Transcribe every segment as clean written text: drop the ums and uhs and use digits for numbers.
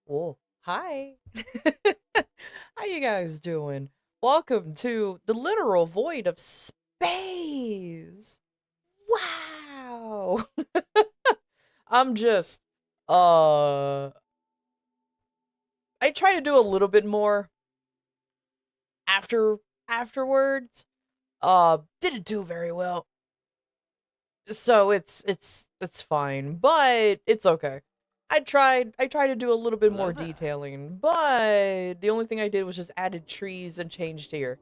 Whoa. Hi. How you guys doing? Welcome to the literal void of space. Wow. I'm just uh I try to do a little bit more afterwards. Didn't do very well. So it's fine, but it's okay. I tried to do a little bit Hello more there. detailing, but the only thing I did was just added trees and changed here.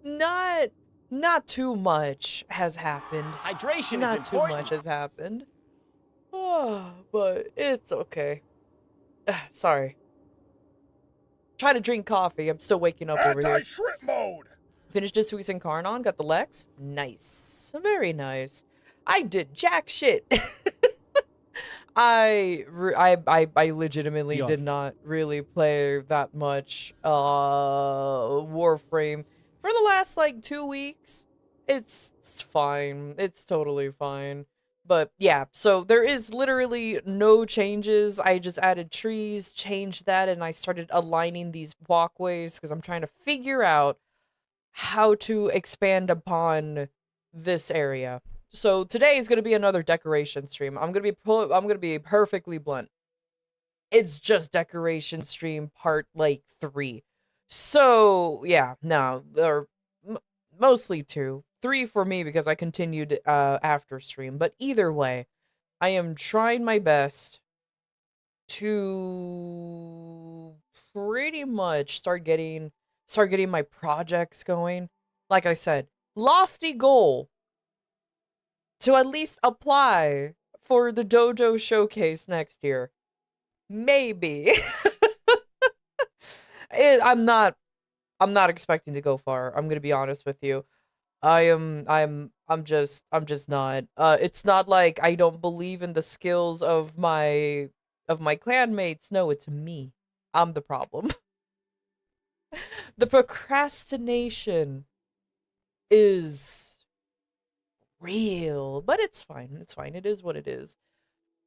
not not too much has happened. Hydration is Not too much important. has happened. Oh, but it's okay. Sorry. Try to drink coffee. I'm still waking up over here. Anti-shrimp mode! Finished this week's Incarnon, got the Lex. Nice. Very nice. I did jack shit. I legitimately Your did not really play that much Warframe for the last like 2 weeks. It's fine. It's totally fine. But yeah, so there is literally no changes. I just added trees, changed that, and I started aligning these walkways because I'm trying to figure out how to expand upon this area. So today is going to be another decoration stream. I'm going to be perfectly blunt. It's just decoration stream part like 3. So, yeah, no, or mostly 2. 3 for me because I continued after stream, but either way, I am trying my best to pretty much start getting my projects going. Like I said, lofty goal to at least apply for the dojo showcase next year. Maybe. I'm not expecting to go far. I'm going to be honest with you. I'm just not. It's not like I don't believe in the skills of my clanmates. No, it's me. I'm the problem. The procrastination is real, but it's fine. It's fine. It is what it is.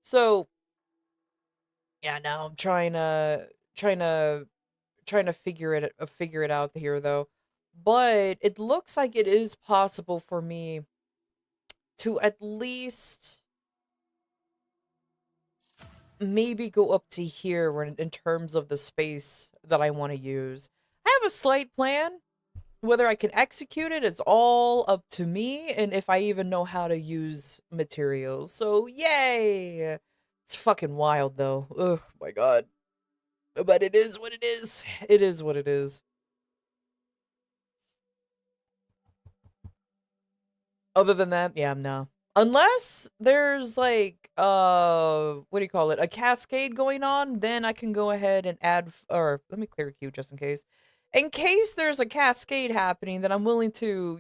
So, yeah, now I'm trying to trying to figure it out here though. But it looks like it is possible for me to at least maybe go up to here in terms of the space that I want to use. I have a slight plan. Whether I can execute it is all up to me and if I even know how to use materials. So, yay! It's fucking wild though. Oh my god. But it is what it is. It is what it is. Other than that, yeah, no. Unless there's like what do you call it? A cascade going on, then I can go ahead and add or let me clear queue just in case. In case there's a cascade happening, then I'm willing to,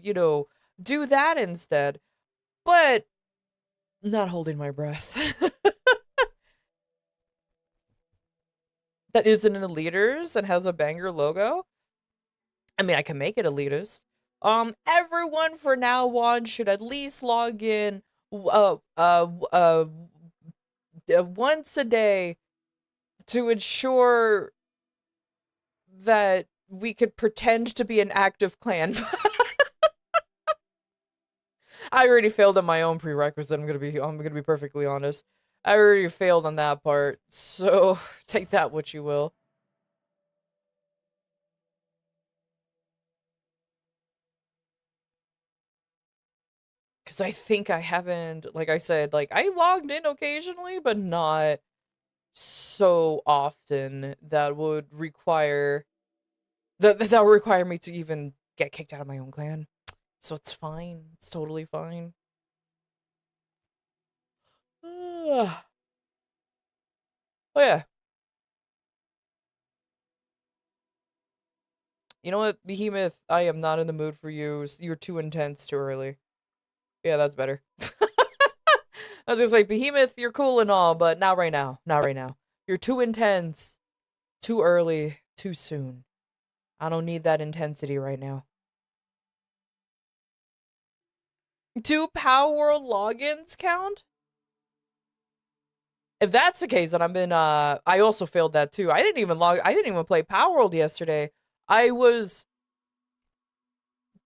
do that instead. But not holding my breath. That isn't in the leaders and has a banger logo. I mean, I can make it elitist. Everyone for now on should at least log in uh uh uh once a day to ensure that we could pretend to be an active clan. I already failed on my own prerequisite. I'm gonna be perfectly honest. I already failed on that part, so take that what you will. Because I think I haven't, like I said, like I logged in occasionally, but not so often that would require me to even get kicked out of my own clan. So it's fine. It's totally fine. Oh yeah. You know what, Behemoth? I am not in the mood for you. You're too intense too early. Yeah, that's better. I was gonna say, Behemoth, you're cool and all, but not right now. Not right now. You're too intense, too early, too soon. I don't need that intensity right now. Do Power World logins count? If that's the case, then I'm in, I also failed that too. I didn't even play Power World yesterday. I was,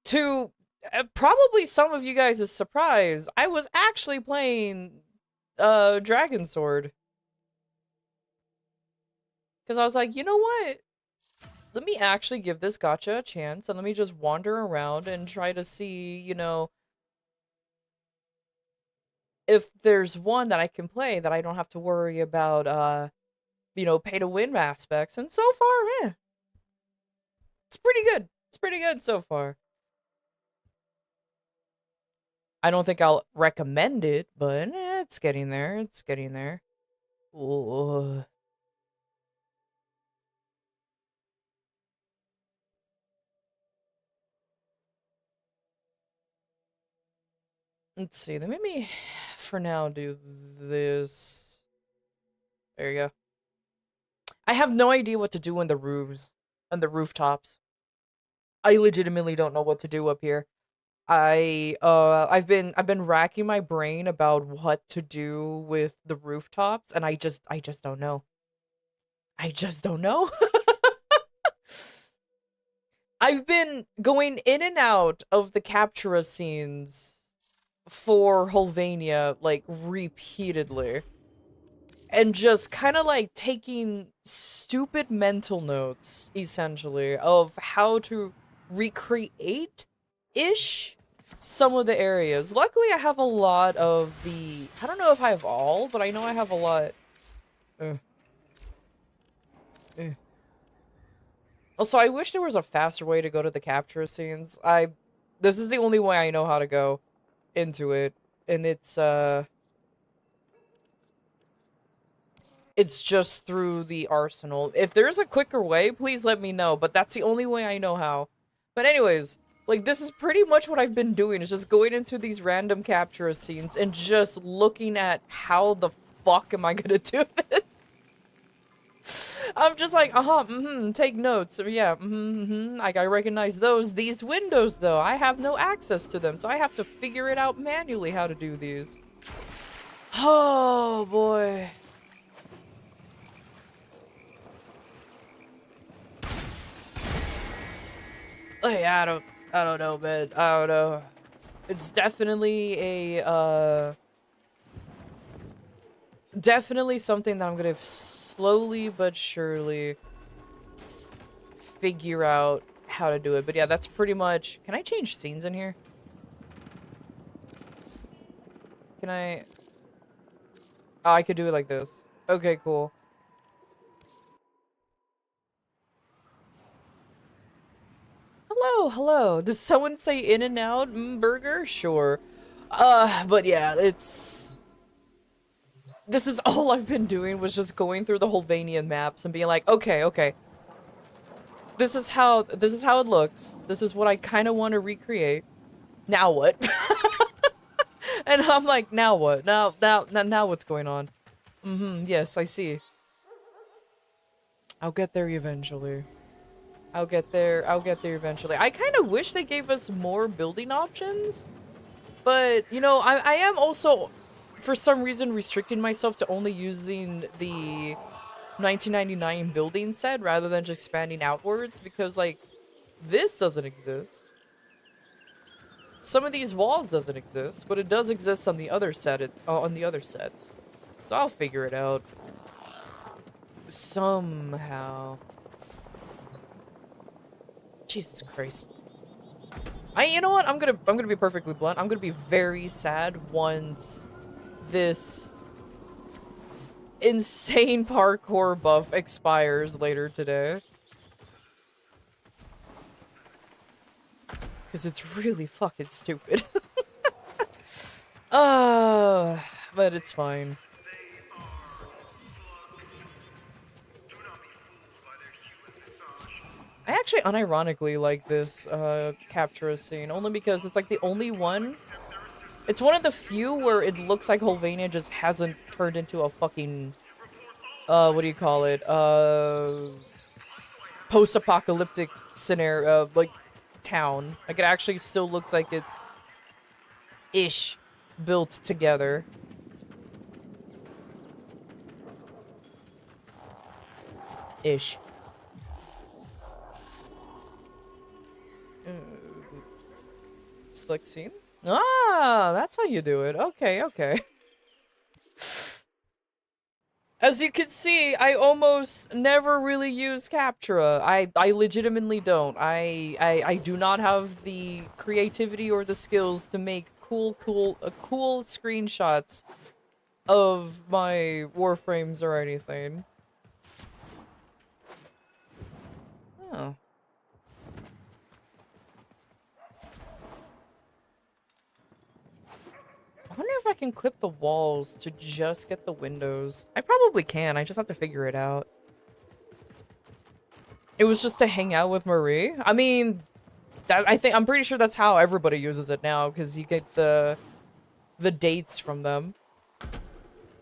to probably some of you guys' surprise, I was actually playing, Dragon Sword. Because I was like, you know what? Let me actually give this gacha a chance and let me just wander around and try to see, you know, if there's one that I can play that I don't have to worry about, you know, pay to win aspects. And so far, it's pretty good. It's pretty good so far. I don't think I'll recommend it, but it's getting there. It's getting there. Ooh. Let's see. Let me, for now, do this. There you go. I have no idea what to do on the roofs, on the rooftops. I legitimately don't know what to do up here. I've been racking my brain about what to do with the rooftops, and I just don't know. I just don't know. I've been going in and out of the captura scenes for Holvania like repeatedly, and just kind of like taking stupid mental notes essentially of how to recreate ish some of the areas. Luckily, I have a lot of the, I don't know if I have all, but I know I have a lot. Uh, uh. Also, I wish there was a faster way to go to the capture scenes. This is the only way I know how to go into it, and it's just through the arsenal. If there's a quicker way, please let me know, but that's the only way I know how. But anyways, like, this is pretty much what I've been doing, is just going into these random capture scenes and just looking at how the fuck am I gonna do this? I'm just like, take notes. Yeah, like, I recognize those. These windows, though, I have no access to them, so I have to figure it out manually how to do these. Oh, boy. Like, I don't know, man. I don't know. It's definitely definitely something that I'm gonna slowly but surely figure out how to do it. But yeah, that's pretty much, can I change scenes in here? Can I? Oh, I could do it like this. Okay, cool. Hello, hello. Does someone say In and Out burger? Sure. But yeah, this is all I've been doing, was just going through the Holvanian maps and being like, okay, okay. This is how it looks. This is what I kind of want to recreate. Now what? And I'm like, now what? Now what's going on? Yes, I see. I'll get there eventually. I'll get there eventually. I kind of wish they gave us more building options. But, you know, I am also, for some reason, restricting myself to only using the 1999 building set rather than just expanding outwards, because, like, this doesn't exist. Some of these walls doesn't exist, but it does exist on the other on the other sets. So I'll figure it out. Somehow. Jesus Christ. You know what? I'm gonna be perfectly blunt. I'm gonna be very sad once this insane parkour buff expires later today. Because it's really fucking stupid. But it's fine. I actually unironically like this capture scene, only because it's like the only one. It's one of the few where it looks like Holvania just hasn't turned into a fucking what do you call it? Post-apocalyptic scenario, like, town. Like, it actually still looks like it's ish built together. Ish. Slick scene? Ah, that's how you do it. Okay, okay. As you can see, I almost never really use Captura. I legitimately don't. I do not have the creativity or the skills to make cool screenshots of my warframes or anything. Oh. I wonder if I can clip the walls to just get the windows. I probably can, I just have to figure it out. It was just to hang out with Marie? I mean, I'm pretty sure that's how everybody uses it now, because you get the dates from them.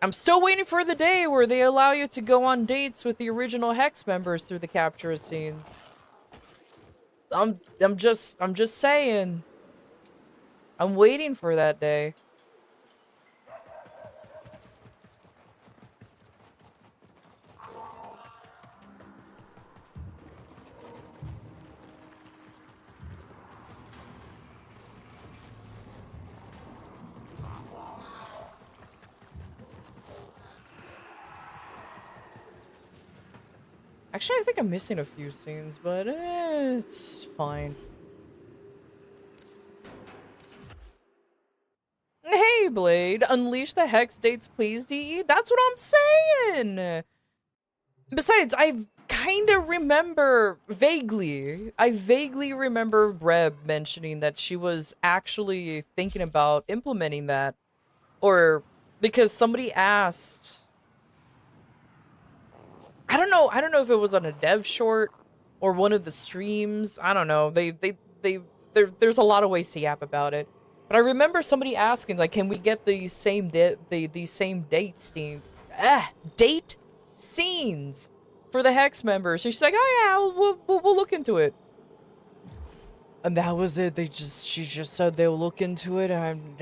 I'm still waiting for the day where they allow you to go on dates with the original Hex members through the capture scenes. I'm just saying. I'm waiting for that day. Actually, I think I'm missing a few scenes, but it's fine. Hey, Blade, unleash the Hex dates, please, DE? That's what I'm saying! Besides, I vaguely remember Breb mentioning that she was actually thinking about implementing that. Or, because somebody asked... I don't know if it was on a dev short or one of the streams. I don't know. There's a lot of ways to yap about it. But I remember somebody asking, like, can we get these same date scenes for the Hex members? And she's like, oh yeah, we'll look into it. And that was it. She just said they'll look into it, and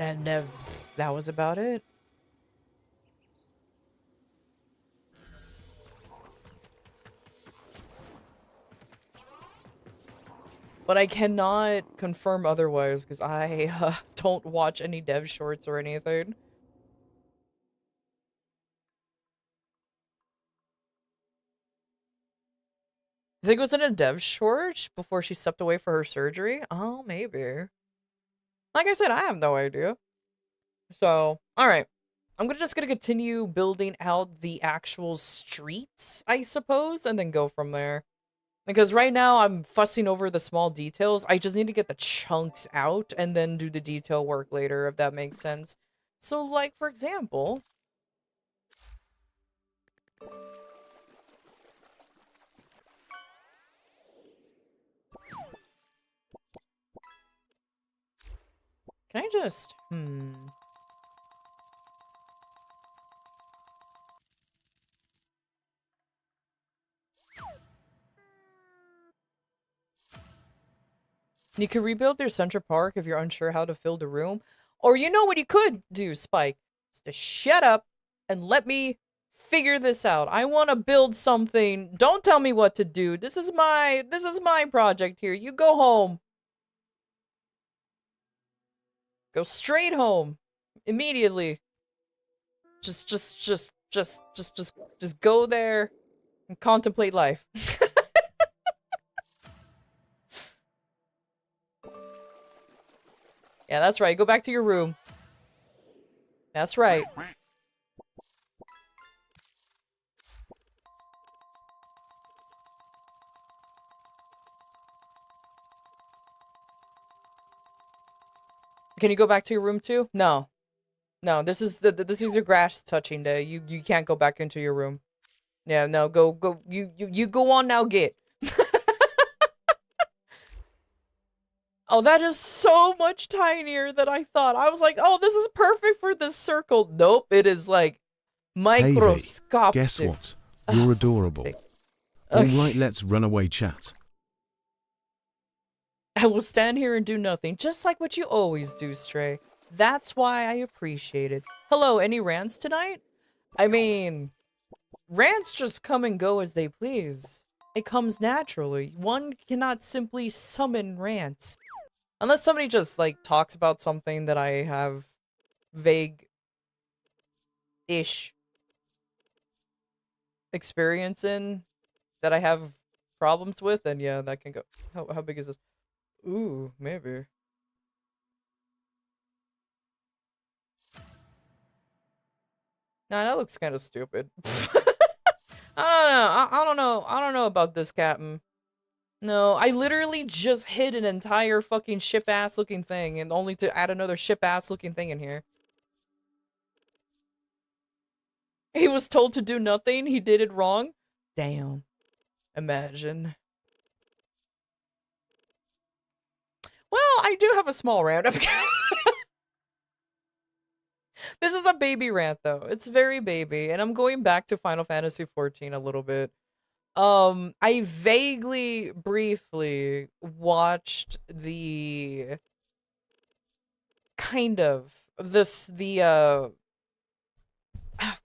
that was about it. But I cannot confirm otherwise because I don't watch any dev shorts or anything. I think it was in a dev short before she stepped away for her surgery. Oh, maybe. Like I said, I have no idea. So, alright. I'm just gonna continue building out the actual streets, I suppose, and then go from there. Because right now I'm fussing over the small details. I just need to get the chunks out and then do the detail work later, if that makes sense. So, like, for example... Can I just... You can rebuild your Central Park if you're unsure how to fill the room. Or you know what you could do, Spike? Is to shut up and let me figure this out. I want to build something. Don't tell me what to do. This is my project here. You go home. Go straight home. Immediately. Just go there and contemplate life. Yeah, that's right. Go back to your room. That's right. Can you go back to your room too? No. No, this is your grass touching day. You can't go back into your room. Yeah, no, go you go on now, get. Oh, that is so much tinier than I thought. I was like, oh, this is perfect for this circle. Nope, it is like microscopic. Hey, guess what? You're adorable. Alright, let's run away chat. I will stand here and do nothing, just like what you always do, Stray. That's why I appreciate it. Hello, any rants tonight? I mean, rants just come and go as they please. It comes naturally. One cannot simply summon rants. Unless somebody just, like, talks about something that I have vague-ish experience in, that I have problems with, and yeah, that can go. How big is this? Ooh, maybe. Nah, that looks kind of stupid. I don't know. I don't know. I don't know about this, Captain. No, I literally just hid an entire fucking ship-ass looking thing, and only to add another ship-ass looking thing in here. He was told to do nothing. He did it wrong. Damn. Imagine. Well, I do have a small rant. This is a baby rant, though. It's very baby, and I'm going back to Final Fantasy XIV a little bit. I vaguely, briefly watched the kind of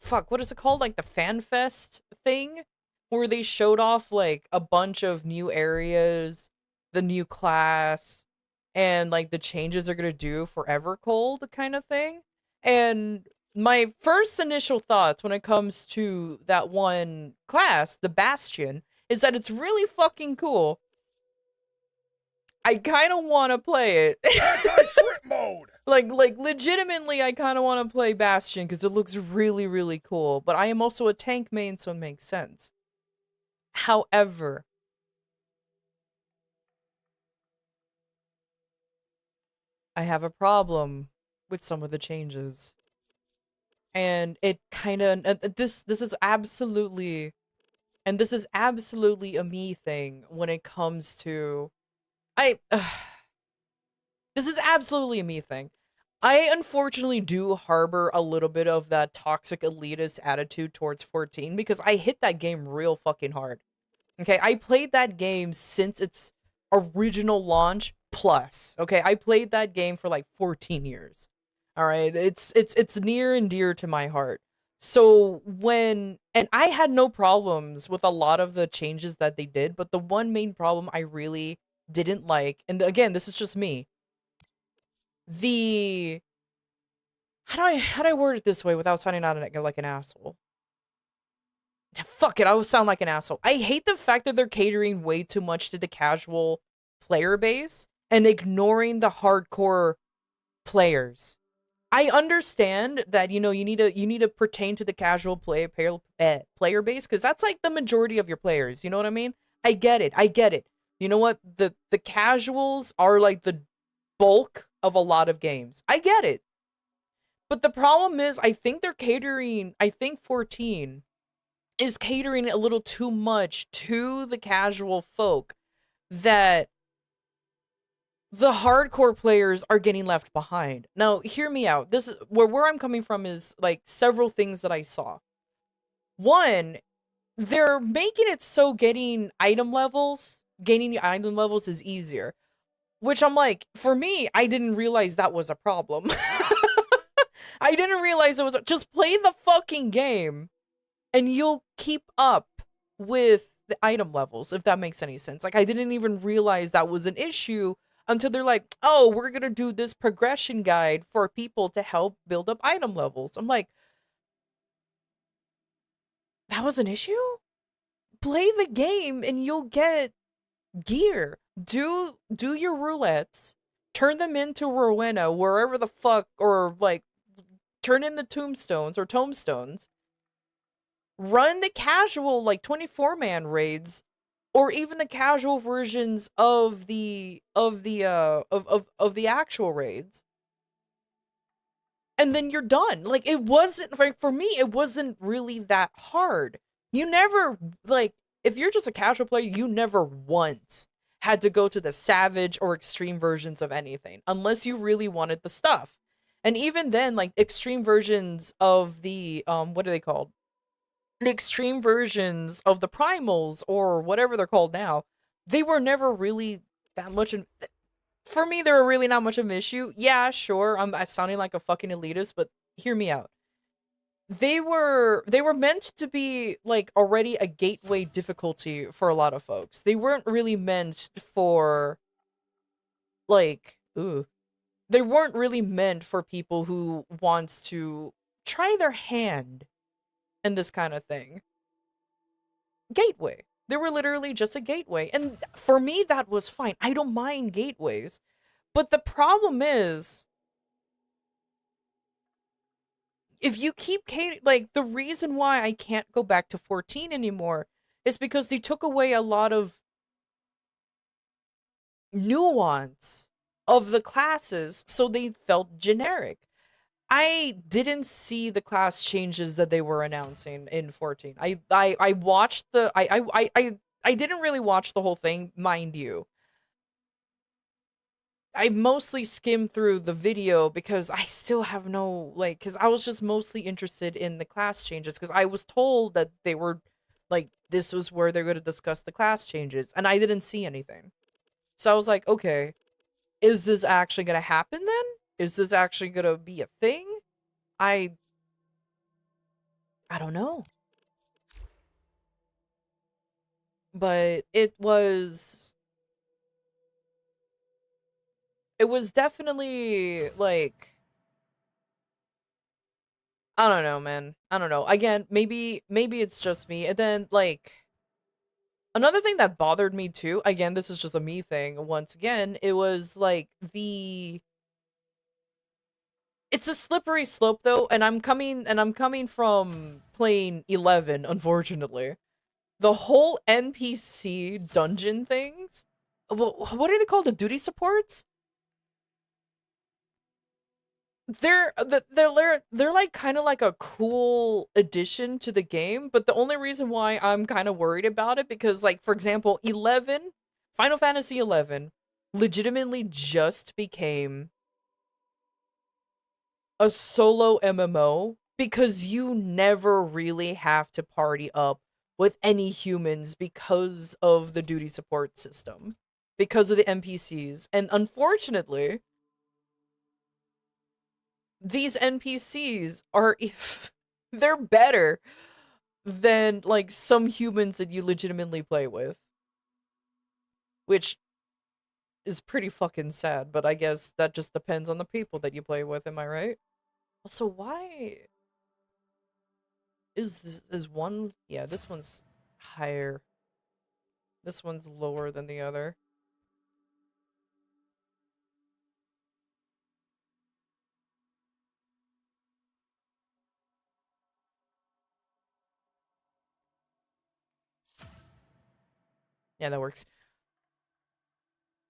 fuck, what is it called? Like the fan fest thing, where they showed off like a bunch of new areas, the new class, and like the changes they're gonna do for Evercold kind of thing. And my first initial thoughts when it comes to that one class, the Bastion, is that it's really fucking cool. I kind of want to play it. Anti-slip mode. Like legitimately, I kind of want to play Bastion because it looks really, really cool. But I am also a tank main, so it makes sense. However, I have a problem with some of the changes, and it kind of this is absolutely, and this is absolutely a me thing when it comes to this is absolutely a me thing. I unfortunately do harbor a little bit of that toxic elitist attitude towards 14 because I hit that game real fucking hard. Okay, I played that game since its original launch plus. Okay, I played that game for like 14 years. All right, it's near and dear to my heart. So and I had no problems with a lot of the changes that they did, but the one main problem I really didn't like, and again, this is just me. The how do I word it this way without sounding out like an asshole? Fuck it, I will sound like an asshole. I hate the fact that they're catering way too much to the casual player base and ignoring the hardcore players. I understand that you need to pertain to the casual player base because that's like the majority of your players. You know what I mean? I get it. I get it. You know what? The casuals are like the bulk of a lot of games. I get it. But the problem is, I think 14 is catering a little too much to the casual folk that the hardcore players are getting left behind. Now, hear me out. This is where I'm coming from is like several things that I saw. One, they're making it so gaining item levels is easier. Which I'm like, for me, I didn't realize that was a problem. I didn't realize it was just play the fucking game and you'll keep up with the item levels, if that makes any sense. Like, I didn't even realize that was an issue until they're like, oh, we're gonna do this progression guide for people to help build up item levels. I'm like, that was an issue? Play the game and you'll get gear. Do your roulettes, turn them into Rowena, wherever the fuck, or like turn in the tombstones, run the casual like 24-man raids, or even the casual versions of the actual raids, and then you're done. Like, it wasn't like, for me, it wasn't really that hard. You never, like, if you're just a casual player, you never once had to go to the savage or extreme versions of anything unless you really wanted the stuff. And even then, like, extreme versions of the what are they called? The extreme versions of the primals, or whatever they're called now, they were never really that much for me, they were really not much of an issue. Yeah, sure, I'm sounding like a fucking elitist, but hear me out. they were meant to be like already a gateway difficulty for a lot of folks. They weren't really meant for like ooh, they weren't really meant for people who wants to try their hand in this kind of thing. Gateway. They were literally just a gateway. And for me that was fine. I don't mind gateways. But the problem is if you keep like the reason why I can't go back to 14 anymore is because they took away a lot of nuance of the classes so they felt generic. I didn't see the class changes that they were announcing in 14. I watched the I didn't really watch the whole thing, mind you. I mostly skimmed through the video because I still have no like cuz I was just mostly interested in the class changes cuz I was told that they were like this was where they're going to discuss the class changes and I didn't see anything. So I was like, okay, is this actually going to happen then? Is this actually going to be a thing? I I don't know. But it was definitely like I don't know, man. I don't know. Again, maybe it's just me. And then like another thing that bothered me too, again, this is just a me thing once again, it was like it's a slippery slope though, and I'm coming from playing 11, unfortunately. The whole NPC dungeon things. What are they called? The duty supports? They're like kind of like a cool addition to the game, but the only reason why I'm kind of worried about it because like for example, 11, Final Fantasy 11 legitimately just became a solo MMO because you never really have to party up with any humans because of the duty support system, because of the NPCs. And unfortunately, these NPCs are if they're better than like some humans that you legitimately play with, which is pretty fucking sad, but I guess that just depends on the people that you play with, am I right? Also, why is one yeah, this one's higher. This one's lower than the other. Yeah, that works.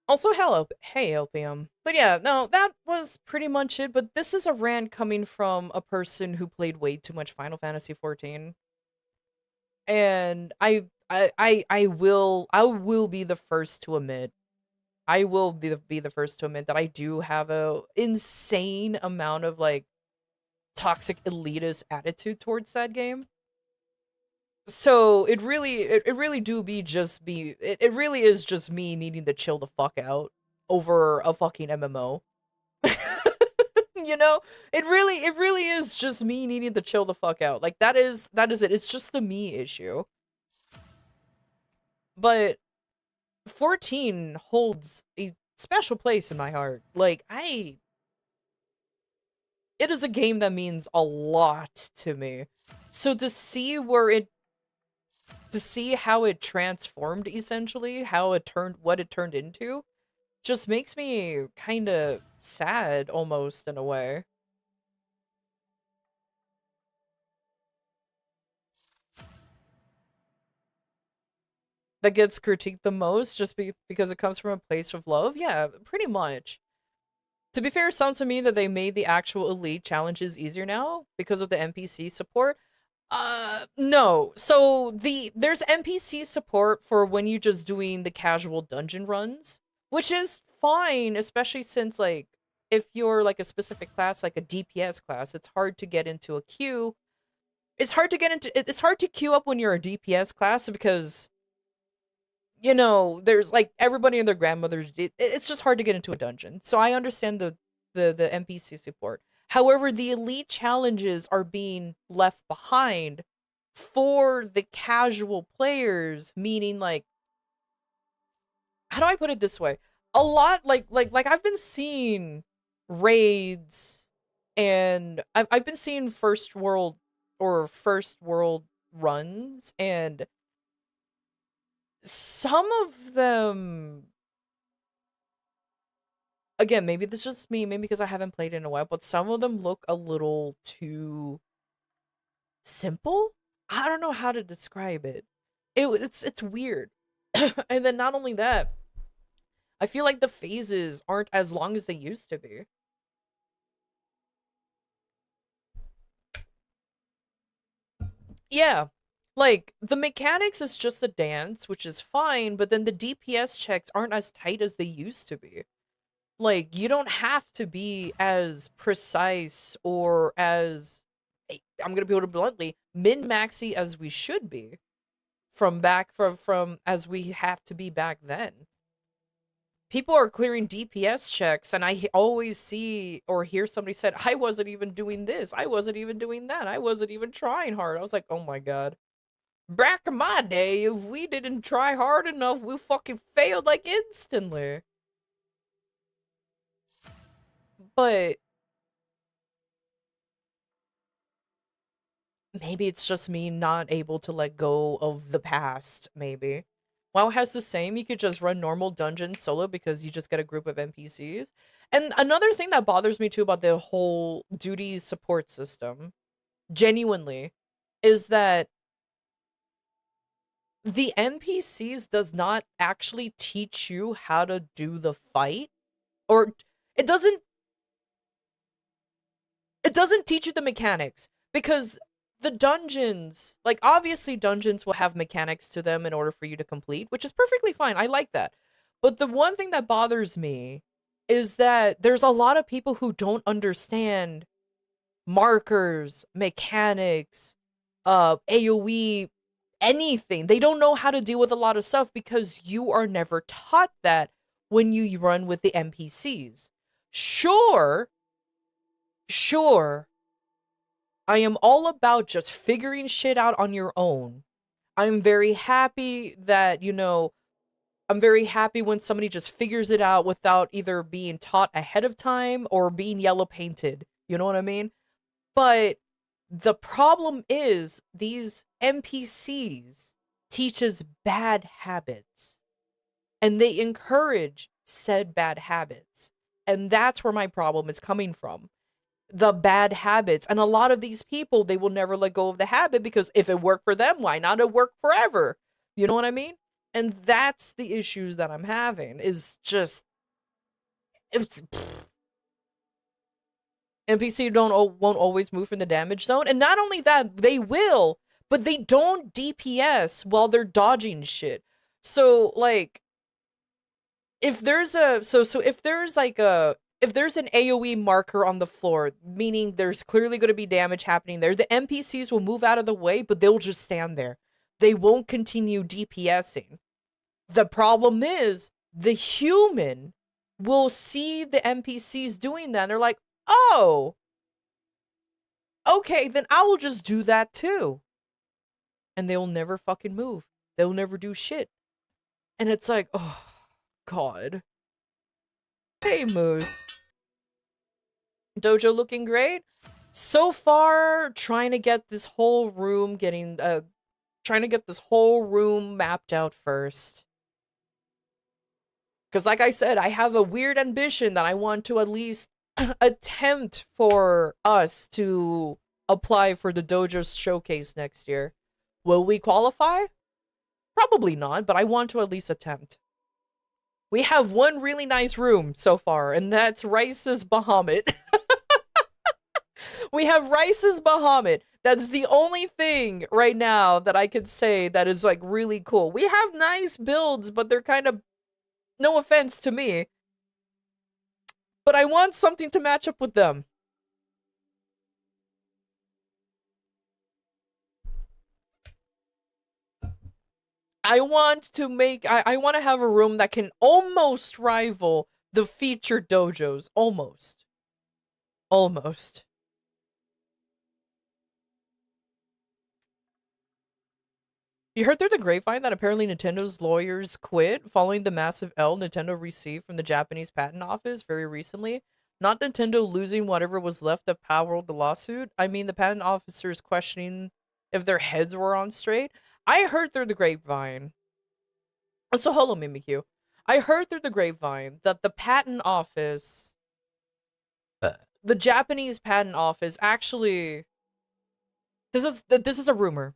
Also, hello, hey LPM. But yeah, no, that was pretty much it. But this is a rant coming from a person who played way too much Final Fantasy 14, and I will be the first to admit. I will be the first to admit that I do have a insane amount of like toxic elitist attitude towards that game. So it really do be just be it really is just me needing to chill the fuck out over a fucking MMO. You know? It really is just me needing to chill the fuck out. Like that is it. It's just the me issue. But 14 holds a special place in my heart. Like it is a game that means a lot to me. So to see how it transformed essentially, how it turned what it turned into, just makes me kind of sad almost in a way. That gets critiqued the most just because it comes from a place of love. Yeah, pretty much. To be fair, it sounds to me that they made the actual elite challenges easier now because of the NPC support. No. So there's NPC support for when you're just doing the casual dungeon runs, which is fine, especially since like if you're like a specific class, like a DPS class, it's hard to get into a queue. It's hard to queue up when you're a DPS class because there's like everybody and their grandmothers. It's just hard to get into a dungeon. So I understand the NPC support. However, the elite challenges are being left behind for the casual players, meaning like, how do I put it this way? A lot like I've been seeing raids and I've been seeing first world runs, and some of them, again, maybe this is just me, maybe because I haven't played in a while, but some of them look a little too simple. I don't know how to describe it. It's weird. And then not only that, I feel like the phases aren't as long as they used to be. Yeah. Like, the mechanics is just a dance, which is fine, but then the DPS checks aren't as tight as they used to be. Like, you don't have to be as precise or as, I'm gonna put it bluntly, min-maxy as we should be from as we have to be back then. People are clearing DPS checks, and I always see or hear somebody said, I wasn't even doing this, I wasn't even doing that, I wasn't even trying hard. I was like, oh my god. Back in my day, if we didn't try hard enough, we fucking failed like instantly. But maybe it's just me not able to let go of the past, maybe. WoW has the same. You could just run normal dungeons solo because you just get a group of NPCs. And another thing that bothers me too about the whole duty support system, genuinely, is that the NPCs does not actually teach you how to do the fight. Or it doesn't teach you the mechanics, because the dungeons, like, obviously dungeons will have mechanics to them in order for you to complete, which is perfectly fine. I like that. But the one thing that bothers me is that there's a lot of people who don't understand markers, mechanics, AoE, anything. They don't know how to deal with a lot of stuff because you are never taught that when you run with the NPCs. Sure, I am all about just figuring shit out on your own. I'm very happy that, I'm very happy when somebody just figures it out without either being taught ahead of time or being yellow painted. You know what I mean? But the problem is these NPCs teaches bad habits, and they encourage said bad habits. And that's where my problem is coming from. The bad habits. And a lot of these people, they will never let go of the habit because if it worked for them, why not it work forever? You know what I mean? And that's the issues that I'm having, is just, it's NPC won't always move from the damage zone. And not only that, they will, but they don't DPS while they're dodging shit. So like, if there's a if there's like a if there's an AoE marker on the floor, meaning there's clearly going to be damage happening there, the NPCs will move out of the way, but they'll just stand there. They won't continue DPSing. The problem is the human will see the NPCs doing that and they're like, oh, okay, then I will just do that too. And they'll never fucking move. They'll never do shit. And it's like, oh, God. Hey, Moose. Dojo looking great. So far, trying to get this whole room mapped out first. Because like I said, I have a weird ambition that I want to at least attempt for us to apply for the dojo showcase next year. Will we qualify? Probably not, but I want to at least attempt. We have one really nice room so far, and that's Rice's Bahamut. We have Rice's Bahamut. That's the only thing right now that I could say that is like really cool. We have nice builds, but they're kind of, no offense to me, but I want something to match up with them. I want to have a room that can almost rival the featured dojos. Almost. Almost. You heard through the grapevine that apparently Nintendo's lawyers quit following the massive L Nintendo received from the Japanese patent office very recently. Not Nintendo losing whatever was left that powered the lawsuit. I mean, the patent officers questioning if their heads were on straight. I heard through the grapevine. So, hello, Mimikyu. I heard through the grapevine that the patent office, the Japanese patent office, actually. This is a rumor.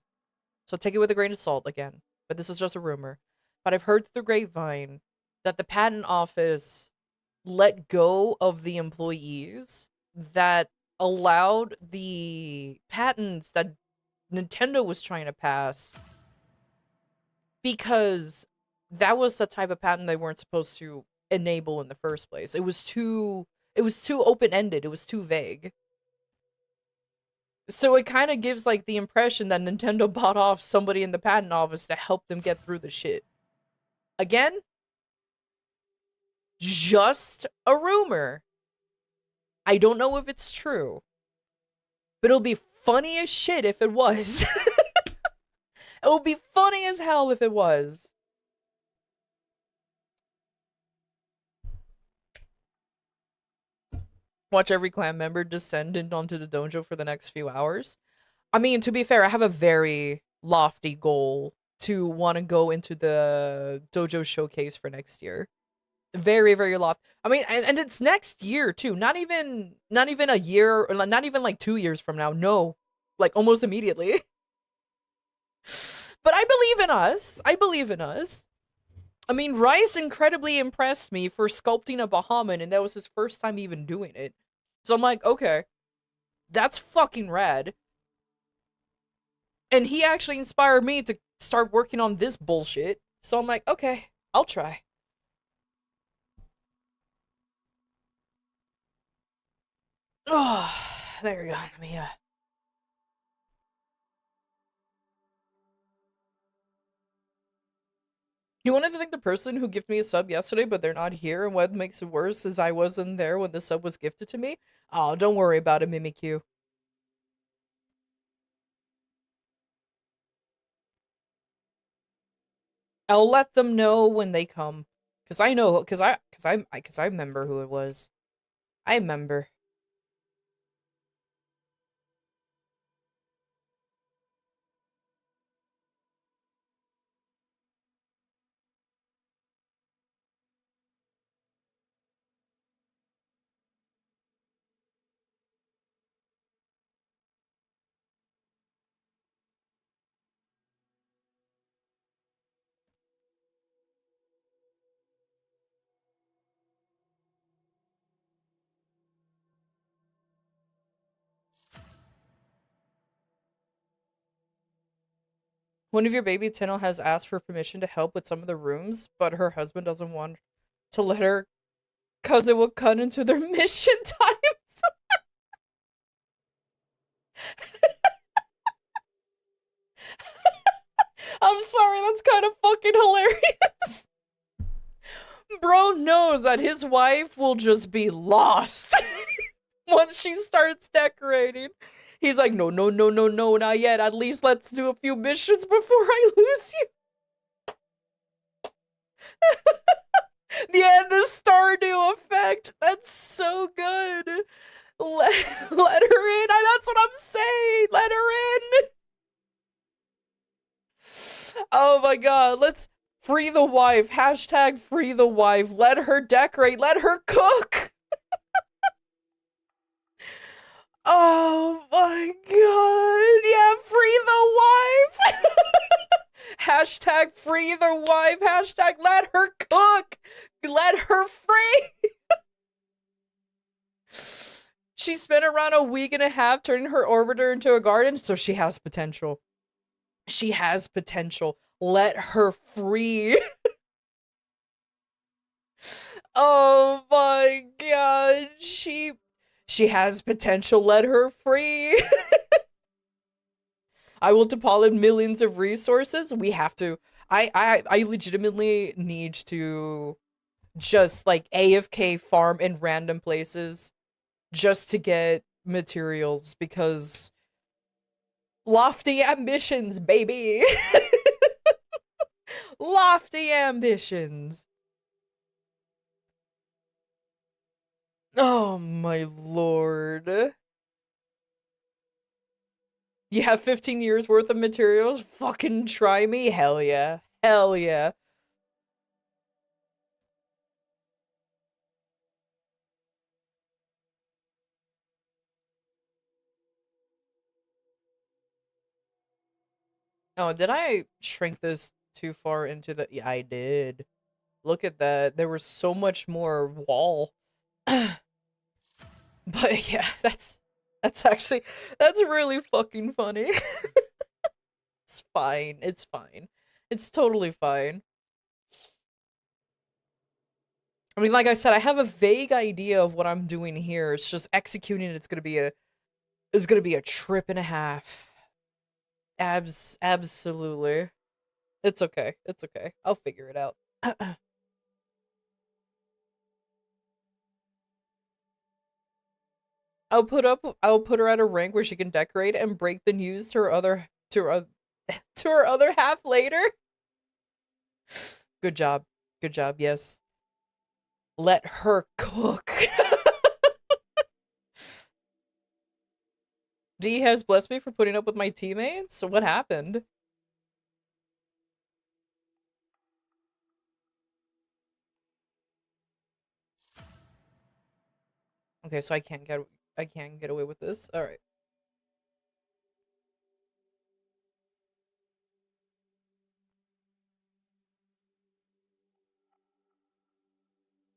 So take it with a grain of salt again. But this is just a rumor. But I've heard through the grapevine that the patent office let go of the employees that allowed the patents that Nintendo was trying to pass, because that was the type of patent they weren't supposed to enable in the first place. It was too open-ended. It was too vague. So it kind of gives, like, the impression that Nintendo bought off somebody in the patent office to help them get through the shit. Again, just a rumor. I don't know if it's true. But it'll be funny as shit if it was. It would be funny as hell if it was. Watch every clan member descend onto the dojo for the next few hours. I mean, to be fair, I have a very lofty goal to want to go into the dojo showcase for next year. Very, very lofty. I mean, and it's next year too. Not even a year, or not even like 2 years from now. No, like almost immediately. But I believe in us. I believe in us. I mean, Rice incredibly impressed me for sculpting a Bahamut, and that was his first time even doing it. So I'm like, okay, that's fucking rad. And he actually inspired me to start working on this bullshit. So I'm like, okay, I'll try. Oh, there we go. Let me, You wanted to thank the person who gifted me a sub yesterday, but they're not here, and what makes it worse is I wasn't there when the sub was gifted to me. Oh, don't worry about it, Mimikyu. I'll let them know when they come. Cause I know, cause I remember who it was. I remember. One of your baby Tenno has asked for permission to help with some of the rooms, but her husband doesn't want to let her cause it will cut into their mission times. I'm sorry, that's kind of fucking hilarious. Bro knows that his wife will just be lost once she starts decorating. He's like, no, no, no, no, no, not yet. At least let's do a few missions before I lose you. The Stardew effect. That's so good. Let her in. That's what I'm saying. Let her in. Oh my god. Let's free the wife. Hashtag free the wife. Let her decorate. Let her cook. Oh my god. Yeah, free the wife. Hashtag free the wife. Hashtag let her cook. Let her free. She spent around a week and a half turning her orbiter into a garden, so she has potential. She has potential. Let her free. Oh my god. She has potential. Let her free. I will deposit millions of resources. We have to. I legitimately need to just like AFK farm in random places just to get materials because lofty ambitions, baby. Lofty ambitions. Oh my lord. You have 15 years worth of materials? Fucking try me? Hell yeah. Hell yeah. Oh, did I shrink this too far into the... Yeah, I did. Look at that. There was so much more wall. But yeah, that's actually that's really fucking funny. It's fine. It's fine. It's totally fine. I mean, like I said, I have a vague idea of what I'm doing here. It's just executing it. It's gonna be a trip and a half. Absolutely. It's okay. It's okay. I'll figure it out. I'll put her at a rank where she can decorate and break the news to her other half later. Good job. Good job. Yes. Let her cook. D has blessed me for putting up with my teammates. So what happened? Okay, so I can't get away with this. All right.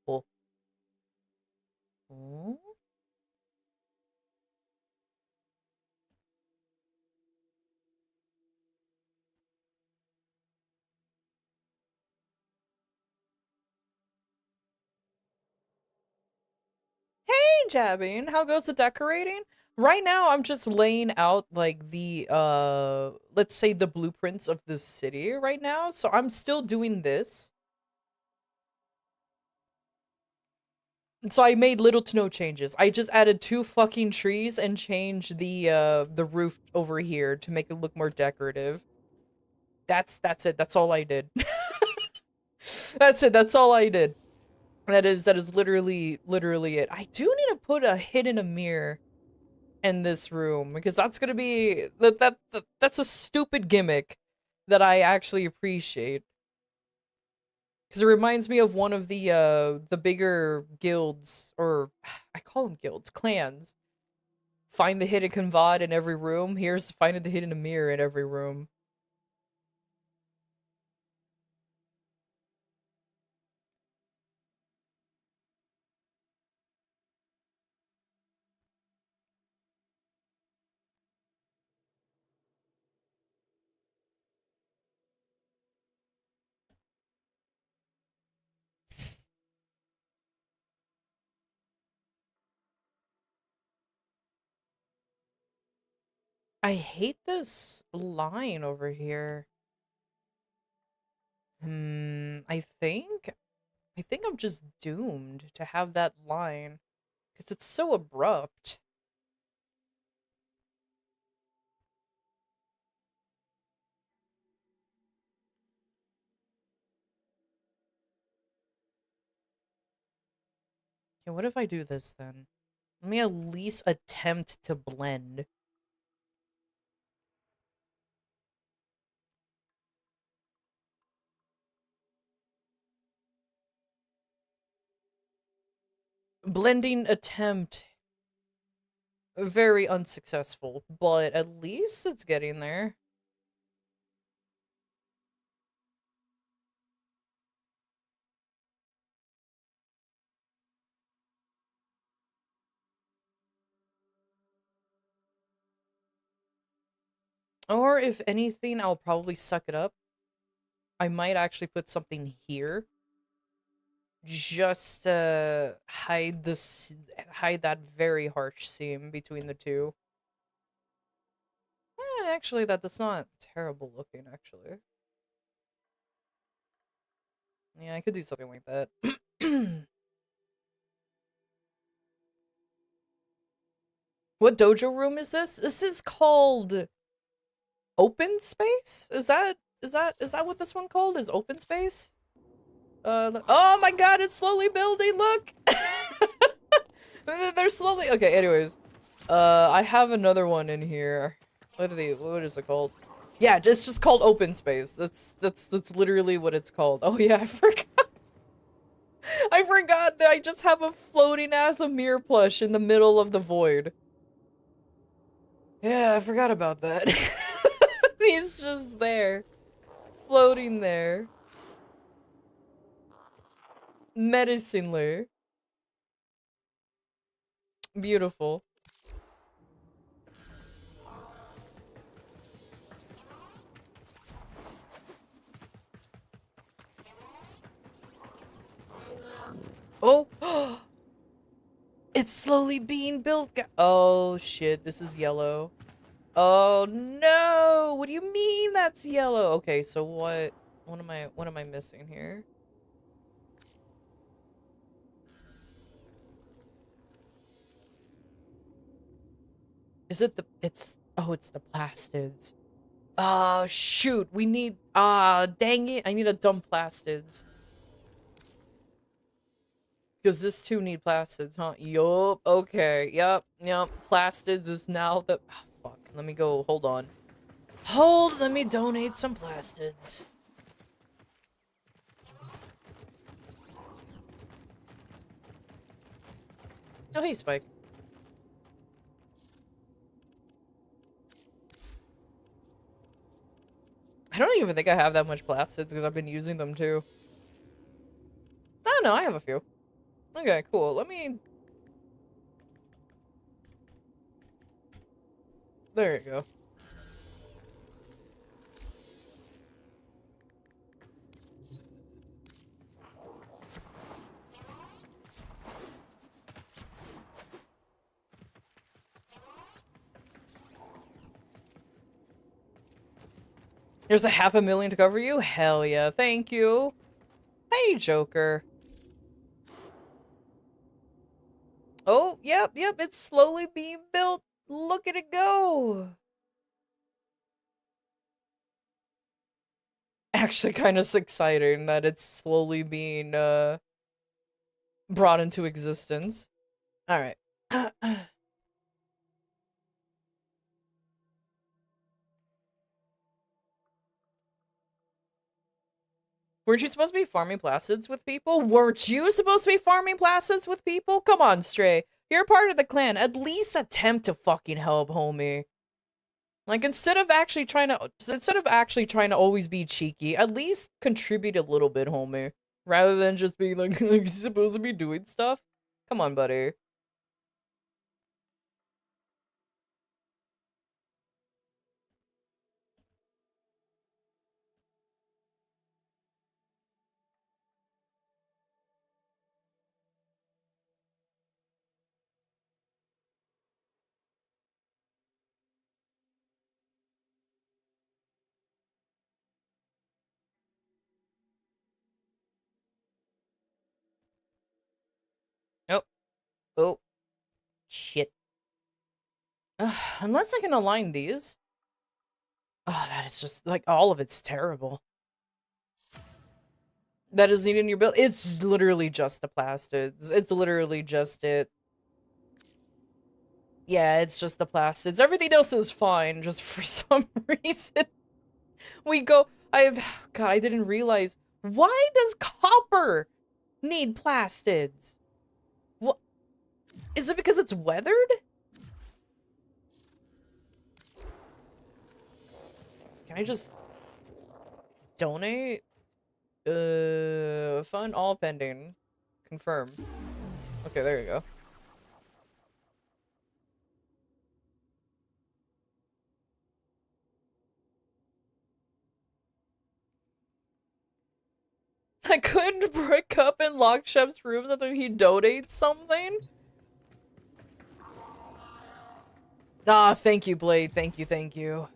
Cool. Oh. Hey, Jabbing, how goes the decorating? Right now, I'm just laying out like the let's say the blueprints of this city right now. So I'm still doing this. So I made little to no changes. I just added 2 fucking trees and changed the roof over here to make it look more decorative. That's it. That's all I did. That's it. That's all I did. That is literally it. I do need to put a hidden a mirror in this room because that's gonna be that's a stupid gimmick that I actually appreciate because it reminds me of one of the bigger guilds, or I call them guilds, clans. Find the hidden convod in every room. Here's finding the hidden mirror in every room. I hate this line over here. I think I'm just doomed to have that line because it's so abrupt. Okay, what if I do this then? Let me at least attempt to blend. Blending attempt. Very unsuccessful, but at least it's getting there. Or if anything, I'll probably suck it up. I might actually put something here. Just to hide that very harsh seam between the two. Actually, that's not terrible looking, actually. Yeah, I could do something like that. What dojo room is this? This is called open space? Is that what this one called? Is open space? Oh my god, it's slowly building, look! They're slowly— okay, anyways. I have another one in here. What is it called? Yeah, it's just called open space. That's literally what it's called. Oh yeah, I forgot. I forgot that I just have a floating ass Amir plush in the middle of the void. Yeah, I forgot about that. He's just there. Floating there. Menacingly. Beautiful. Oh! It's slowly being built. Oh shit, this is yellow. Oh no! What do you mean that's yellow? Okay, so what am I missing here? Is it the— it's the plastids. Oh shoot, we need— dang it, I need a dump plastids. Because this too need plastids, huh? Yup, okay, yep. Plastids is now the— oh, fuck, let me go, hold on. Let me donate some plastids. Oh, hey, Spike. I don't even think I have that much plastids because I've been using them too. Oh no, I have a few. Okay, cool. Let me— there you go. There's a $500,000 to cover you? Hell yeah, thank you. Hey, Joker. Oh, yep, it's slowly being built. Look at it go. Actually kind of exciting that it's slowly being, brought into existence. Alright. Weren't you supposed to be farming plastids with people? Weren't you supposed to be farming plastids with people? Come on, Stray. You're part of the clan. At least attempt to fucking help, homie. Like, instead of actually trying to always be cheeky, at least contribute a little bit, homie. Rather than just being like, you're supposed to be doing stuff? Come on, buddy. Oh. Oh. Shit. Unless I can align these. Oh, that is just, like, all of it's terrible. That is needed in your build. It's literally just the plastids. It's literally just it. Yeah, it's just the plastids. Everything else is fine, just for some reason. We go— God, I didn't realize. Why does copper need plastids? What? Is it because it's weathered? Can I just donate? Fund all pending. Confirm. Okay, there you go. I couldn't brick up in Lockshep's rooms after he donates something? Ah, thank you, Blade. Thank you, thank you.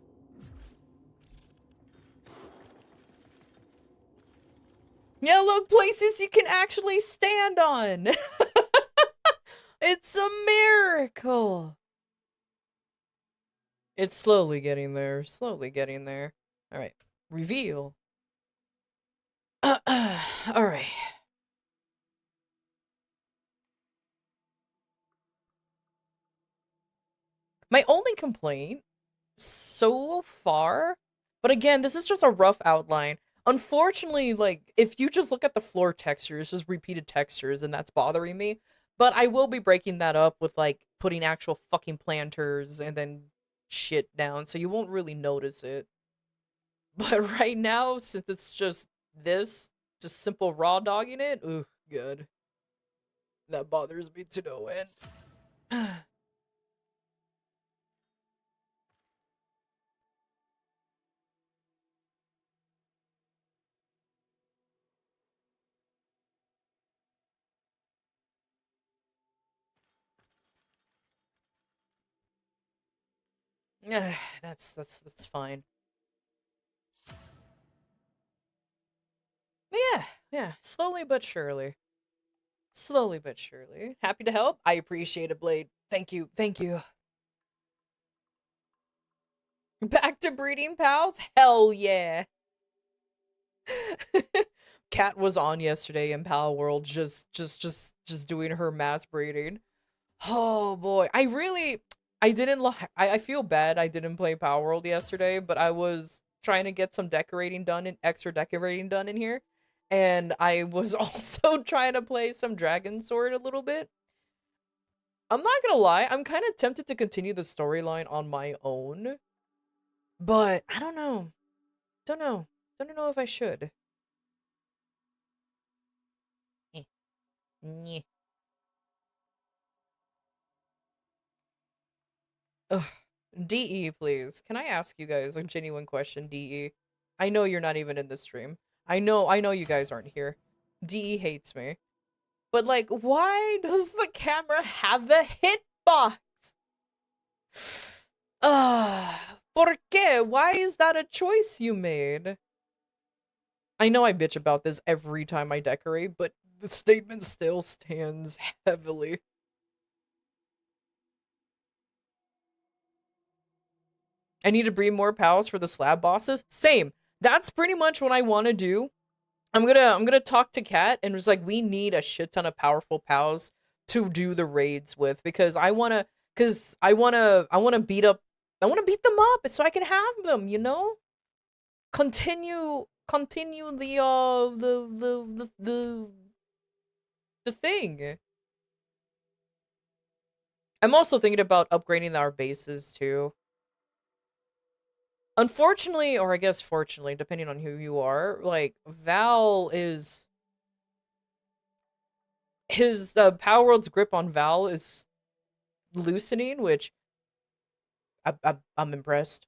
Yeah, look, places you can actually stand on. It's a miracle. It's slowly getting there. Slowly getting there. Alright. Reveal. Alright. My only complaint so far, but again, this is just a rough outline. Unfortunately, like, if you just look at the floor textures, just repeated textures, and that's bothering me. But I will be breaking that up with, like, putting actual fucking planters and then shit down, so you won't really notice it. But right now, since it's just this, just simple raw dogging it, ugh, good. That bothers me to no end. That's fine. But yeah, yeah, slowly but surely. Slowly but surely. Happy to help. I appreciate it, Blade. Thank you. Thank you. Back to breeding pals? Hell yeah. Kat was on yesterday in Pal World just doing her mass breeding. Oh boy. I didn't like I feel bad I didn't play Power World yesterday, but I was trying to get some decorating done and extra decorating done in here. And I was also trying to play some Dragon Sword a little bit. I'm not gonna lie, I'm kind of tempted to continue the storyline on my own, but I don't know. Don't know. Don't know if I should. Eh, nyeh. Ugh. DE, please. Can I ask you guys a genuine question, DE? I know you're not even in the stream. I know you guys aren't here. DE hates me. But like, why does the camera have a hitbox? ¿Por qué? Why is that a choice you made? I know I bitch about this every time I decorate, but the statement still stands heavily. I need to breed more pals for the slab bosses. Same. That's pretty much what I want to do. I'm gonna talk to Kat and was like, we need a shit ton of powerful pals to do the raids with because I wanna beat them up so I can have them, you know? Continue the thing. I'm also thinking about upgrading our bases too. Unfortunately, or I guess fortunately, depending on who you are, like, Val is... His Power World's grip on Val is loosening, which I'm impressed.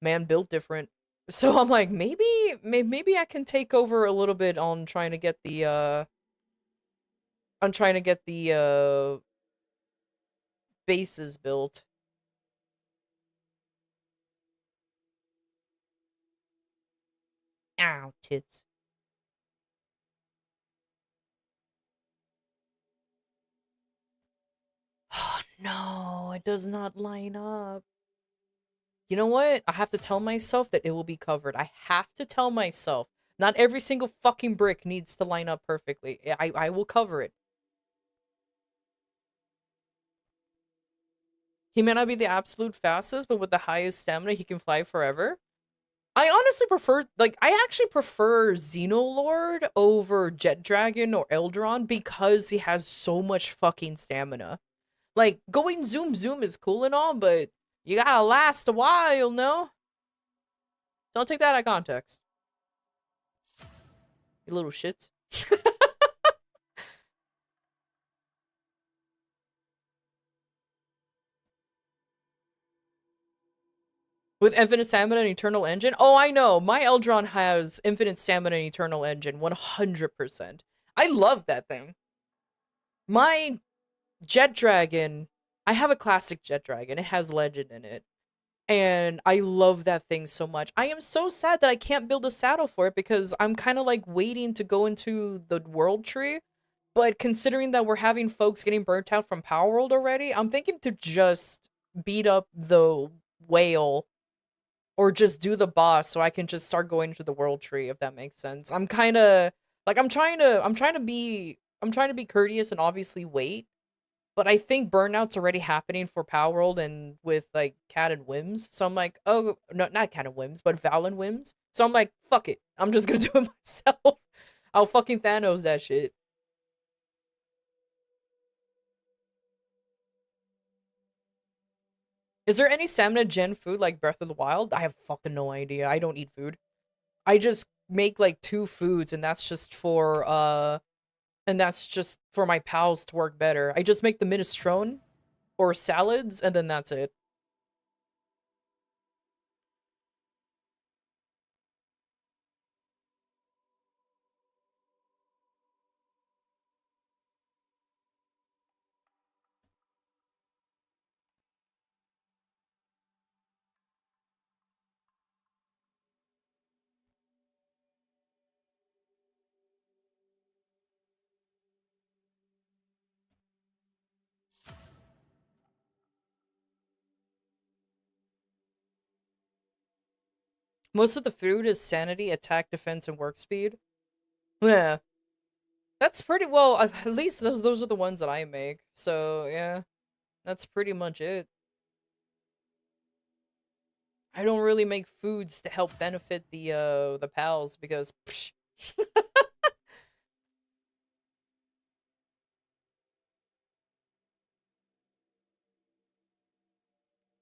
Man built different. So I'm like, maybe I can take over a little bit on trying to get the bases built. Ow, tits. Oh no, it does not line up. You know what? I have to tell myself that it will be covered. I have to tell myself. Not every single fucking brick needs to line up perfectly. I will cover it. He may not be the absolute fastest, but with the highest stamina, he can fly forever. I honestly prefer, like, I actually prefer Xenolord over Jet Dragon or Eldron because he has so much fucking stamina. Like, going zoom zoom is cool and all, but you gotta last a while, no? Don't take that out of context. You little shits. With infinite stamina and eternal engine? Oh, I know. My Eldron has infinite stamina and eternal engine, 100%. I love that thing. My Jet Dragon, I have a classic Jet Dragon. It has legend in it. And I love that thing so much. I am so sad that I can't build a saddle for it because I'm kind of like waiting to go into the world tree. But considering that we're having folks getting burnt out from Power World already, I'm thinking to just beat up the whale or just do the boss so I can just start going to the world tree, if that makes sense. I'm kind of like I'm trying to be courteous and obviously wait, but I think burnout's already happening for Power World and with like Cat and Whims. So I'm like, oh no, not Cat and Whims, but Val and Whims. So I'm like, fuck it. I'm just gonna do it myself. I'll fucking Thanos that shit. Is there any stamina gen food like Breath of the Wild? I have fucking no idea. I don't eat food. I just make like two foods and that's just for my pals to work better. I just make the minestrone or salads and then that's it. Most of the food is sanity, attack, defense, and work speed. Yeah. That's pretty well, at least those are the ones that I make. So, yeah. That's pretty much it. I don't really make foods to help benefit the pals because psh.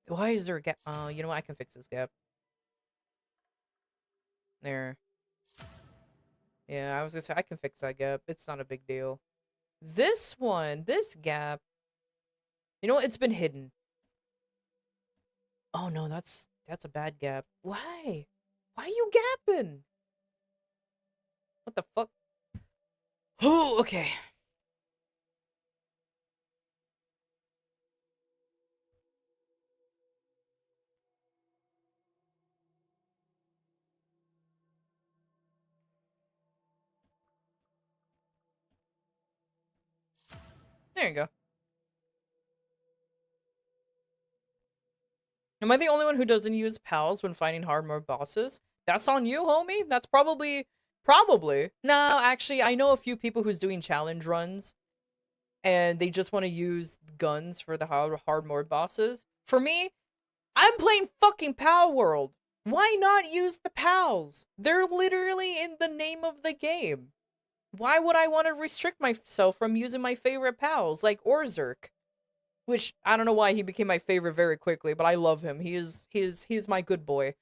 Why is there a gap? Oh, you know what? I can fix this gap. There. Yeah, I was gonna say I can fix that gap. It's not a big deal. This one, this gap, you know what? It's been hidden. Oh no, that's a bad gap. Why? Why are you gapping? What the fuck? Oh, okay. There you go. Am I the only one who doesn't use pals when fighting hard mode bosses? That's on you, homie. That's probably. No, actually, I know a few people who's doing challenge runs and they just want to use guns for the hard mode bosses. For me, I'm playing fucking Pal World. Why not use the pals? They're literally in the name of the game. Why would I want to restrict myself from using my favorite pals like Orzerk? Which I don't know why he became my favorite very quickly, but I love him. He is my good boy.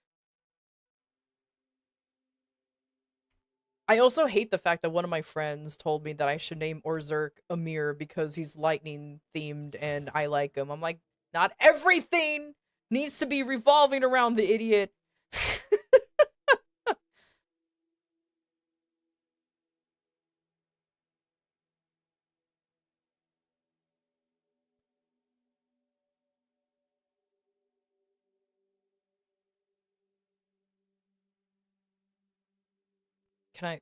I also hate the fact that one of my friends told me that I should name Orzerk Amir because he's lightning themed and I like him. I'm like, not everything needs to be revolving around the idiot. Can I?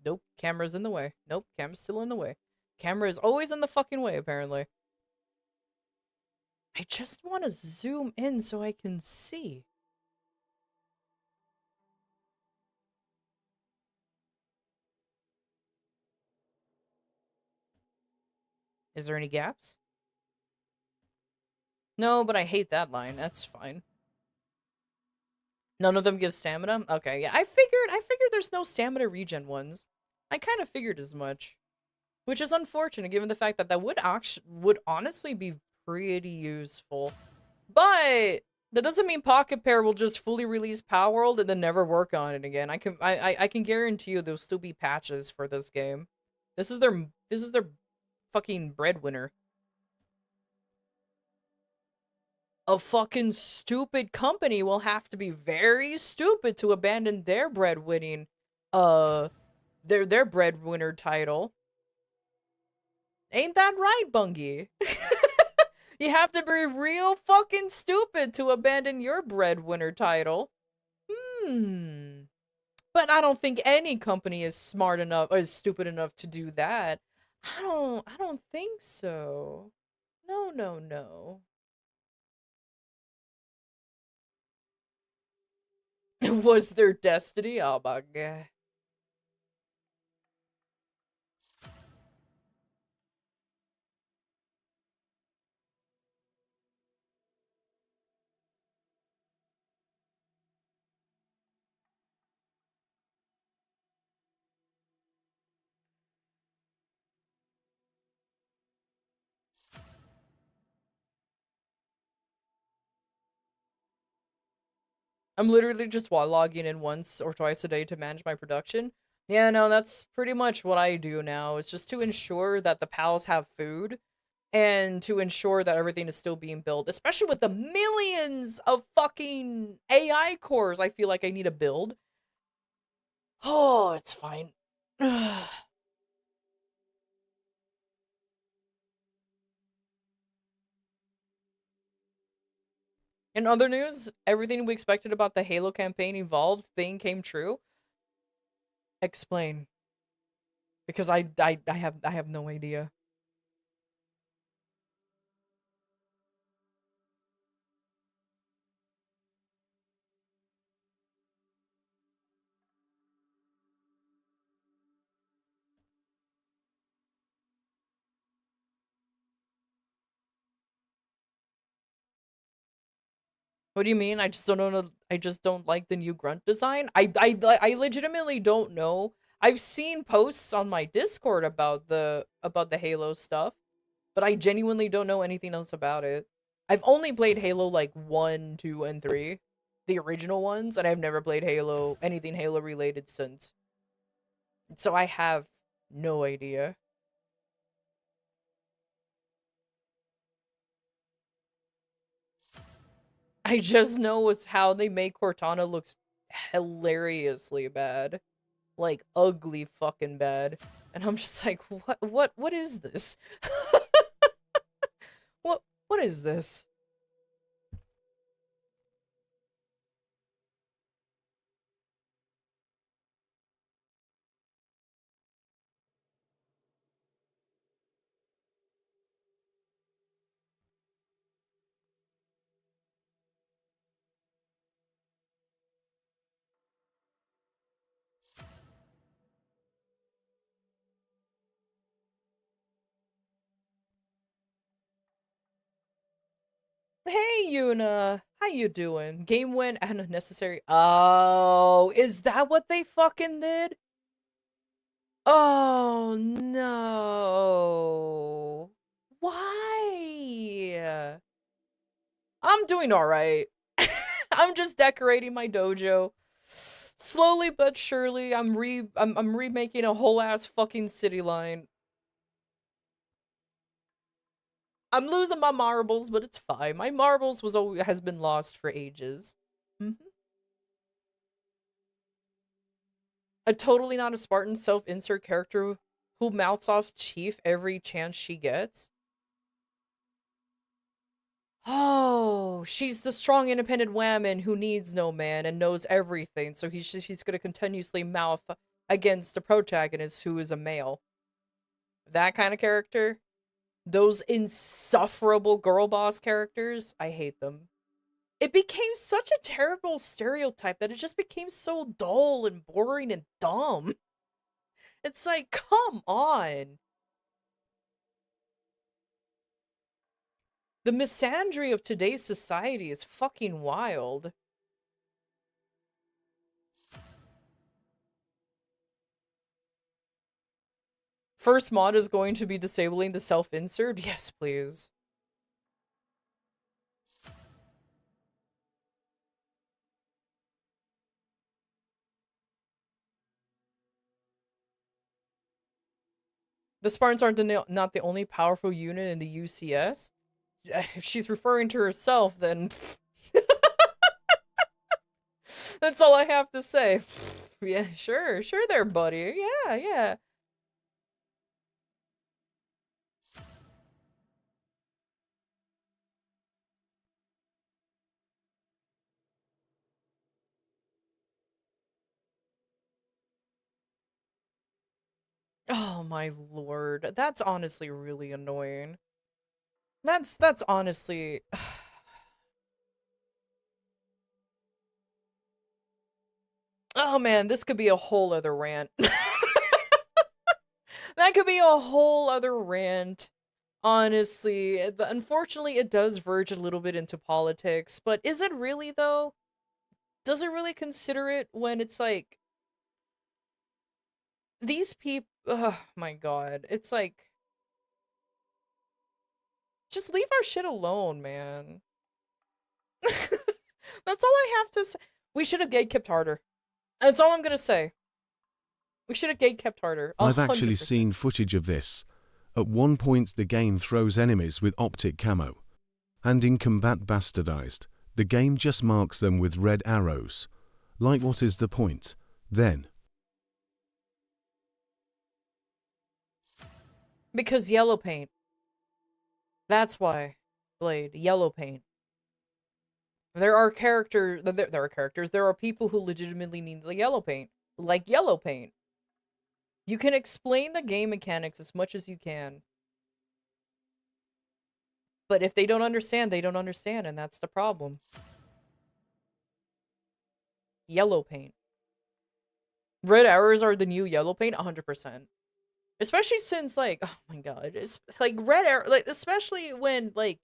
Nope, camera's in the way. Nope, camera's still in the way. Camera is always in the fucking way, apparently. I just want to zoom in so I can see. Is there any gaps? No, but I hate that line. That's fine. None of them give stamina? Okay, yeah. I figured there's no stamina regen ones. I kind of figured as much. Which is unfortunate given the fact that that would honestly be pretty useful. But that doesn't mean Pocket Pair will just fully release Power World and then never work on it again. I can guarantee you there'll still be patches for this game. This is their fucking breadwinner. A fucking stupid company will have to be very stupid to abandon their breadwinning uh their breadwinner title. Ain't that right, Bungie? You have to be real fucking stupid to abandon your breadwinner title. Hmm. But I don't think any company is smart enough or is stupid enough to do that. I don't think so. No, no, no. Was their destiny? Oh my god. I'm literally just logging in once or twice a day to manage my production. Yeah, no, that's pretty much what I do now. It's just to ensure that the pals have food and to ensure that everything is still being built, especially with the millions of fucking AI cores I feel like I need to build. Oh, it's fine. In other news, everything we expected about the Halo campaign evolved thing came true. Explain, because I have no idea. What do you mean? I just don't know. I just don't like the new grunt design. I legitimately don't know. I've seen posts on my Discord about the Halo stuff, but I genuinely don't know anything else about it. I've only played Halo like 1, 2, and 3, the original ones, and I've never played Halo anything Halo related since. So I have no idea. I just know it's how they make Cortana looks hilariously bad. Like ugly fucking bad. And I'm just like, what is this? What is this? Hey Yuna, how you doing? Game win and unnecessary. Oh, is that what they fucking did? Oh no. Why? I'm doing all right. I'm just decorating my dojo. Slowly but surely, I'm remaking a whole ass fucking city line. I'm losing my marbles, but it's fine. My marbles has been lost for ages. Mhm. A totally not a Spartan self-insert character who mouths off Chief every chance she gets. Oh, she's the strong, independent woman who needs no man and knows everything, so she's gonna continuously mouth against the protagonist who is a male. That kind of character. Those insufferable girl boss characters, I hate them. It became such a terrible stereotype that it just became so dull and boring and dumb. It's like, come on. The misandry of today's society is fucking wild. First mod is going to be disabling the self-insert? Yes, please. The Spartans aren't not the only powerful unit in the UCS. If she's referring to herself, then that's all I have to say. Yeah, sure there, buddy. Yeah, yeah. Oh my lord. That's honestly really annoying. That's honestly Oh man, this could be a whole other rant. That could be a whole other rant. Honestly, unfortunately, it does verge a little bit into politics, but is it really though? Does it really consider it when it's like these people? Oh my god, it's like just leave our shit alone, man. That's all I have to say. We should have gatekept harder. That's all I'm gonna say. We should have gatekept harder. I've actually 100%. seen footage of this. At one point the game throws enemies with optic camo. And in combat bastardized, the game just marks them with red arrows. Like, what is the point, then? Because yellow paint. That's why. Blade. Yellow paint. There are characters. There are characters. There are people who legitimately need the yellow paint. Like yellow paint. You can explain the game mechanics as much as you can. But if they don't understand, they don't understand, and that's the problem. Yellow paint. Red arrows are the new yellow paint, 100%. Especially since, like, oh my god, it's like red arrow, like, especially when, like,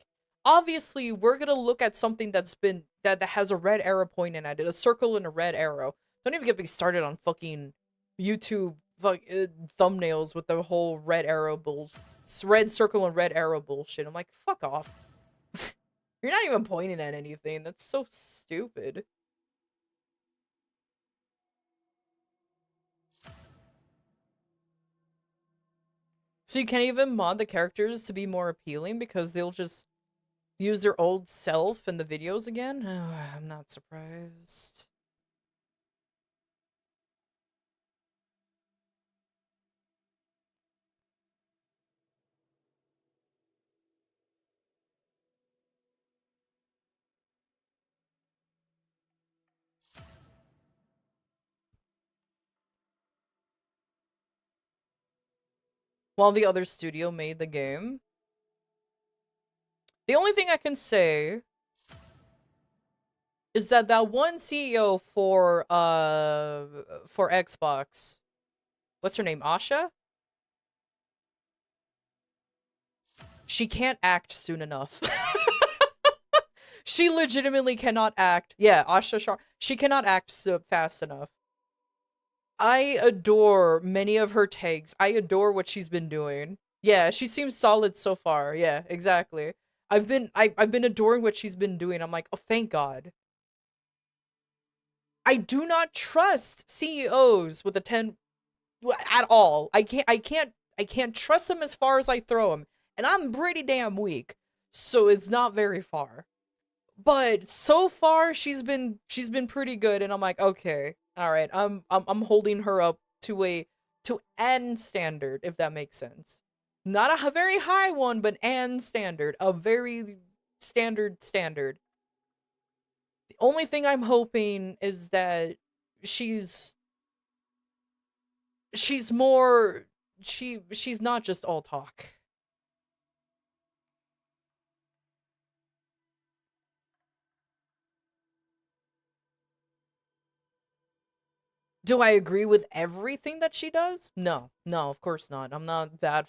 obviously we're gonna look at something that's been, that has a red arrow pointing at it, a circle and a red arrow. Don't even get me started on fucking YouTube thumbnails with the whole red arrow red circle and red arrow bullshit. I'm like, fuck off. You're not even pointing at anything. That's so stupid. So you can't even mod the characters to be more appealing because they'll just use their old self in the videos again? Oh, I'm not surprised. While the other studio made the game. The only thing I can say is that one CEO for Xbox, what's her name, Asha? She can't act soon enough. She legitimately cannot act. Yeah, Asha Shar. She cannot act so fast enough. I adore many of her takes. I adore what she's been doing. Yeah, she seems solid so far. Yeah, exactly. I've been adoring what she's been doing. I'm like, oh, thank God. I do not trust CEOs with a 10 at all. I can't trust them as far as I throw them. And I'm pretty damn weak. So it's not very far. But so far she's been pretty good, and I'm like, okay. All right. I'm holding her up to an standard, if that makes sense. Not a very high one, but an standard, a very standard. The only thing I'm hoping is that she's more she's not just all talk. Do I agree with everything that she does? No. No, of course not. I'm not that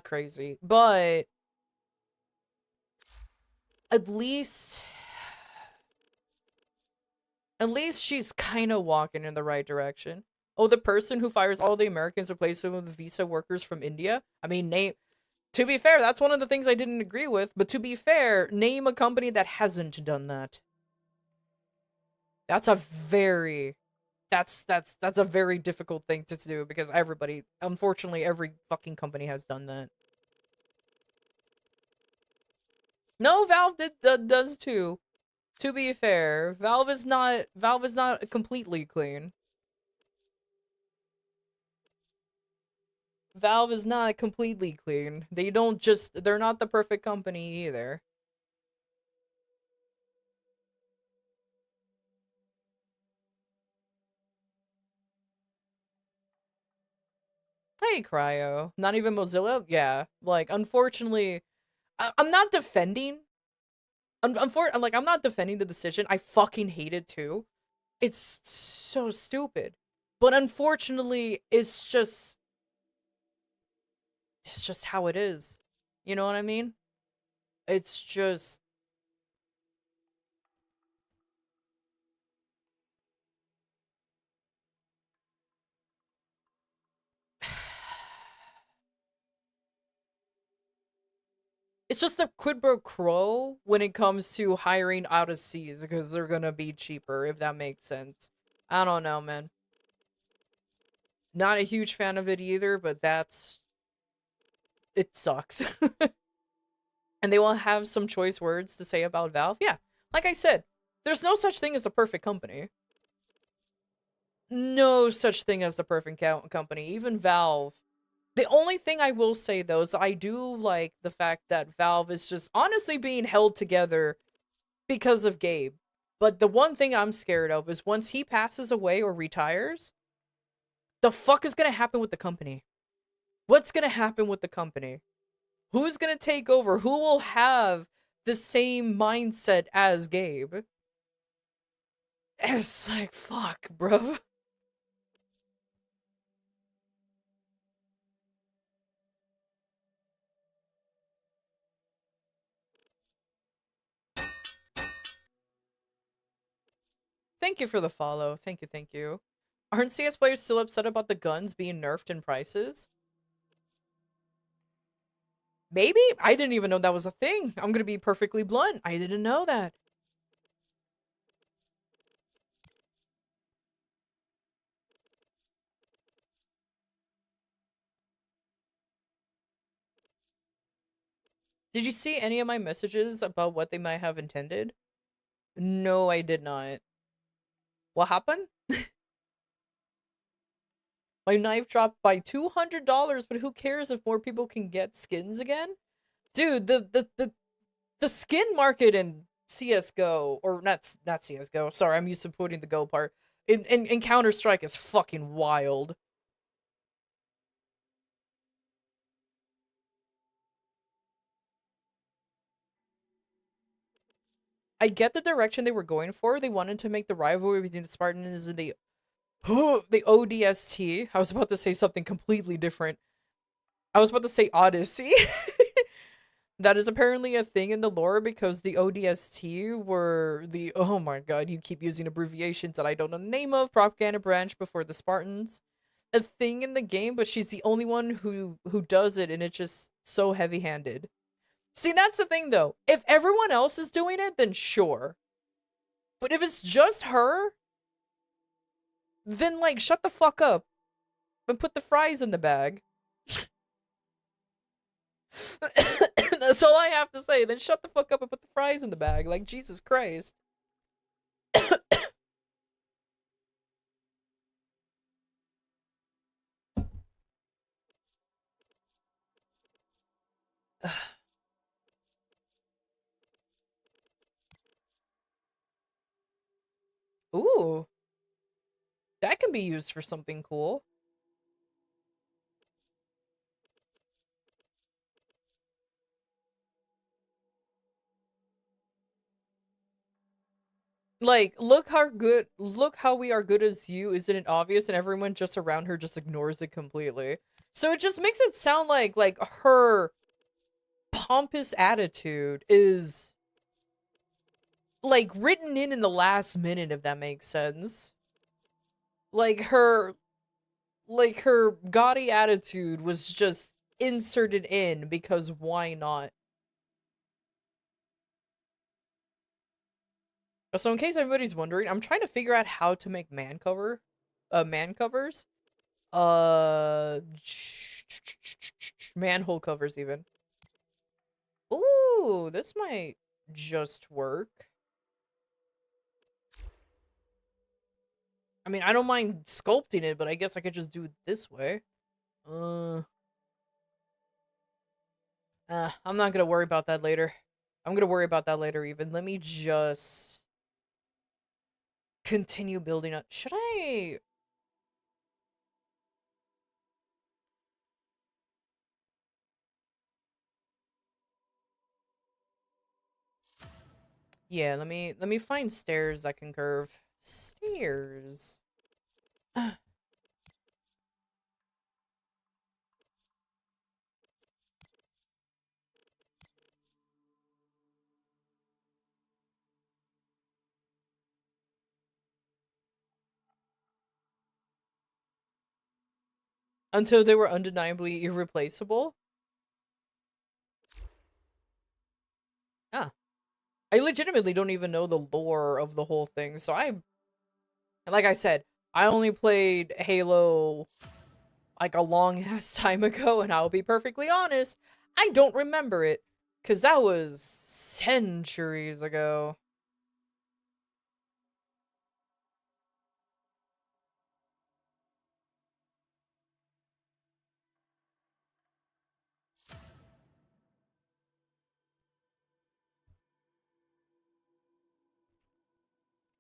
crazy. But at least she's kind of walking in the right direction. Oh, the person who fires all the Americans replaces them with visa workers from India? I mean, to be fair, that's one of the things I didn't agree with, but to be fair, name a company that hasn't done that. That's a very that's a very difficult thing to do because unfortunately every fucking company has done that. No, Valve does too. To be fair, Valve is not completely clean. Valve is not completely clean. They're not the perfect company either. Hey, Cryo. Not even Mozilla? Yeah. Like, unfortunately, I'm not defending. I'm not defending the decision. I fucking hate it too. It's so stupid. But unfortunately, it's just how it is. You know what I mean? It's just it's just a quid pro quo when it comes to hiring out of seas because they're gonna be cheaper, if that makes sense. I don't know, man. Not a huge fan of it either, but it sucks. And they will have some choice words to say about Valve. Yeah, like I said, there's no such thing as a perfect company. No such thing as the perfect company. Even Valve. The only thing I will say though is I do like the fact that Valve is just honestly being held together because of Gabe. But the one thing I'm scared of is once he passes away or retires, the fuck is gonna happen with the company? What's gonna happen with the company? Who's gonna take over? Who will have the same mindset as Gabe? It's like, fuck, bro. Thank you for the follow. Thank you, thank you. Aren't CS players still upset about the guns being nerfed in prices? Maybe? I didn't even know that was a thing. I'm gonna be perfectly blunt. I didn't know that. Did you see any of my messages about what they might have intended? No, I did not. What happened? My knife dropped by $200, but who cares if more people can get skins again? Dude, the skin market in CS:GO, or not CS:GO. Sorry, I'm used to putting the Go part. In Counter-Strike is fucking wild. I get the direction they were going for. They wanted to make the rivalry between the Spartans and the ODST. I was about to say something completely different. I was about to say Odyssey. That is apparently a thing in the lore because the ODST were the, oh my god, you keep using abbreviations that I don't know the name of, propaganda branch before the Spartans. A thing in the game, but she's the only one who does it, and it's just so heavy-handed. See, that's the thing though. If everyone else is doing it, then sure. But if it's just her, then like shut the fuck up and put the fries in the bag. That's all I have to say. Then shut the fuck up and put the fries in the bag. Like, Jesus Christ. Ooh, that can be used for something cool. Like, look how we are good as you, isn't it obvious? And everyone just around her just ignores it completely. So it just makes it sound like her pompous attitude is like written in the last minute, if that makes sense. Like her gaudy attitude was just inserted in because why not? So in case everybody's wondering, I'm trying to figure out how to make man covers. Uh, manhole covers even. Ooh, this might just work. I mean, I don't mind sculpting it, but I guess I could just do it this way. Uh, I'm not gonna worry about that later. I'm gonna worry about that later even. Let me just continue building up. Should I? Yeah, let me find stairs that can curve. Stairs. Until they were undeniably irreplaceable? Yeah. I legitimately don't even know the lore of the whole thing, so like I said, I only played Halo like a long ass time ago, and I'll be perfectly honest, I don't remember it, because that was centuries ago.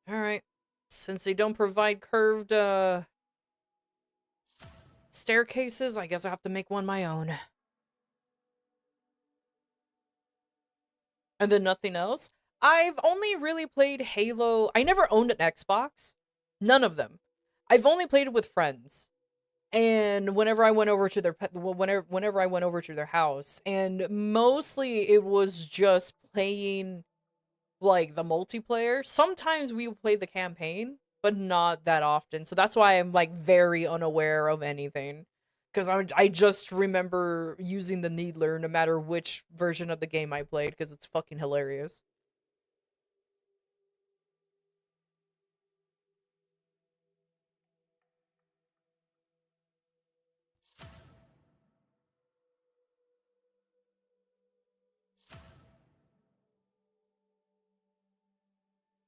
Alright. Since they don't provide curved, staircases, I guess I have to make one my own. And then nothing else? I've only really played Halo. I never owned an Xbox. None of them. I've only played it with friends. And whenever I went over to their whenever I went over to their house, and mostly it was just playing like the multiplayer. Sometimes we would play the campaign, but not that often. So that's why I'm like very unaware of anything. Because I just remember using the Needler no matter which version of the game I played, because it's fucking hilarious.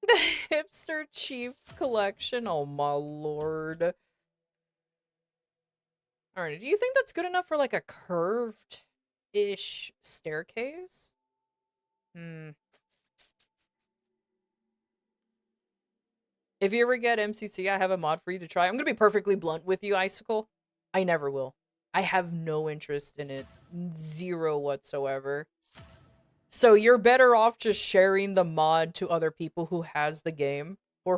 The Hipster Chief Collection? Oh my lord. Alright, do you think that's good enough for like a curved-ish staircase? Hmm. If you ever get MCC, I have a mod for you to try. I'm gonna be perfectly blunt with you, Icicle. I never will. I have no interest in it. Zero whatsoever. So you're better off just sharing the mod to other people who has the game or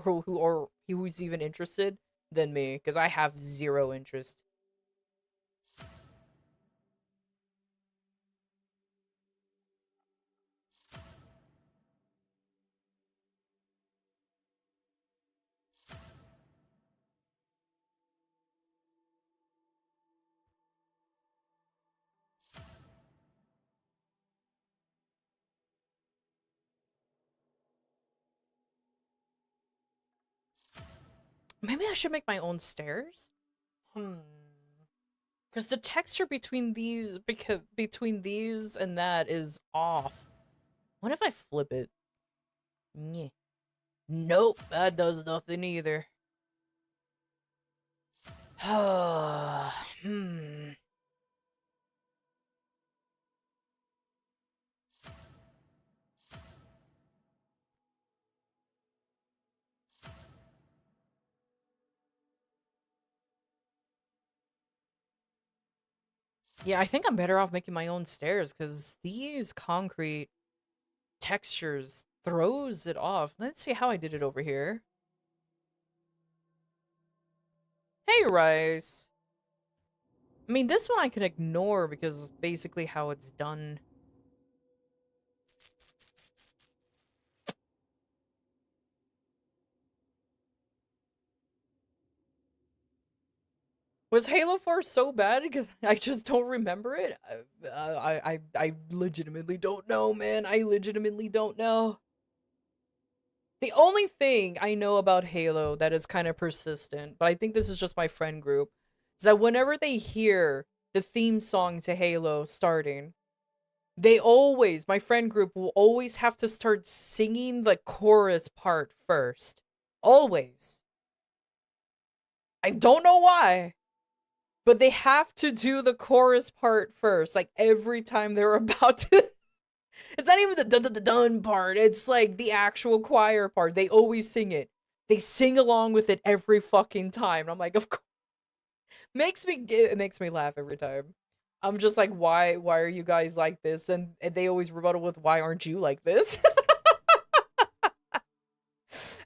who's even interested than me, because I have zero interest. Maybe I should make my own stairs? Hmm. Because the texture between these and that is off. What if I flip it? Yeah. Nope, that does nothing either. Hmm. Yeah, I think I'm better off making my own stairs because these concrete textures throws it off. Let's see how I did it over here. Hey, Rice. I mean, this one I can ignore because it's basically how it's done. Was Halo 4 so bad because I just don't remember it? I legitimately don't know, man. I legitimately don't know. The only thing I know about Halo that is kind of persistent, but I think this is just my friend group, is that whenever they hear the theme song to Halo starting, my friend group will always have to start singing the chorus part first. Always. I don't know why, but they have to do the chorus part first, like every time they're about to. It's not even the dun dun dun dun part. It's like the actual choir part. They always sing it. They sing along with it every fucking time. And I'm like, of course. It makes me laugh every time. I'm just like, why are you guys like this? And they always rebuttal with, why aren't you like this?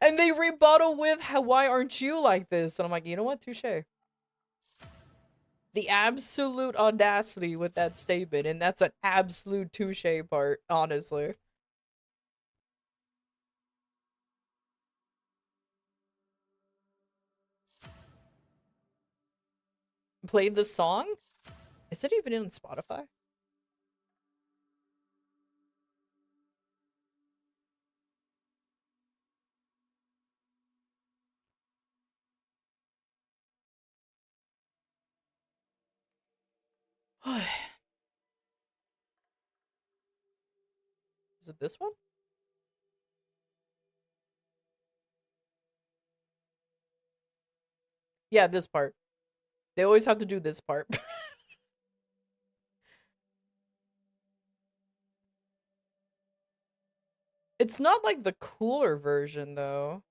And they rebuttal with, why aren't you like this? And I'm like, you know what? Touche. The absolute audacity with that statement, and that's an absolute touche part, honestly. Played the song? Is it even in Spotify? Is it this one? Yeah, this part. They always have to do this part. It's not like the cooler version, though.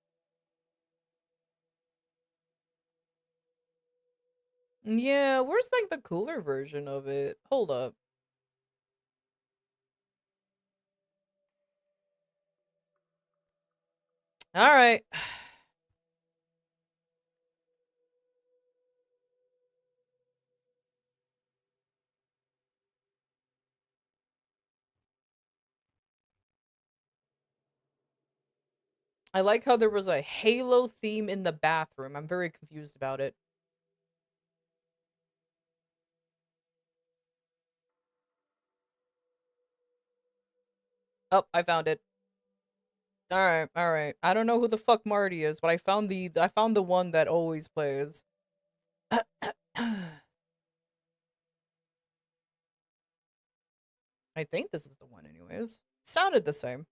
Yeah, where's like the cooler version of it? Hold up. All right. I like how there was a Halo theme in the bathroom. I'm very confused about it. Oh, I found it. All right, all right. I don't know who the fuck Marty is, but I found the one that always plays. I think this is the one anyways. Sounded the same.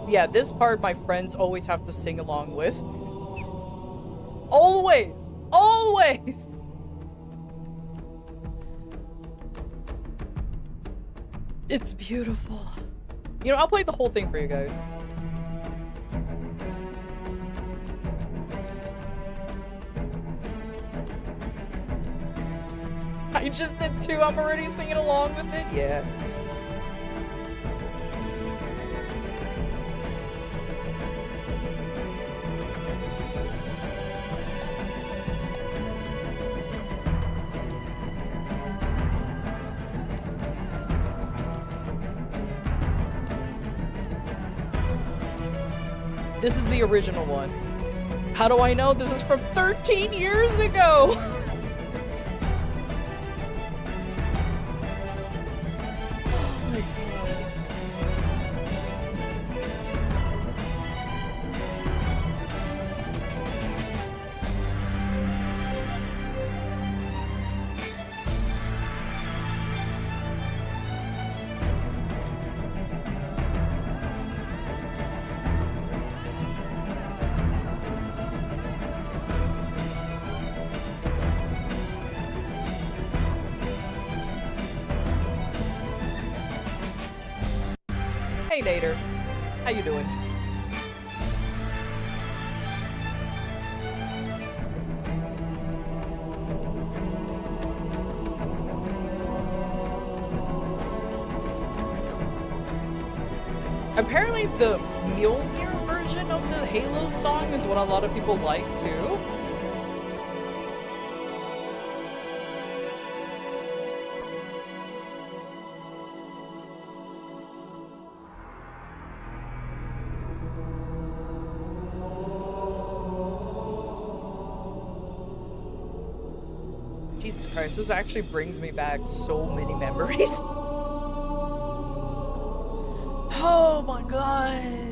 Yeah, this part my friends always have to sing along with. Always! Always! It's beautiful. You know, I'll play the whole thing for you guys. I just did too. I'm already singing along with it. Yeah. This is the original one. How do I know? This is from 13 years ago! Oh my god. Hey Nader, how you doing? Apparently the Mjolnir version of the Halo song is what a lot of people like too. Jesus Christ, this actually brings me back so many memories. Oh my god.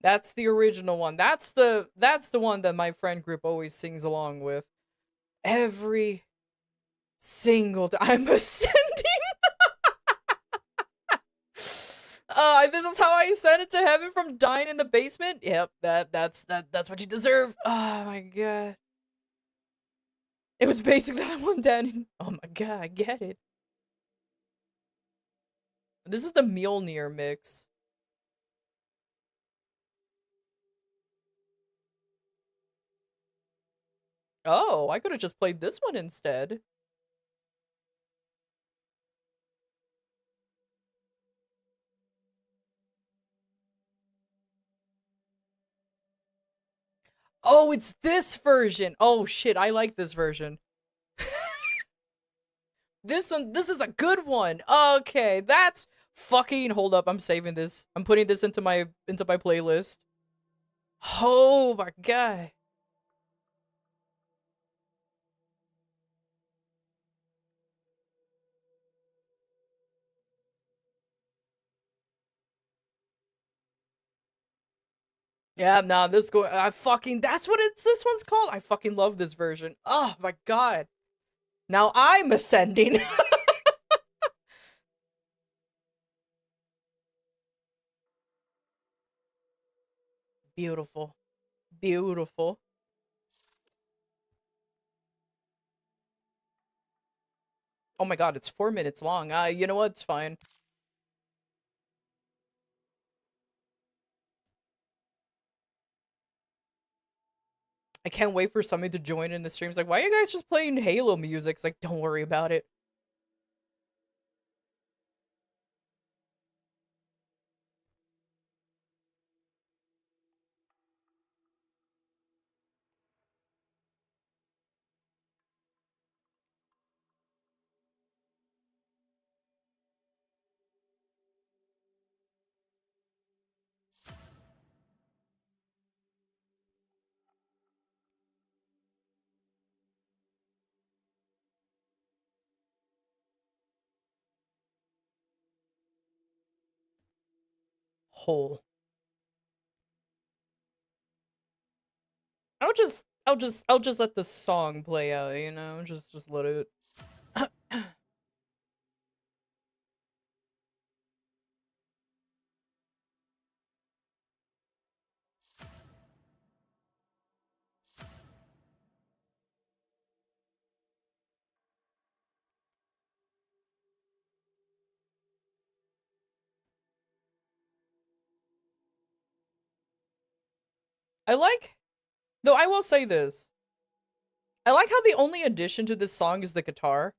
That's the original one. That's the one that my friend group always sings along with. Every single time. I'm ascending. This is how I ascended to heaven from dying in the basement. Yep, that's what you deserve. Oh my god. It was basically that one down. Oh my god, I get it. This is the Mjolnir mix. Oh, I could have just played this one instead. Oh, it's this version. Oh shit, I like this version. This is a good one. Okay, that's fucking hold up. I'm saving this. I'm putting this into my playlist. Oh my god. Yeah, nah, I fucking that's what this one's called. I fucking love this version. Oh my god. Now I'm ascending. Beautiful. Beautiful. Oh my god, it's 4 minutes long. You know what? It's fine. I can't wait for somebody to join in the streams. Like, why are you guys just playing Halo music? It's like, don't worry about it. Whole. I'll just let the song play out, you know? Just let it. I like though I will say this. I like how the only addition to this song is the guitar.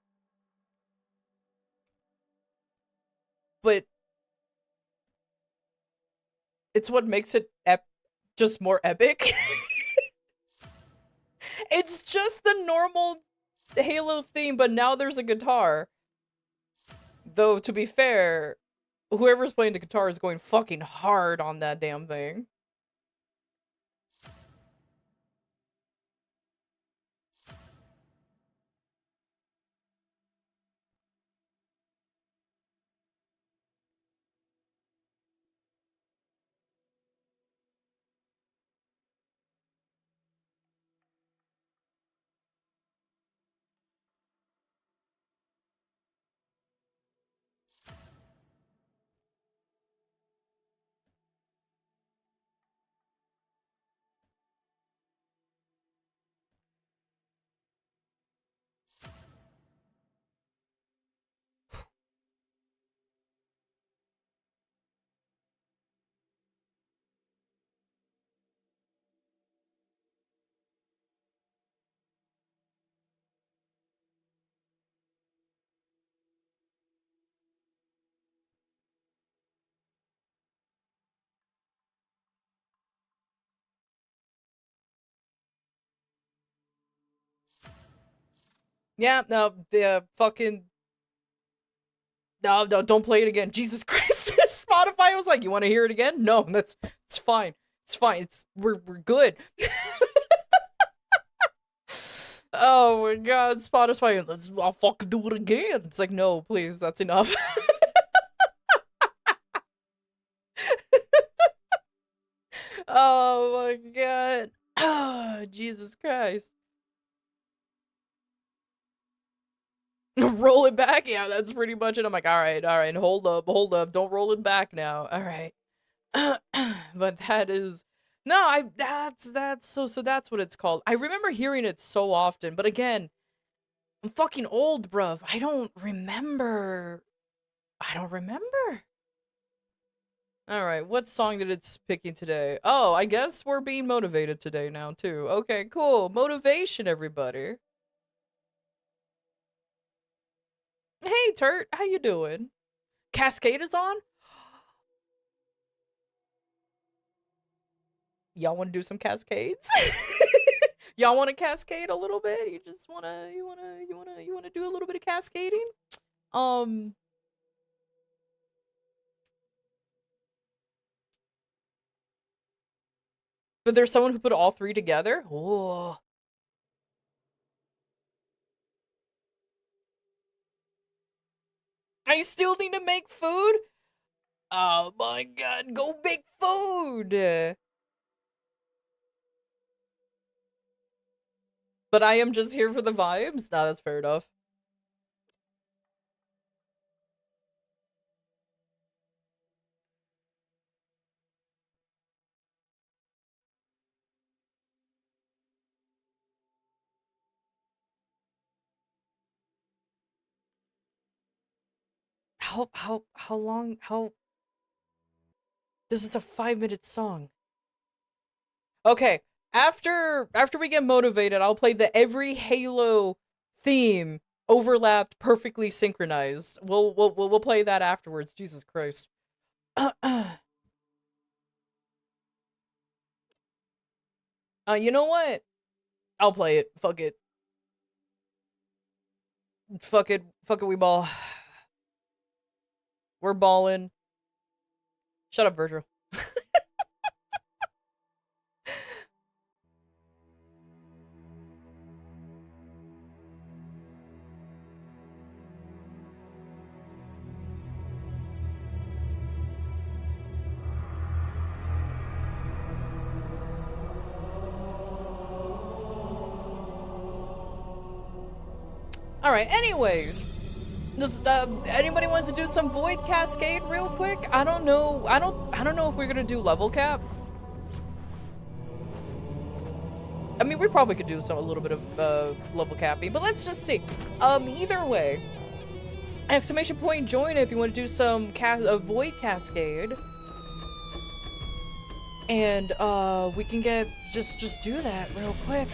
But it's what makes it just more epic. It's just the normal Halo theme, but now there's a guitar. Though, to be fair, whoever's playing the guitar is going fucking hard on that damn thing. Yeah, no, the fucking no, no, don't play it again. Jesus Christ. Spotify was like, you want to hear it again? No, it's fine. It's fine. We're good. Oh my god, Spotify, I'll fucking do it again. It's like, no, please, that's enough. my god. Oh, Jesus Christ. Roll it back? Yeah, that's pretty much it. I'm like, alright, hold up. Don't roll it back now. Alright. But that is no, that's so that's what it's called. I remember hearing it so often, but again, I'm fucking old, bruv. I don't remember. Alright, what song did it's picking today? Oh, I guess we're being motivated today now, too. Okay, cool. Motivation, everybody. Hey, Turt, how you doing? Cascade is on? Y'all want to do some cascades? Y'all want to cascade a little bit? You just wanna do a little bit of cascading? But there's someone who put all three together? Oh. I still need to make food? Oh my god, go make food! But I am just here for the vibes? Nah, that's fair enough. How long, this is a 5-minute song. Okay, after we get motivated, I'll play the every Halo theme overlapped, perfectly synchronized. We'll play that afterwards. Jesus Christ. You know what? I'll play it. Fuck it. Fuck it, we ball. We're balling. Shut up, Virgil. Alright, anyways. Does anybody wants to do some Void Cascade real quick? I don't know. I don't know if we're gonna do level cap. I mean, we probably could do a little bit of level capping, but let's just see. Either way, exclamation point join if you want to do some Void Cascade, and we can get just do that real quick.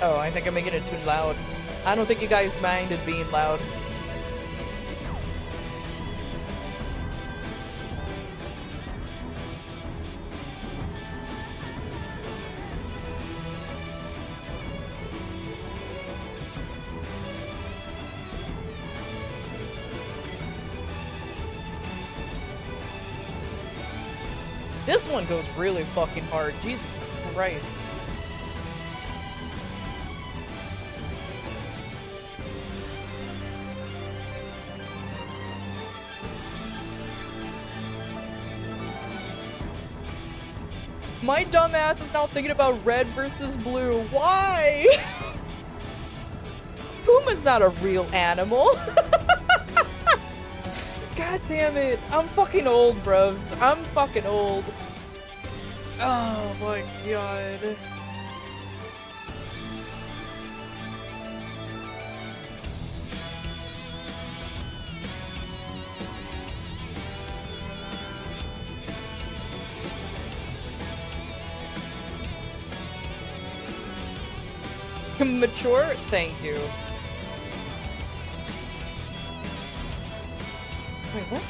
Oh, I think I'm making it too loud. I don't think you guys minded being loud. This one goes really fucking hard. Jesus Christ. My dumbass is now thinking about red versus blue. Why? Puma's not a real animal. God damn it. I'm fucking old, bruv. I'm fucking old. Oh my god. Mature? Thank you. Wait, what?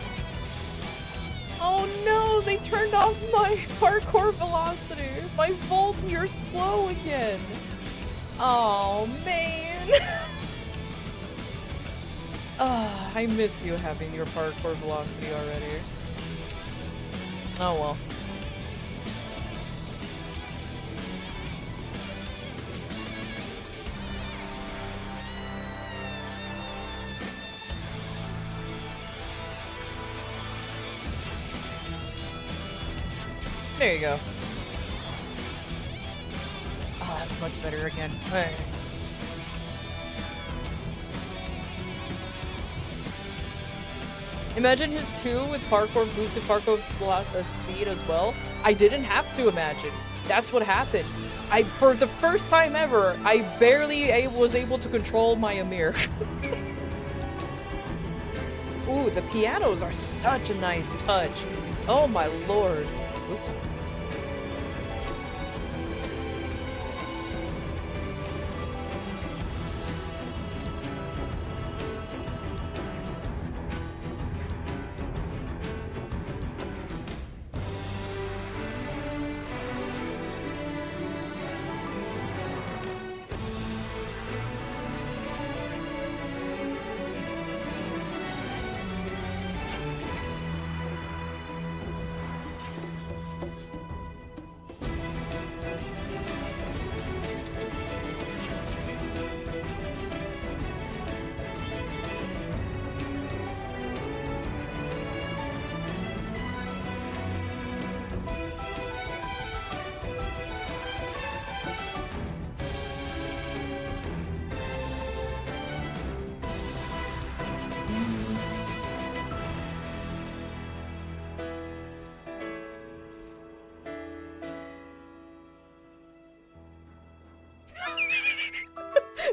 Oh no, they turned off my parkour velocity. My volt, you're slow again. Oh man. I miss you having your parkour velocity already. Oh well. There you go. Oh, that's much better again. Alright. Imagine his 2 with parkour, boosted parkour speed as well. I didn't have to imagine. That's what happened. For the first time ever, I barely was able to control my Amir. Ooh, the pianos are such a nice touch. Oh my lord. Oops.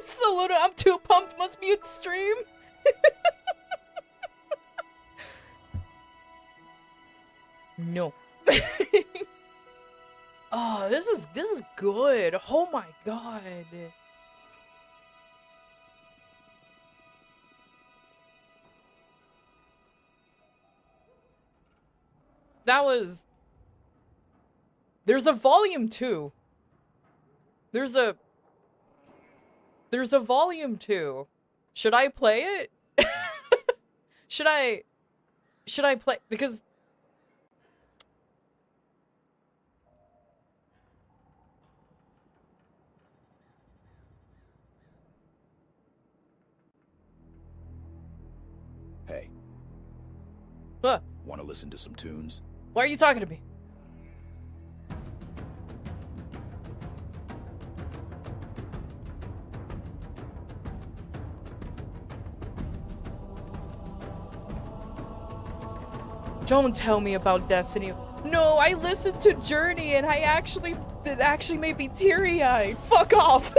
Salona, I'm too pumped, must mute stream. No. Oh, this is good. Oh my god. There's a volume 2. There's a volume 2. Should I play it? Should I play, because Hey, huh, want to listen to some tunes? why are you talking to me? Don't tell me about Destiny. No, I listened to Journey and it actually made me teary-eyed. Fuck off.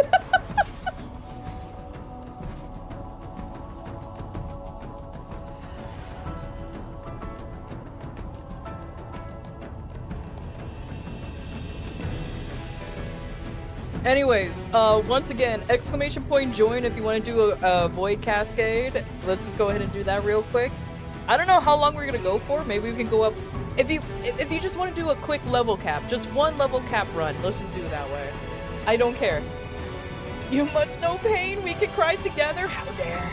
Anyways, once again, exclamation point join if you want to do a void cascade. Let's just go ahead and do that real quick. I don't know how long we're gonna go for. Maybe we can go up. If you just want to do a quick level cap, just one level cap run, let's just do it that way. I don't care. You must know pain. We can cry together. How dare.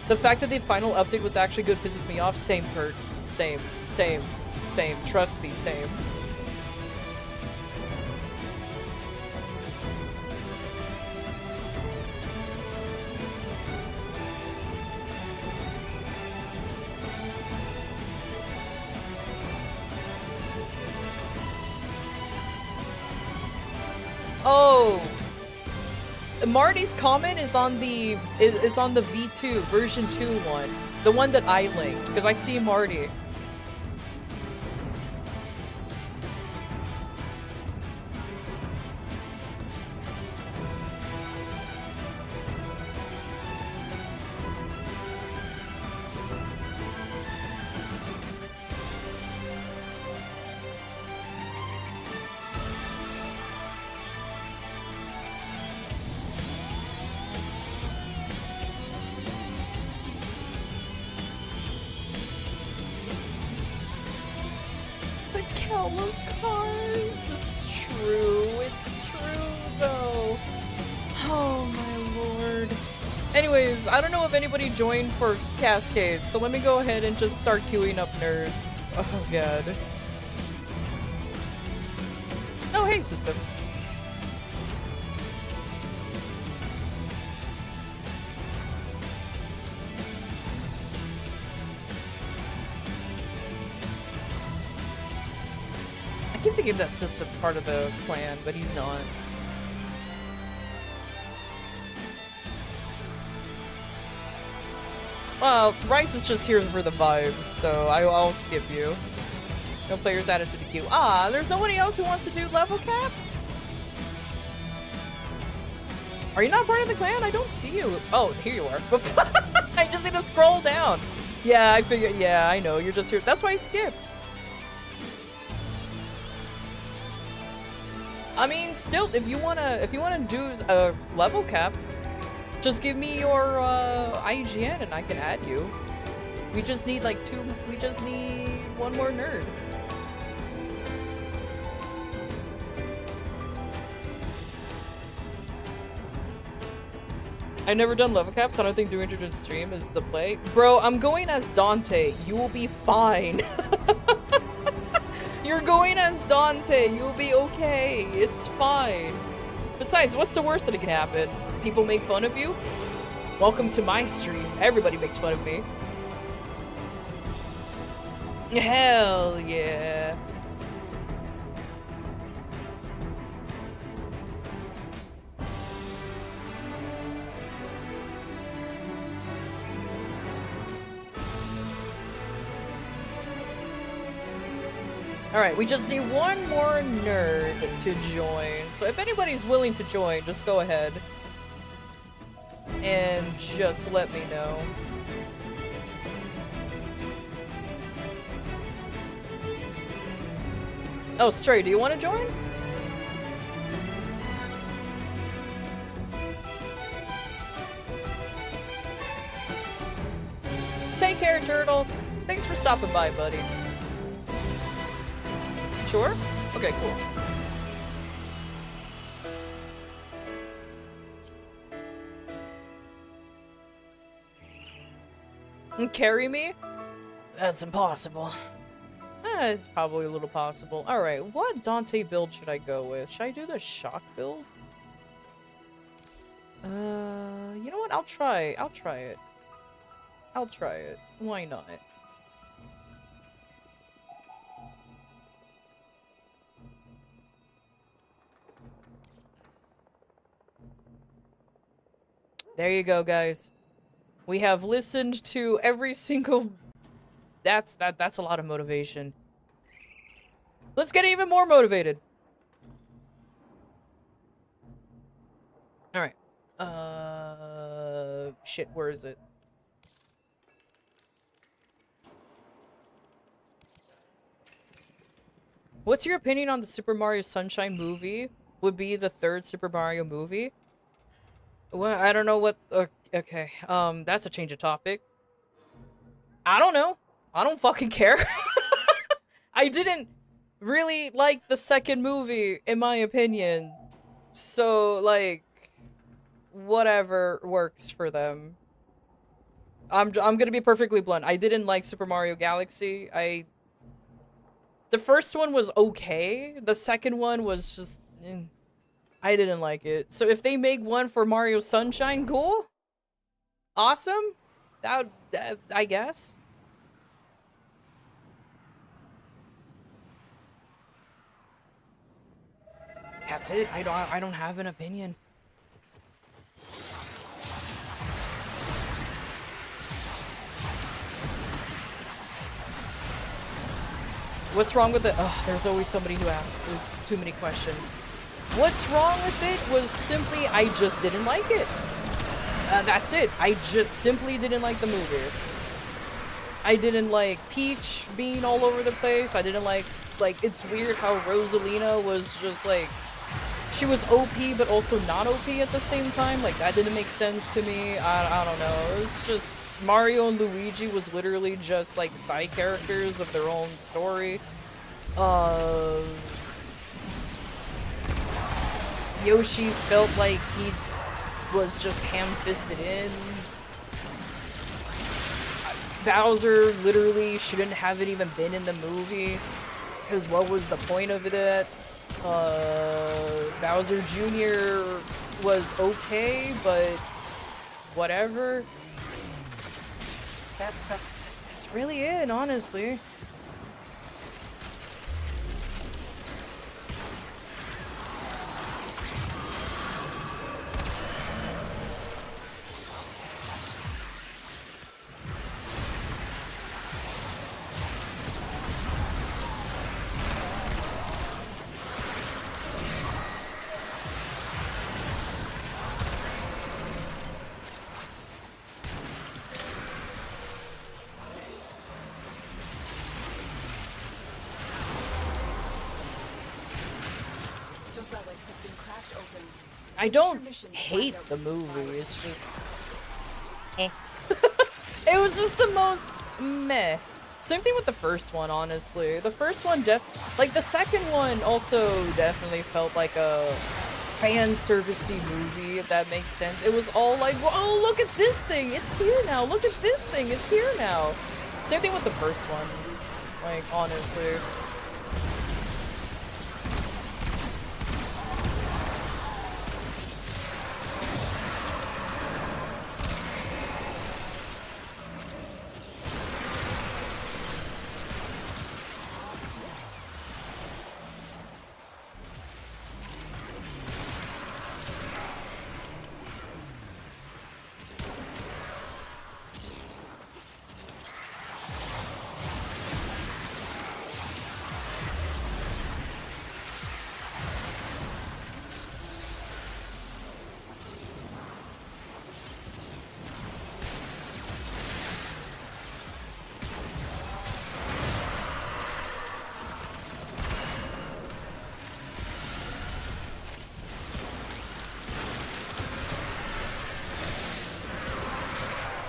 The fact that the final update was actually good pisses me off. Same, Kurt. Same. Trust me, same. Oh, Marty's comment is on the V2 version 2 one, the one that I linked, because I see Marty. I don't know if anybody joined for Cascade, so let me go ahead and just start queuing up nerds. Oh god. Oh hey, system. thinking that system's part of the clan, but he's not. Well, Rice is just here for the vibes, so I'll skip you. No players added to the queue. Ah, there's nobody else who wants to do level cap? Are you not part of the clan? I don't see you. Oh, here you are. I just need to scroll down. Yeah, I figured. Yeah, I know. You're just here. That's why I skipped. I mean, still, if you wanna do a level cap, just give me your IGN and I can add you. We just need like we just need one more nerd. I've never done level caps, so I don't think doing it on stream is the play. Bro, I'm going as Dante. You will be fine. You're going as Dante. You'll be okay. It's fine. Besides, what's the worst that can happen? People make fun of you? Welcome to my stream. Everybody makes fun of me. Hell yeah. Alright, we just need one more nerd to join. So if anybody's willing to join, just go ahead. And just let me know. Oh, Stray, do you want to join? Take care, Turtle. Thanks for stopping by, buddy. Sure? Okay, cool. And carry me? That's impossible. It's probably a little possible. Alright, what Dante build should I go with? Should I do the shock build? You know what? I'll try it. I'll try it. Why not? There you go, guys. We have listened to every single... That's a lot of motivation. Let's get even more motivated. Alright. Shit, where is it? What's your opinion on the Super Mario Sunshine movie? Would be the third Super Mario movie? Well, I don't know what... okay, that's a change of topic. I don't know. I don't fucking care. I didn't really like the second movie, in my opinion. So, like, whatever works for them. I'm gonna be perfectly blunt. I didn't like Super Mario Galaxy. The first one was okay. The second one was just... I didn't like it. So if they make one for Mario Sunshine, cool. Awesome. That I guess. That's it. I don't have an opinion. What's wrong with it? Oh, there's always somebody who asks too many questions. What's wrong with it was simply I just didn't like it. That's it. I just simply didn't like the movie. I didn't like Peach being all over the place. I didn't like it's weird how Rosalina was just like, she was OP but also not OP at the same time. Like that didn't make sense to me. I don't know. It was just Mario and Luigi was literally just like side characters of their own story. Yoshi felt like he was just ham-fisted in. Bowser literally shouldn't have even been in the movie, because what was the point of it? Bowser Jr. was okay, but whatever. That's really it, honestly. I don't hate the movie, it's just eh. It was just the most meh. Same thing with the first one, honestly. The first one like the second one also definitely felt like a fan servicey movie, if that makes sense. It was all like, oh, look at this thing, it's here now. Look at this thing, it's here now. Same thing with the first one, like, honestly.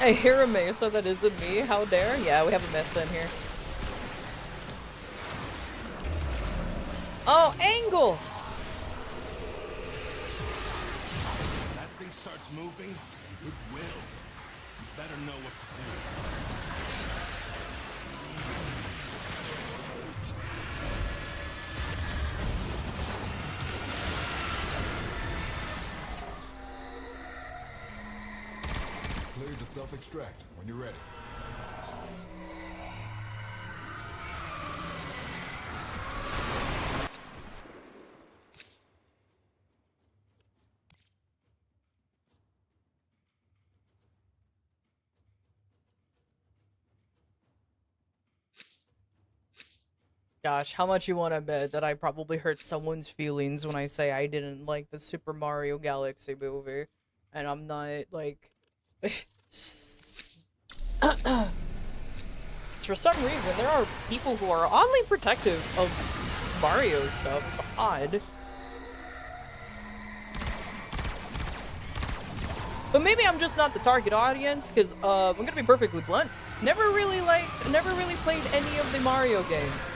I hear a mesa that isn't me, how dare? Yeah, we have a mesa in here. Oh, angle! That thing starts moving, it will. You better know what to do. Clear to self-extract when you're ready. Gosh, how much you want to bet that I probably hurt someone's feelings when I say I didn't like the Super Mario Galaxy movie? And I'm not, like... For some reason, there are people who are oddly protective of Mario stuff. It's odd. But maybe I'm just not the target audience, because, I'm gonna be perfectly blunt. Never really played any of the Mario games.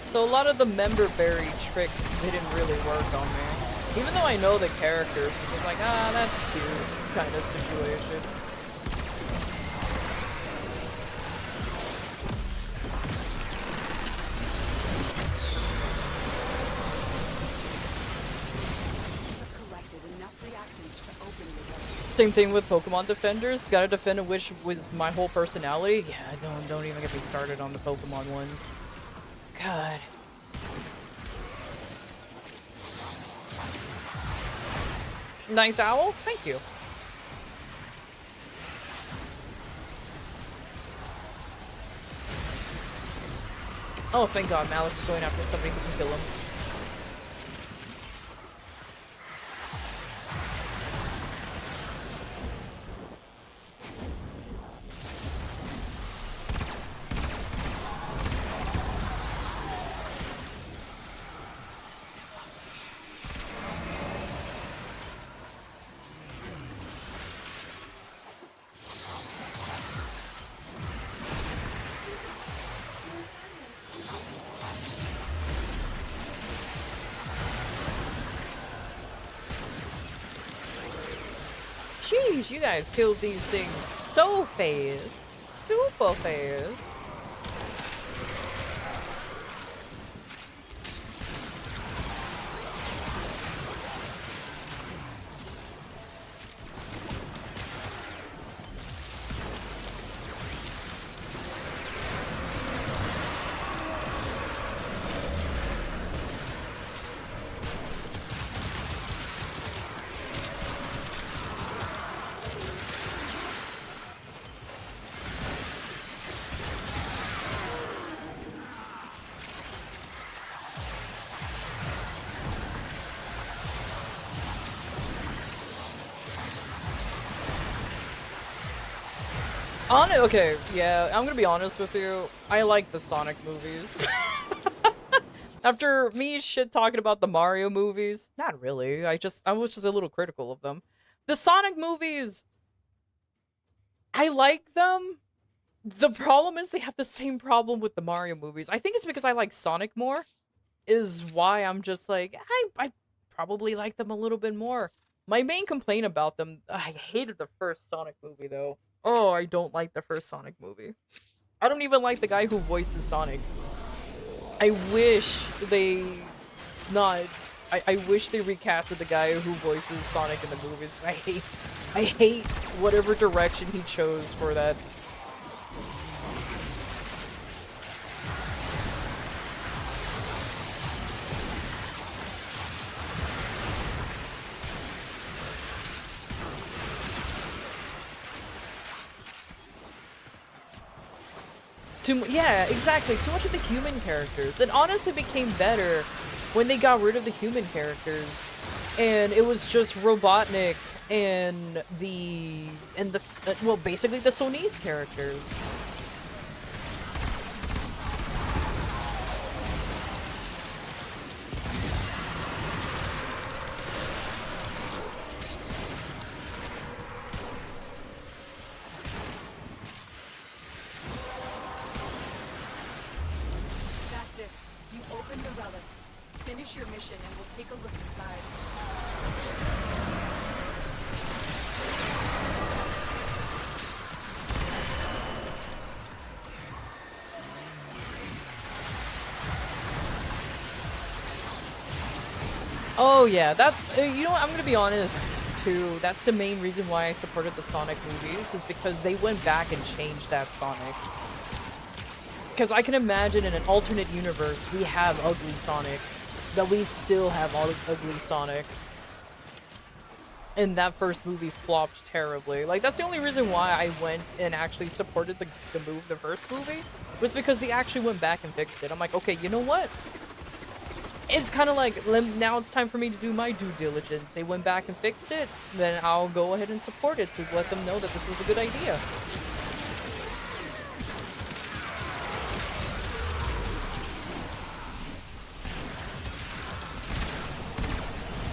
So a lot of the member berry tricks didn't really work on me. Even though I know the characters, it's just like, ah, that's cute kind of situation. Same thing with Pokemon Defenders. Gotta defend a wish with my whole personality. Yeah, don't even get me started on the Pokemon ones. God. Nice owl? Thank you. Oh, thank God, Malice is going after somebody who can kill him. Jeez, you guys killed these things so fast. Super fast. Okay, yeah, I'm gonna be honest with you. I like the Sonic movies. After me shit talking about the Mario movies, not really. I was just a little critical of them. The Sonic movies, I like them. The problem is they have the same problem with the Mario movies. I think it's because I like Sonic more, is why I'm just like, I probably like them a little bit more. My main complaint about them, I hated the first Sonic movie though. Oh, I don't like the first Sonic movie. I don't even like the guy who voices Sonic. I wish they not. I wish they recasted the guy who voices Sonic in the movies. I hate whatever direction he chose for that. Yeah, exactly. Too much of the human characters. It honestly became better when they got rid of the human characters, and it was just Robotnik and well, basically the Sonise characters. That's it. You opened the relic. Finish your mission and we'll take a look inside. Oh yeah, that's you know what, I'm gonna be honest too. That's the main reason why I supported the Sonic movies, is because they went back and changed that Sonic. Because I can imagine in an alternate universe we have ugly Sonic, that we still have ugly Sonic. And that first movie flopped terribly. Like, that's the only reason why I went and actually supported the first movie, was because they actually went back and fixed it. I'm like, okay, you know what? It's kind of like, now it's time for me to do my due diligence. They went back and fixed it, then I'll go ahead and support it to let them know that this was a good idea.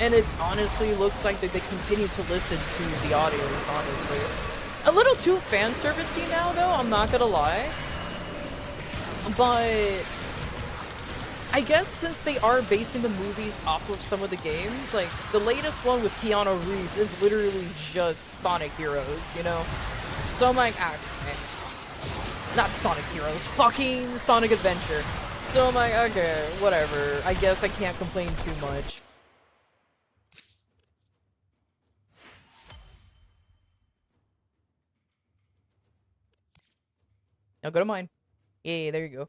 And it honestly looks like that they continue to listen to the audience, honestly. A little too fan servicey now, though, I'm not gonna lie. But I guess since they are basing the movies off of some of the games, like the latest one with Keanu Reeves is literally just Sonic Heroes, you know? So I'm like, okay. Not Sonic Heroes, fucking Sonic Adventure. So I'm like, okay, whatever. I guess I can't complain too much. Now go to mine. Yeah, there you go.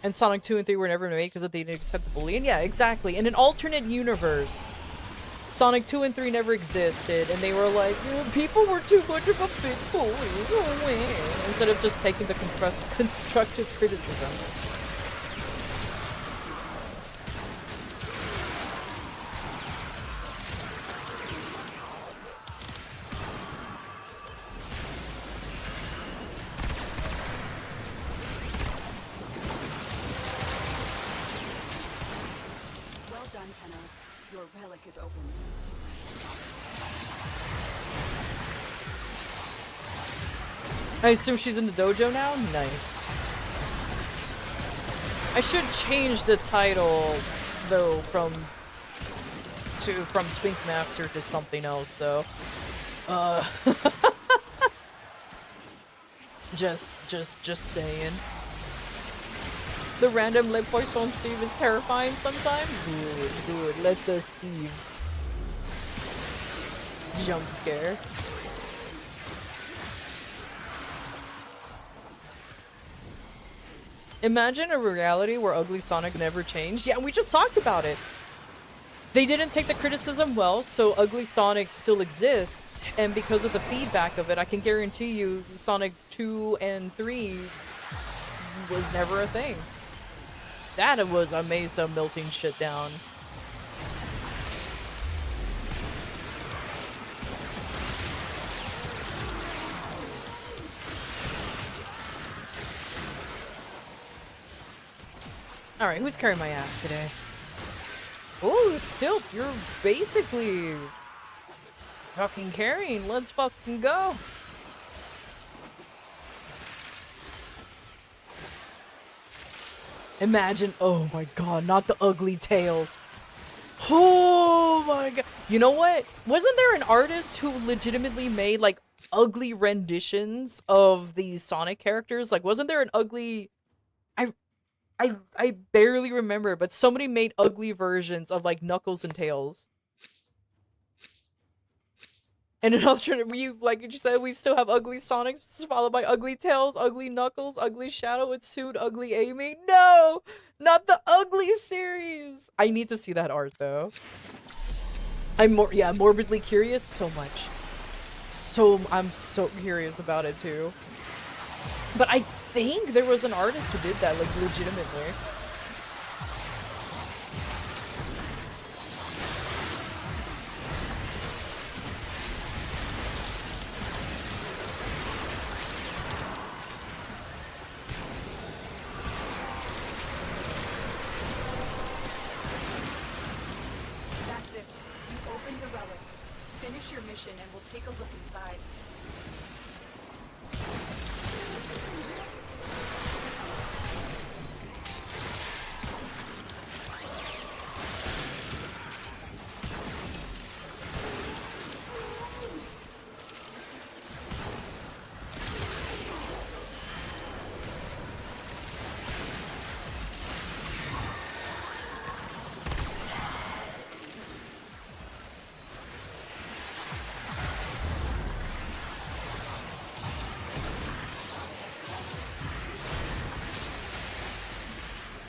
And Sonic 2 and 3 were never made because they didn't accept the Boolean? Yeah, exactly. In an alternate universe, Sonic 2 and 3 never existed, and they were like, people were too much of a big bully, instead of just taking the constructive criticism. Well done, Tenno. Your relic is opened. I assume she's in the dojo now? Nice. I should change the title, though, from Twink Master to something else, though. Just saying. The random lip voice on Steve is terrifying sometimes. Good. Let the Steve jump scare. Imagine a reality where Ugly Sonic never changed. Yeah, we just talked about it. They didn't take the criticism well, so Ugly Sonic still exists, and because of the feedback of it, I can guarantee you Sonic 2 and 3, was never a thing. That was a Mesa melting shit down. Alright, who's carrying my ass today? Ooh, still, you're basically fucking carrying. Let's fucking go. Imagine, oh my god, not the ugly tails. Oh my god. You know what? Wasn't there an artist who legitimately made like ugly renditions of these Sonic characters? Like, wasn't there an ugly... I barely remember, but somebody made ugly versions of like Knuckles and Tails. And in alternate, like you said, we still have ugly Sonics followed by ugly Tails, ugly Knuckles, ugly Shadow, and soon ugly Amy. No, not the ugly series. I need to see that art though. I'm morbidly curious so much. I'm so curious about it too. But I think there was an artist who did that, like, legitimately. That's it. You opened the relic. Finish your mission and we'll take a look inside.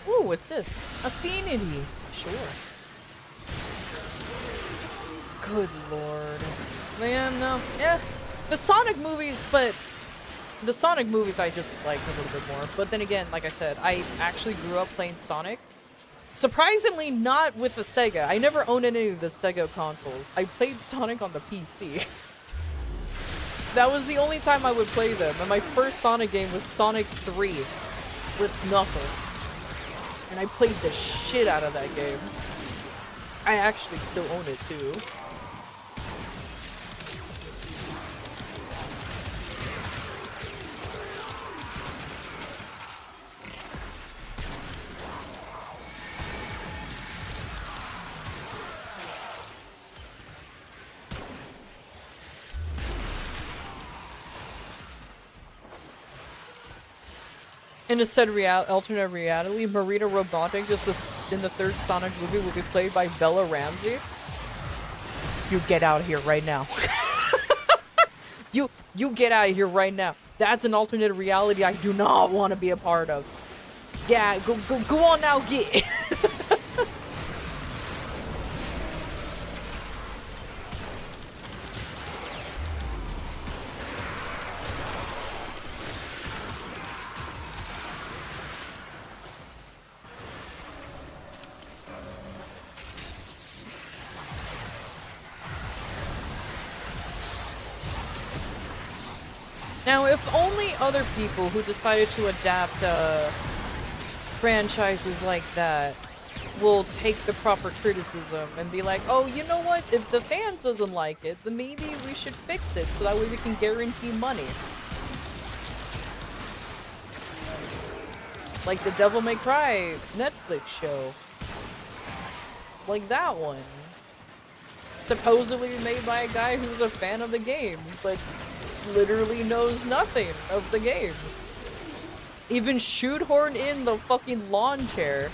Ooh, what's this? Affinity. Sure. Good lord. Man, no. Yeah. The Sonic movies, but... The Sonic movies I just like a little bit more. But then again, like I said, I actually grew up playing Sonic. Surprisingly, not with the Sega. I never owned any of the Sega consoles. I played Sonic on the PC. That was the only time I would play them. And my first Sonic game was Sonic 3 with Knuckles. And I played the shit out of that game. I actually still own it too. In a said alternate reality, Marina Robotic, just in the third Sonic movie, will be played by Bella Ramsey. You get out of here right now. You get out of here right now. That's an alternate reality I do not want to be a part of. Yeah, go on now, get. Now, if only other people who decided to adapt franchises like that will take the proper criticism and be like, oh, you know what? If the fans doesn't like it, then maybe we should fix it so that way we can guarantee money. Like the Devil May Cry Netflix show. Like that one. Supposedly made by a guy who's a fan of the games, but literally knows nothing of the games. Even shoehorned in the fucking lawn chair,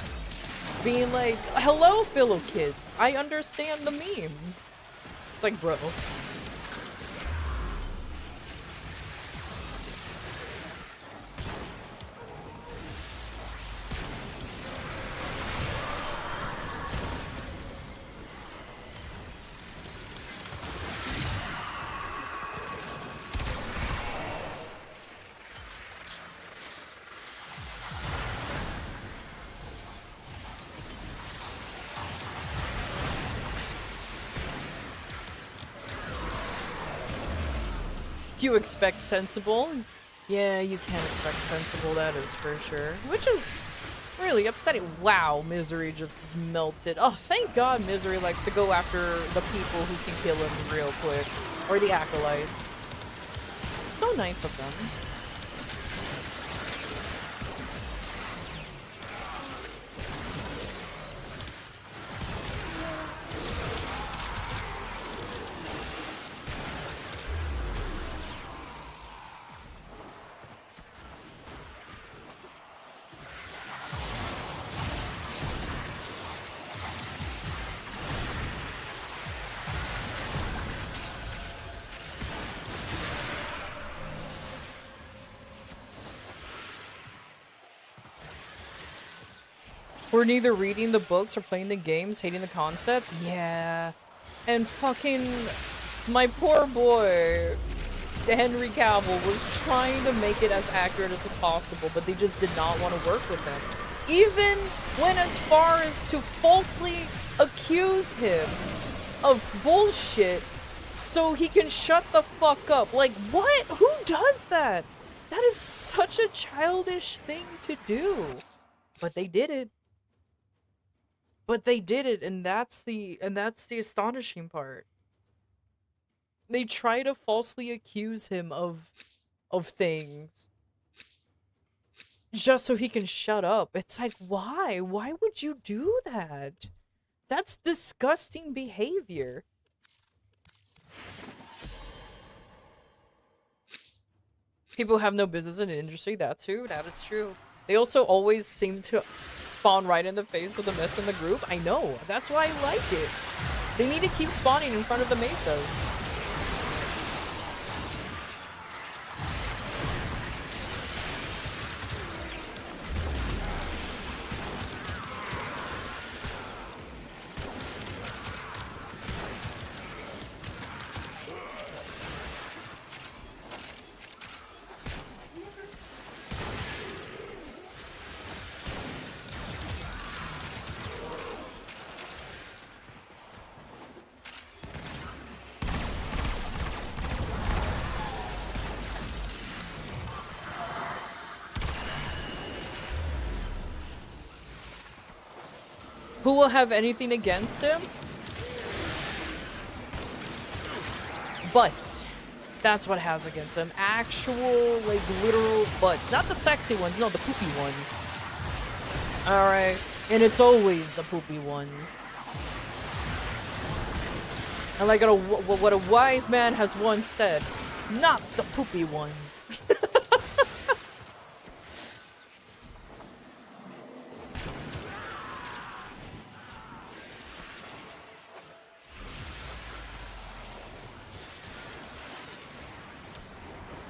being like, hello fellow kids, I understand the meme. It's like, bro. You expect sensible? Yeah, you can't expect sensible, that is for sure. Which is really upsetting. Wow, Misery just melted. Oh, thank God Misery likes to go after the people who can kill him real quick. Or the acolytes. So nice of them. We're neither reading the books or playing the games, hating the concept. Yeah. And fucking my poor boy, Henry Cavill, was trying to make it as accurate as possible, but they just did not want to work with him. Even went as far as to falsely accuse him of bullshit so he can shut the fuck up. Like, what? Who does that? That is such a childish thing to do. But they did it. But they did it, and that's the astonishing part. They try to falsely accuse him of things just so he can shut up. It's like, why? Why would you do that? That's disgusting behavior. People have no business in the industry, that too, that is true. They also always seem to spawn right in the face of the mess in the group. I know, that's why I like it. They need to keep spawning in front of the mesas. Who will have anything against him? Butts. That's what has against him. Actual, like, literal butts. Not the sexy ones, no, the poopy ones. Alright. And it's always the poopy ones. And like what a wise man has once said, not the poopy ones.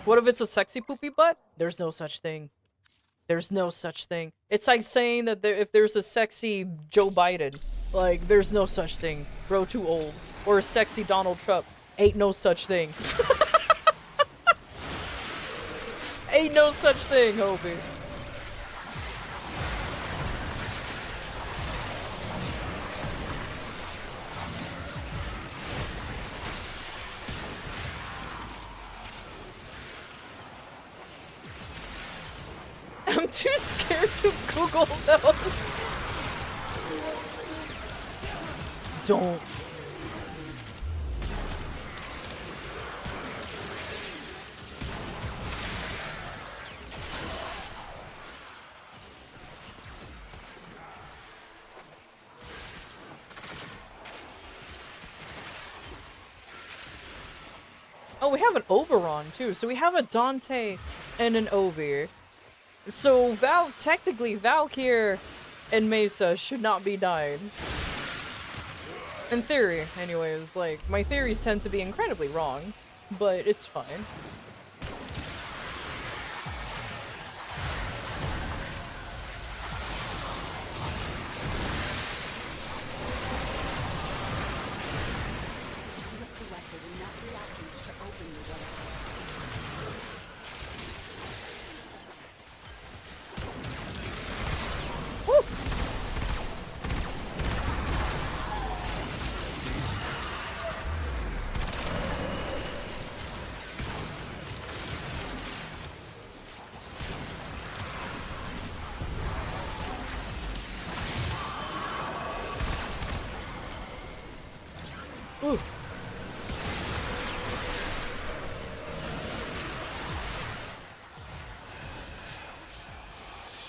What if it's a sexy poopy butt? There's no such thing. There's no such thing. It's like saying that if there's a sexy Joe Biden, like, there's no such thing. Bro, too old. Or a sexy Donald Trump. Ain't no such thing. Ain't no such thing, Hobie. I'm too scared to Google those. Don't. Oh, we have an Oberon too. So we have a Dante and an Oberon. So technically Valkyr and Mesa should not be dying. In theory, anyways, like, my theories tend to be incredibly wrong, but it's fine. You have collected enough reactions to open the relic. Woo! Ooh.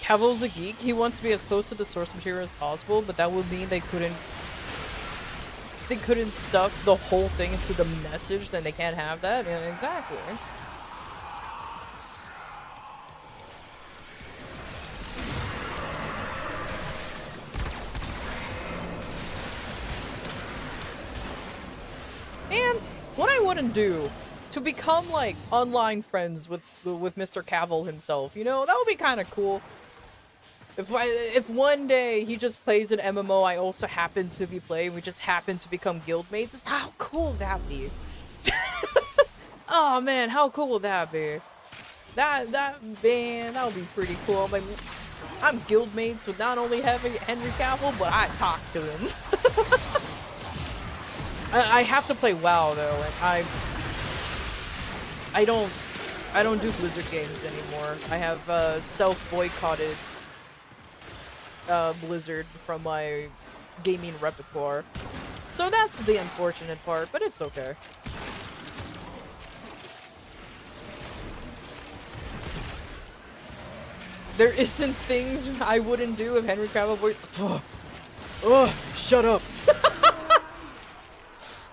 Cavill's a geek. He wants to be as close to the source material as possible, but that would mean they couldn't stuff the whole thing into the message. Then they can't have that. Yeah, exactly. And what I wouldn't do to become like online friends with Mr. Cavill himself, you know, that would be kind of cool. If one day he just plays an MMO I also happen to be playing, we just happen to become guildmates, how cool would that be? Oh man, how cool would that be? That would be pretty cool. I'm like, I'm guildmates with not only Henry Cavill, but I talk to him. I have to play WoW though, and I don't do Blizzard games anymore. I have self-boycotted Blizzard from my gaming repertoire. So that's the unfortunate part, but it's okay. There isn't things I wouldn't do if Henry Cavill voiced. Ugh, shut up.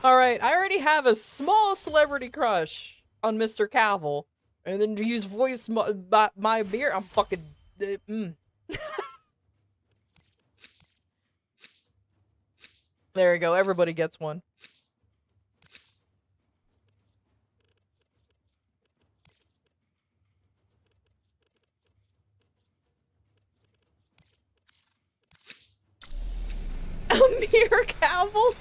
Alright, I already have a small celebrity crush on Mr. Cavill. And then to use voice my beer, I'm fucking... There we go, everybody gets one. Amir Cavill?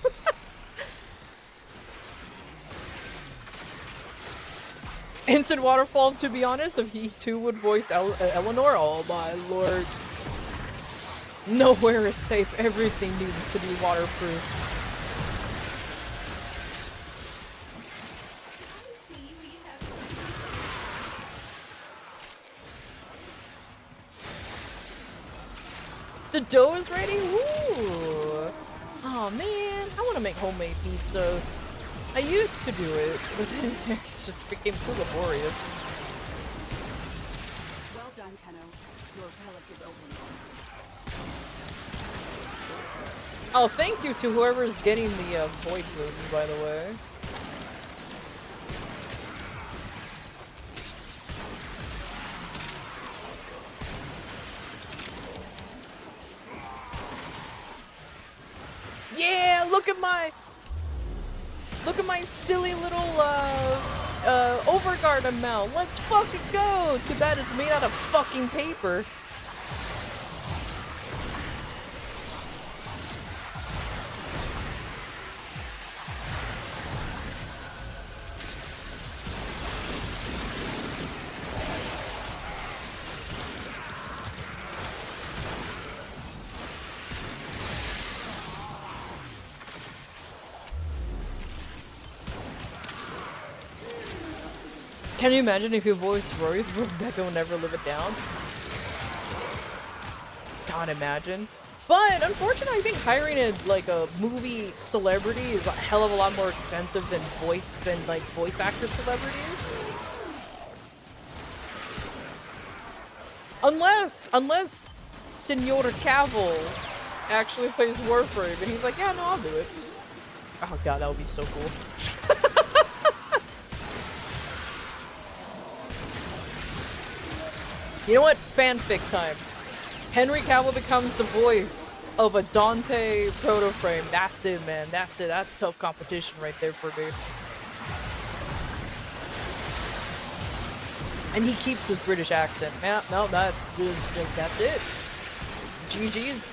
Instant waterfall, to be honest, if he too would voice Eleanor, oh my lord. Nowhere is safe, everything needs to be waterproof. The dough is ready? Ooh. Oh man, I want to make homemade pizza. I used to do it, but then it just became too laborious. Well done, Tenno. Your relic is open. Oh, thank you to whoever's getting the void moon, by the way. Yeah, look at my silly little overguard amount. Let's fucking go. Too bad it's made out of fucking paper. Can you imagine if you voiced Rory, Rebecca will never live it down? Can't imagine. But unfortunately, I think hiring a movie celebrity is a hell of a lot more expensive than voice actor celebrities. Unless Senor Cavill actually plays Warframe and he's like, yeah, no, I'll do it. Oh god, that would be so cool. You know what? Fanfic time. Henry Cavill becomes the voice of a Dante proto-frame. That's it, man. That's it. That's tough competition right there for me. And he keeps his British accent. Man, no, that's it. GG's.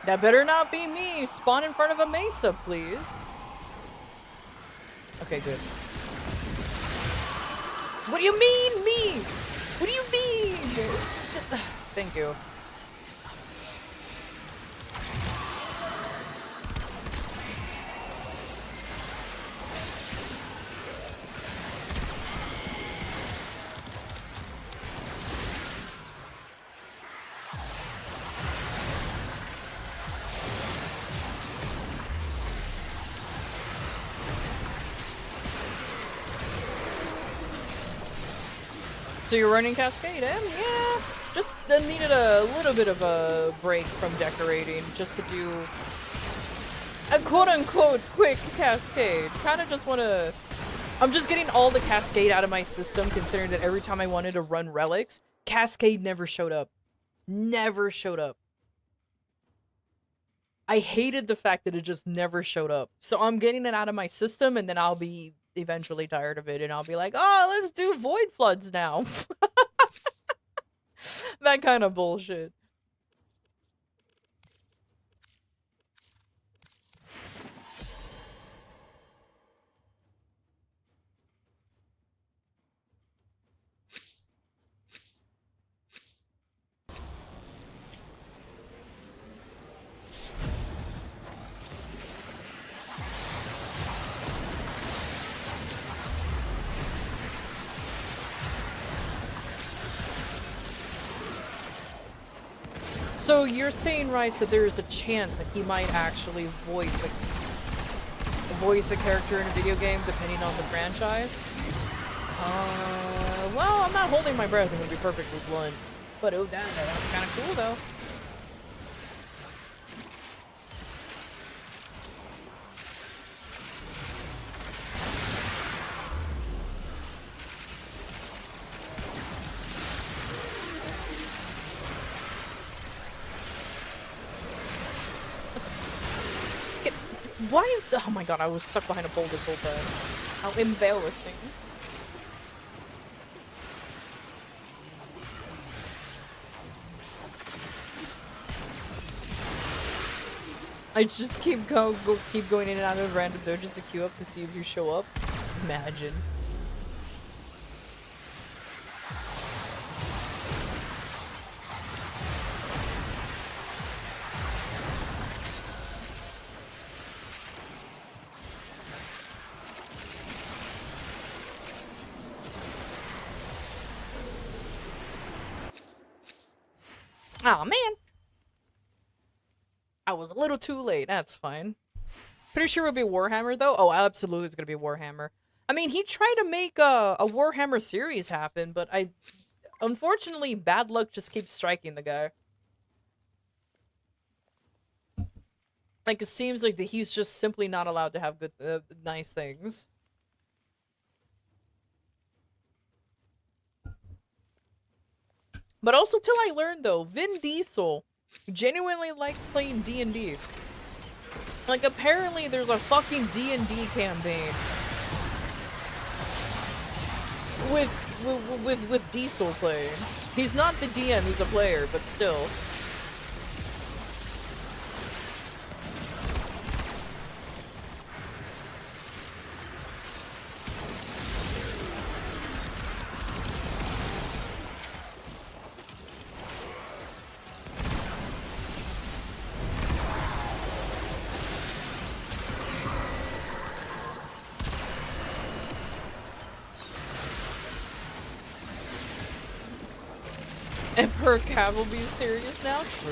That better not be me. Spawn in front of a mesa, please. Okay, good. What do you mean, me? What do you mean? Thank you. So you're running Cascade, yeah. Just needed a little bit of a break from decorating just to do a quote-unquote quick Cascade. Kind of just want to... I'm just getting all the Cascade out of my system, considering that every time I wanted to run relics, Cascade never showed up. Never showed up. I hated the fact that it just never showed up. So I'm getting it out of my system, and then I'll be eventually tired of it, and I'll be like, oh, let's do Void Floods now. That kind of bullshit. So you're saying, right, so there's a chance that he might actually voice a character in a video game depending on the franchise? Well, I'm not holding my breath, I'm gonna be perfectly blunt. But oh, that's kind of cool, though. Why is... Oh my god, I was stuck behind a boulder the whole time. How embarrassing. I just keep going in and out of random dojos to queue up to see if you show up. Imagine. Aw, man. I was a little too late. That's fine. Pretty sure it'll be Warhammer, though. Oh, absolutely it's gonna be Warhammer. I mean, he tried to make a Warhammer series happen, but unfortunately, bad luck just keeps striking the guy. Like, it seems like that he's just simply not allowed to have good, nice things. But also, till I learned, though, Vin Diesel genuinely likes playing D&D. Like, apparently there's a fucking D&D campaign with Diesel playing. He's not the DM, he's a player, but still. Emperor Cavill be serious now? True.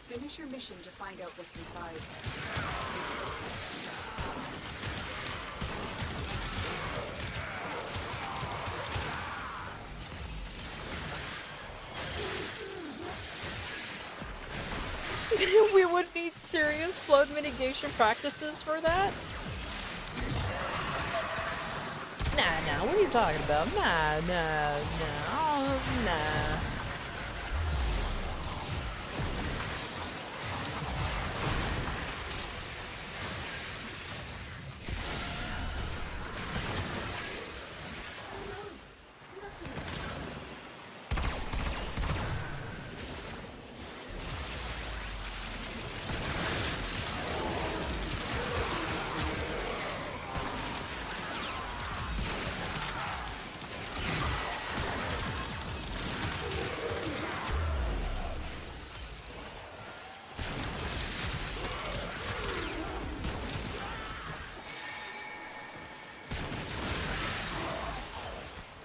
Finish your mission to find out what's inside. We would need serious flood mitigation practices for that? Nah, what are you talking about? Nah.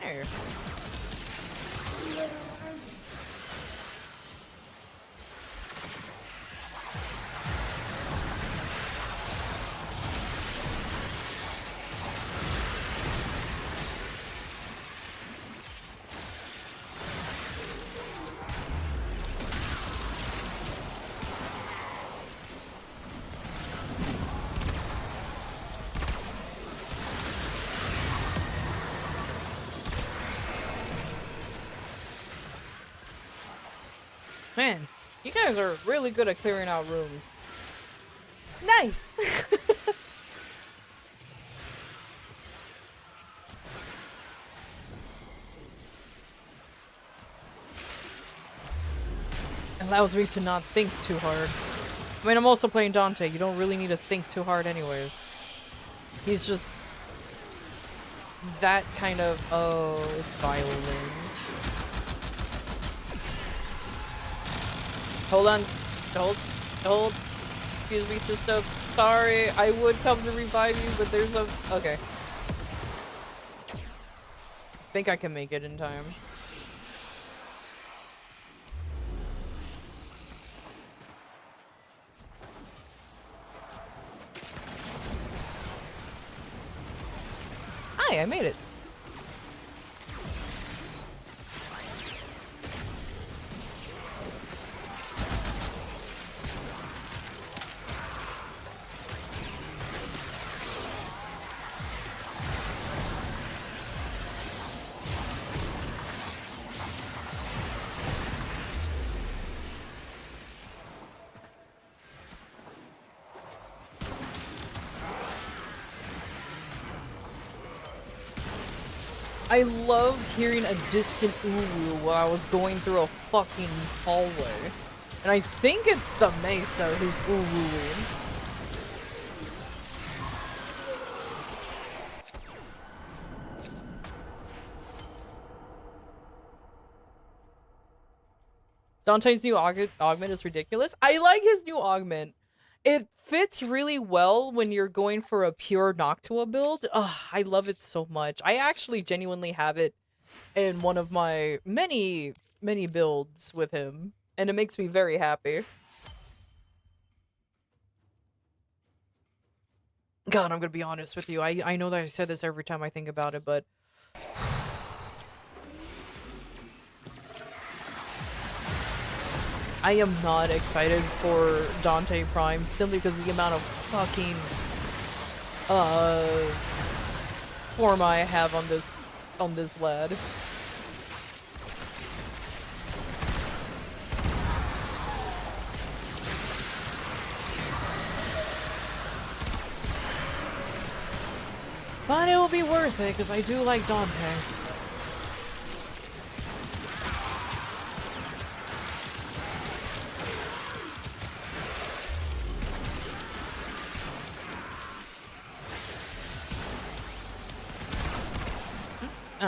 There. Man, you guys are really good at clearing out rooms. Nice! Allows me to not think too hard. I mean, I'm also playing Dante. You don't really need to think too hard anyways. He's just that kind of, oh, it's violins. Hold. Excuse me, sister. Sorry, I would come to revive you, but there's a... Okay. Think I can make it in time. Hi, I made it. I loved hearing a distant ooh while I was going through a fucking hallway. And I think it's the Mesa who's ooh-ooing. Dante's new augment is ridiculous. I like his new augment. It fits really well when you're going for a pure Noctua build. Ugh, I love it so much. I actually genuinely have it in one of my many builds with him, and it makes me very happy. God, I'm gonna be honest with you. I know that I said this every time I think about it, but I am not excited for Dante Prime simply because of the amount of fucking form I have on this lad. But it will be worth it because I do like Dante. Oh.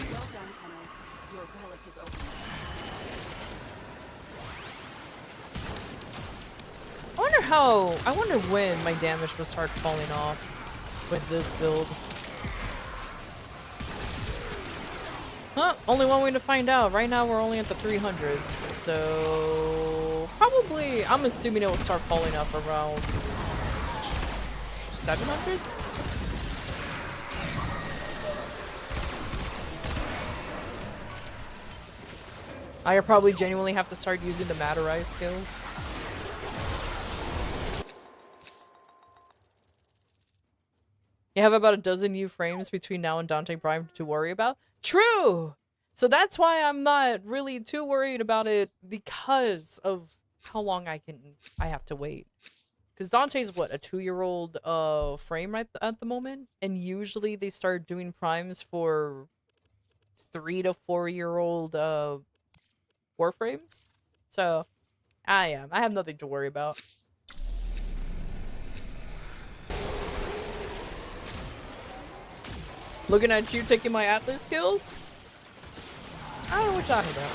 Well done, Tenno. Your relic is open. I wonder when my damage will start falling off. with this build. Huh, only one way to find out. Right now we're only at the 300s, so probably, I'm assuming it will start falling up around 700s? I probably genuinely have to start using the Matterai skills. You have about a dozen new frames between now and Dante Prime to worry about? True! So that's why I'm not really too worried about it, because of how long I have to wait. Because Dante's what, a 2-year-old frame right at the moment? And usually they start doing primes for 3 to 4-year-old warframes. So I have nothing to worry about. Looking at you taking my Atlas kills? I don't know what you're talking about.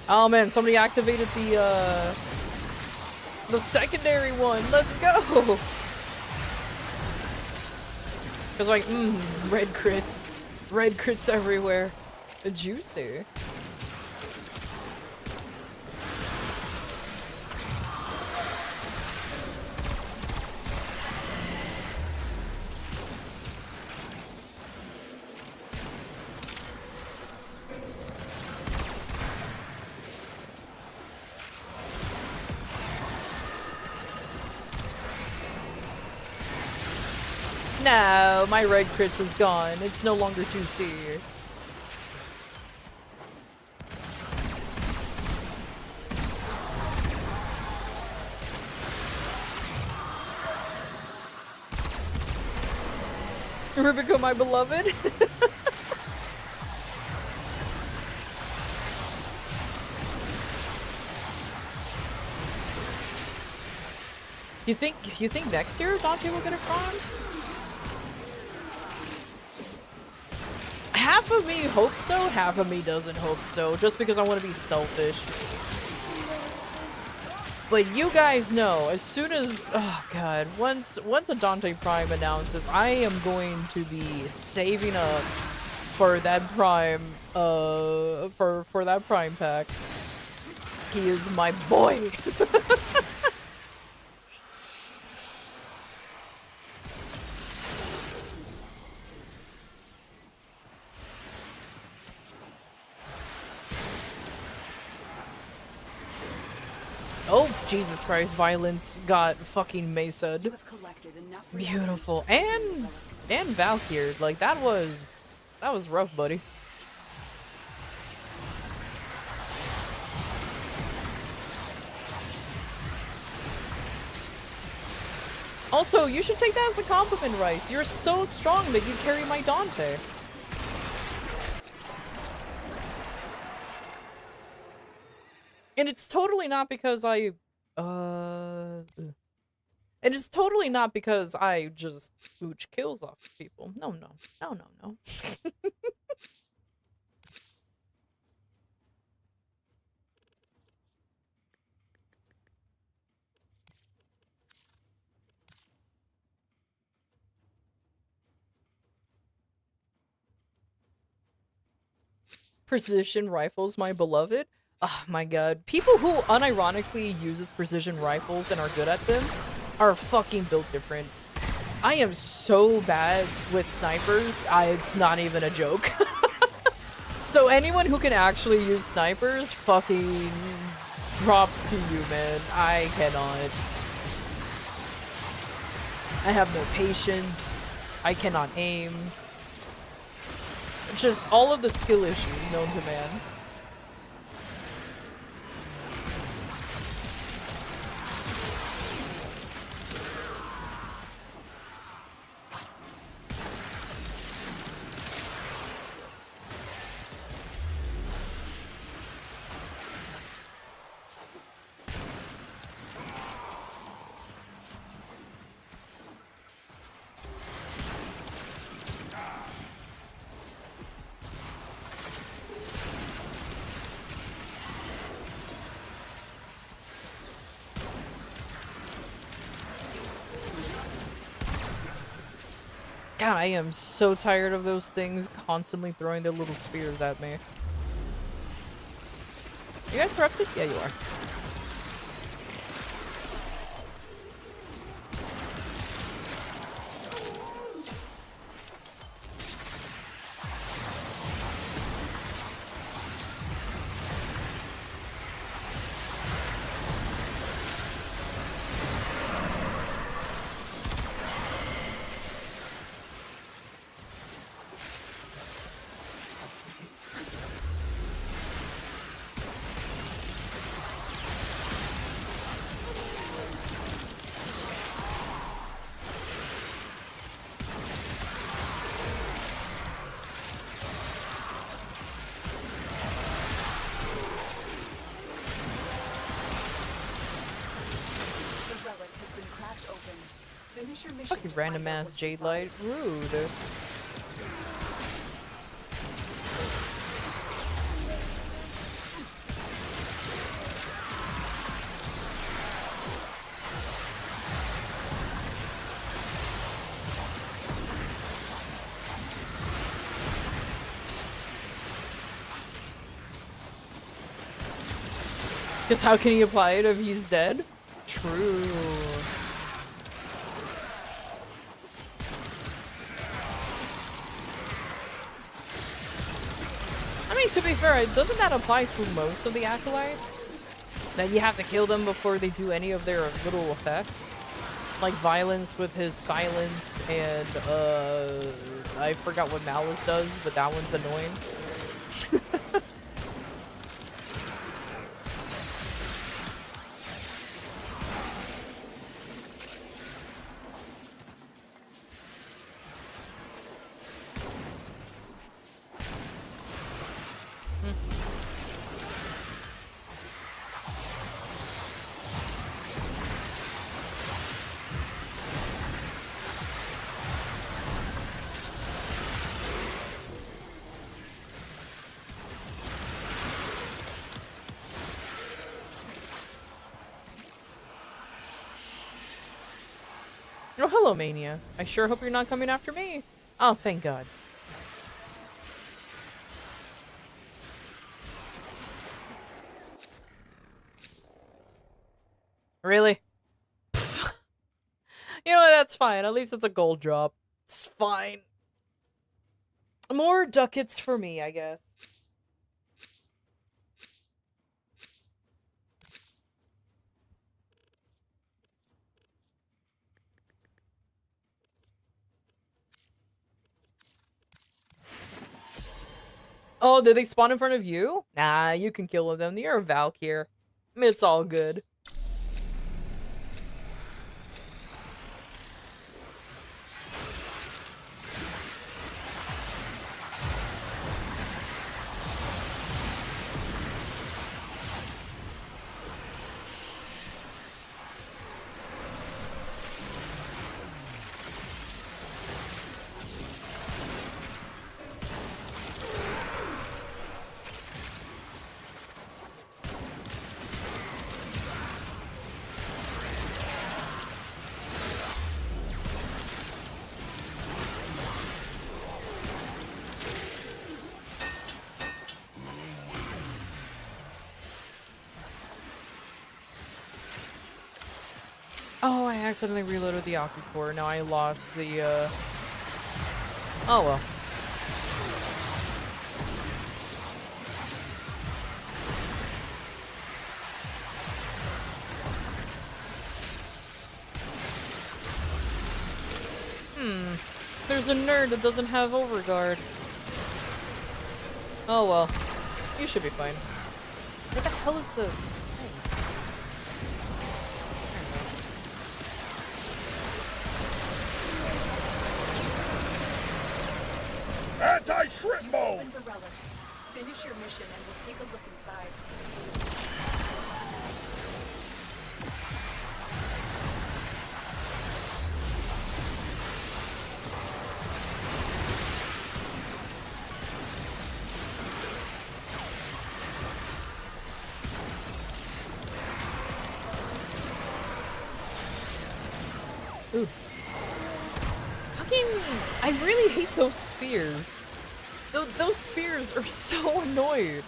Oh man, somebody activated the secondary one. Let's go! Cause like, red crits. Red crits everywhere. Juicy. No, my red crits is gone. It's no longer juicy. Rubico, my beloved. You think next year Dante will get a prime? Half of me hopes so, half of me doesn't hope so, just because I want to be selfish. But you guys know, as soon as, oh god, once a Dante Prime announces, I am going to be saving up for that Prime, for that Prime pack. He is my boy! Oh, Jesus Christ, Violence got fucking Mesa'd. Beautiful. And Valkyred. Like, that was rough, buddy. Also, you should take that as a compliment, Rice. You're so strong that you carry my Dante. And it's totally not because I, and it's totally not because I just pooch kills off of people. No. Precision rifles, my beloved. Oh my god. People who unironically uses precision rifles and are good at them are fucking built different. I am so bad with snipers, it's not even a joke. So anyone who can actually use snipers, fucking props to you, man. I cannot. I have no patience. I cannot aim. Just all of the skill issues known to man. God, I am so tired of those things constantly throwing their little spears at me. You guys corrupted? Yeah, you are. The relic has been cracked open. Finish your mission. Fucking to random find out ass what's jade inside. light. Rude. Because how can he apply it if he's dead? True. I mean, to be fair, doesn't that apply to most of the acolytes? That you have to kill them before they do any of their little effects? Like Violence with his silence and, I forgot what Malice does, but that one's annoying. Oh, hello, Mania. I sure hope you're not coming after me. Oh, thank God. Really? You know what, that's fine. At least it's a gold drop. It's fine. More ducats for me, I guess. Oh, did they spawn in front of you? Nah, you can kill them. You're a Valkyr. It's all good. Oh, I accidentally reloaded the Aki core. Now I lost the, Oh well. There's a nerd that doesn't have overguard. Oh well. You should be fine. What the hell is this? Anti-Shrimbo! Open the relic. Finish your mission and we'll take a look inside. Ooh. fucking... I really hate those spears. Those spears are so annoyed.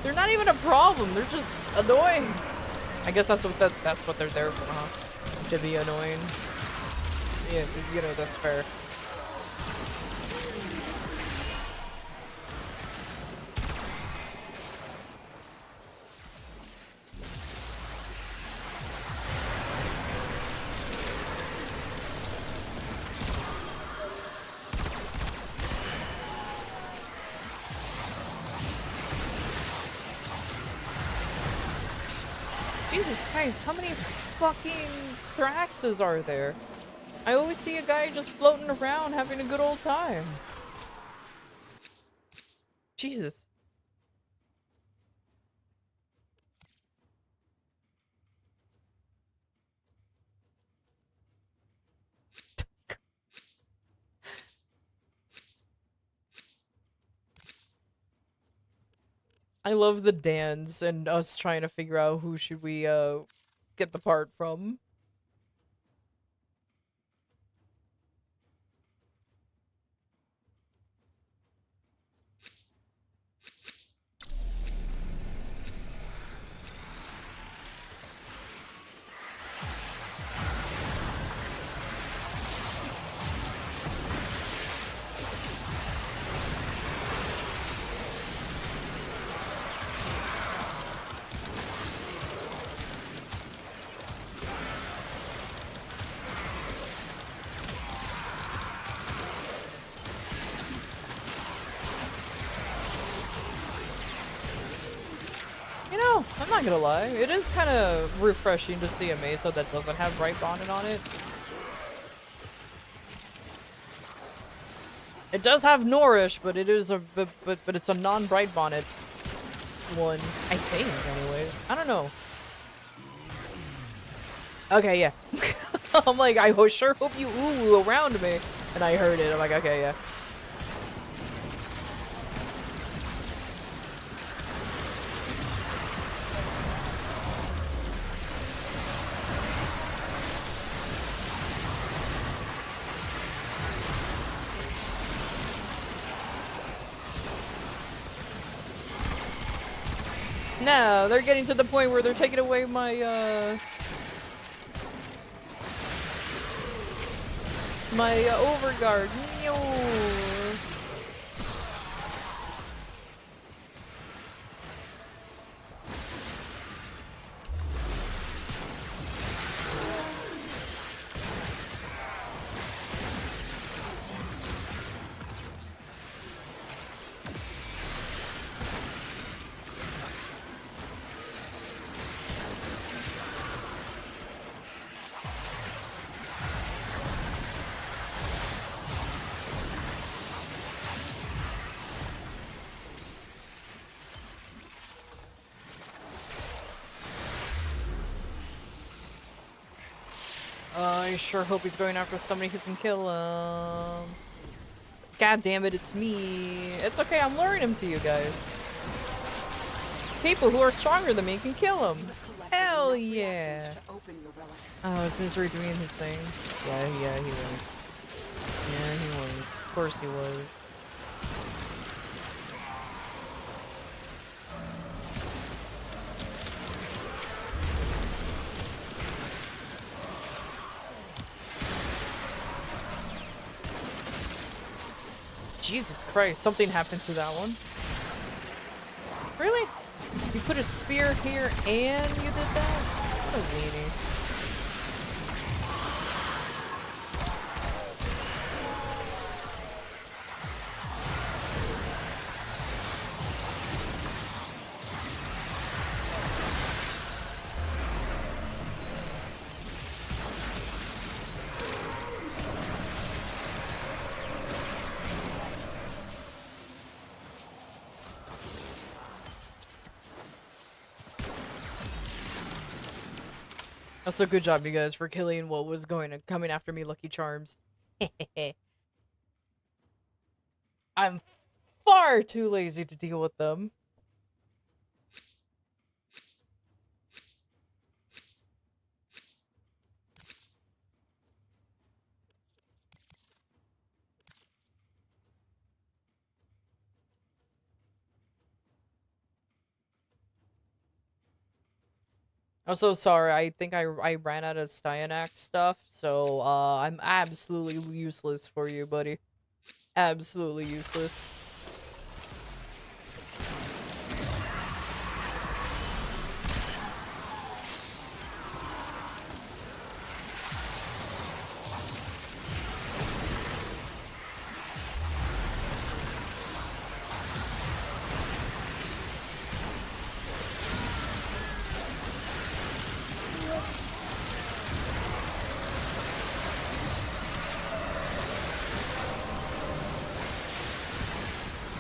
They're not even a problem. They're just annoying. I guess that's what that's what they're there for, huh? To be annoying. Yeah, you know, that's fair. Jesus Christ, how many fucking Thraxes are there? I always see a guy just floating around having a good old time. Jesus. I love the dance and us trying to figure out who should we get the part from. You know, I'm not gonna lie, it is kind of refreshing to see a mesa that doesn't have bright bonnet on it. It does have Nourish, but it is a but it's a non-bright bonnet one, I think. Anyways, I don't know. Okay, yeah. I'm like, I sure hope you ooh around me, and I heard it. I'm like, okay, yeah. No, they're getting to the point where they're taking away my, overguard. No. I sure hope he's going after somebody who can kill him. God damn it, it's me. It's okay, I'm luring him to you guys. People who are stronger than me can kill him. Hell yeah. Oh, is Misery doing his thing? Yeah, he was. Yeah, he was. Of course he was. Jesus Christ, something happened to that one. Really? You put a spear here and you did that? What a weenie. Also, good job, you guys, for killing what was coming after me, Lucky Charms. I'm far too lazy to deal with them. I'm so sorry. I think I ran out of Styanak stuff, so I'm absolutely useless for you, buddy. Absolutely useless.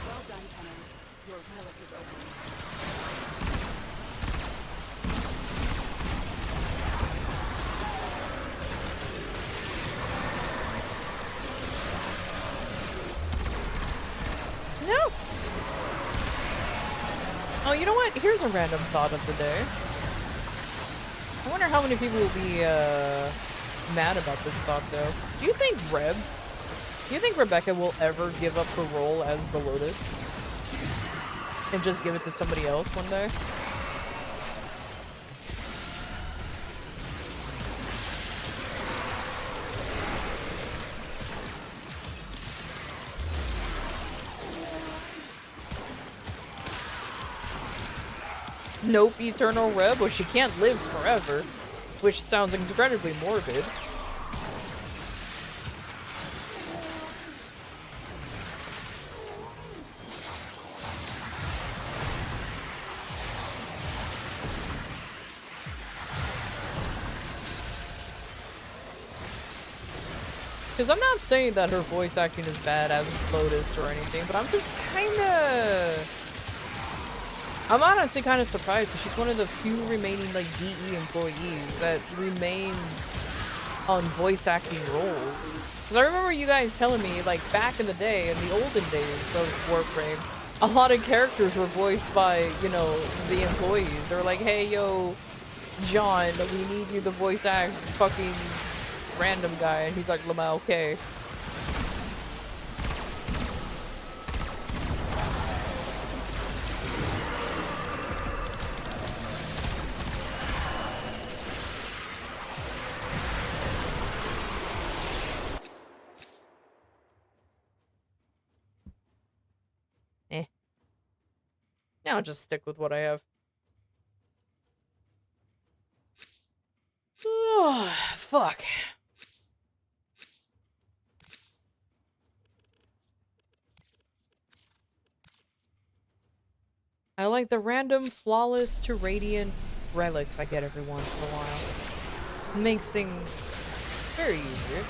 Well done, Tenno. Your relic is open. No. Oh, you know what? Here's a random thought of the day. I wonder how many people will be mad about this thought, though. Do you think Do you think Rebecca will ever give up her role as the Lotus and just give it to somebody else one day? Nope, Eternal Reb. Well, she can't live forever, which sounds incredibly morbid. Because I'm not saying that her voice acting is bad as Lotus or anything, but I'm just I'm honestly kind of surprised that she's one of the few remaining, like, DE employees that remain on voice acting roles. Because I remember you guys telling me, like, back in the day, in the olden days of Warframe, a lot of characters were voiced by, you know, the employees. They were like, hey, yo, John, we need you to voice act fucking random guy. And he's like, Lama, okay. Now I'll just stick with what I have. Fuck. I like the random flawless to radiant relics I get every once in a while. It makes things very easier.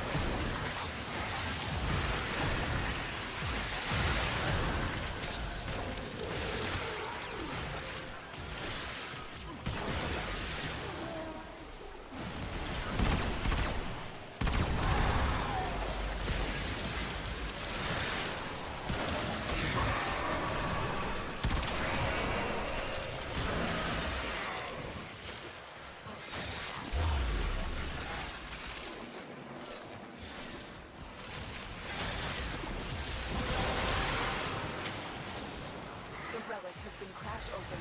The relic has been cracked open.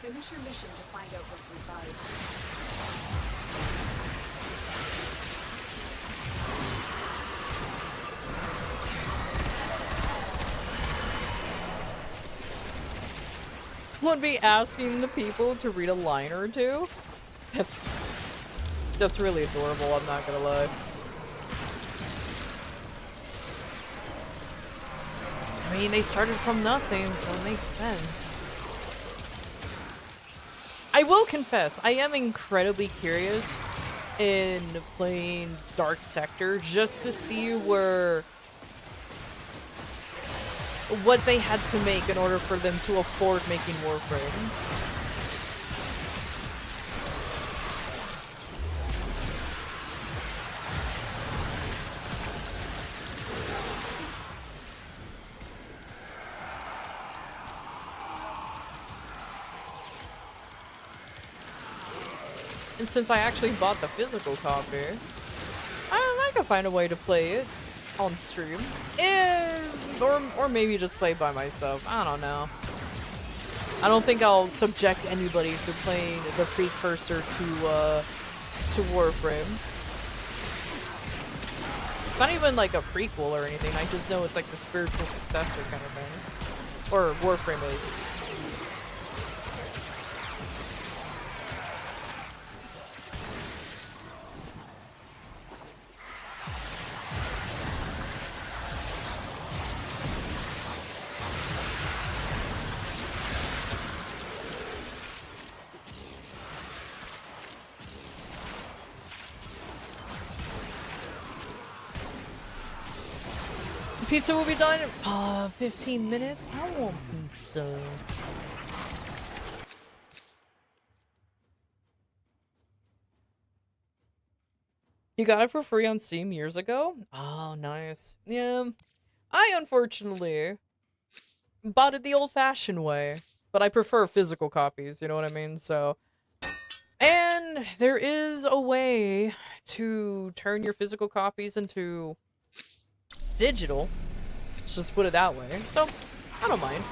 Finish your mission to find out what's inside. Would be asking the people to read a line or two. That's really adorable, I'm not gonna lie. I mean, they started from nothing, so it makes sense. I will confess, I am incredibly curious in playing Dark Sector just to see what they had to make in order for them to afford making Warframe. And since I actually bought the physical copy, I could find a way to play it on stream. Or maybe just play by myself. I don't know. I don't think I'll subject anybody to playing the precursor to Warframe. It's not even like a prequel or anything. I just know it's like the spiritual successor kind of thing. Or Warframe is. Pizza will be done in 15 minutes. I want pizza. You got it for free on Steam years ago? Oh, nice. Yeah. I unfortunately bought it the old-fashioned way, but I prefer physical copies, you know what I mean? So, and there is a way to turn your physical copies into digital. Let's just put it that way. So, I don't mind.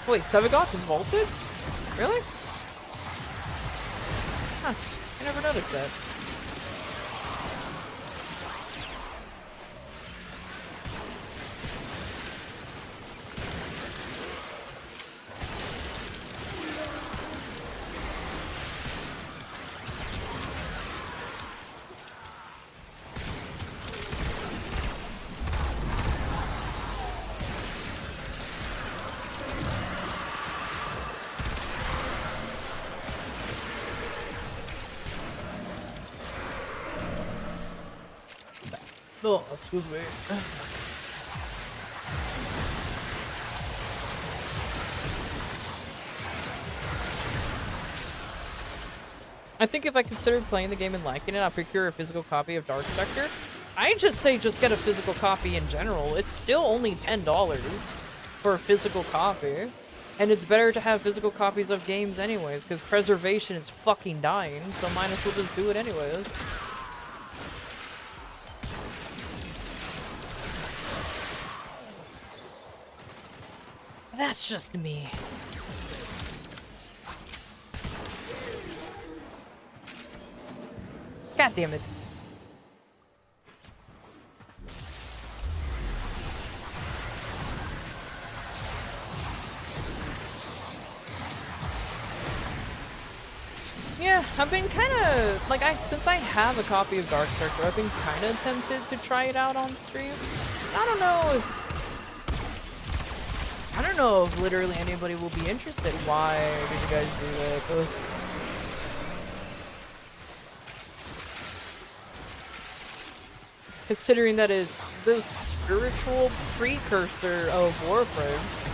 Wait, Sevagoth is vaulted? Really? Huh. I never noticed that. Oh, excuse me. I think if I considered playing the game and liking it, I'll procure a physical copy of Dark Sector. I just say just get a physical copy in general. It's still only $10 for a physical copy. And it's better to have physical copies of games anyways, because preservation is fucking dying, so might as well just do it anyways. That's just me. God damn it. Yeah, I've been kind of, like, since I have a copy of Dark Sector, I've been kind of tempted to try it out on stream. I don't know if literally anybody will be interested. Why did you guys do that? Ugh. Considering that it's the spiritual precursor of Warframe.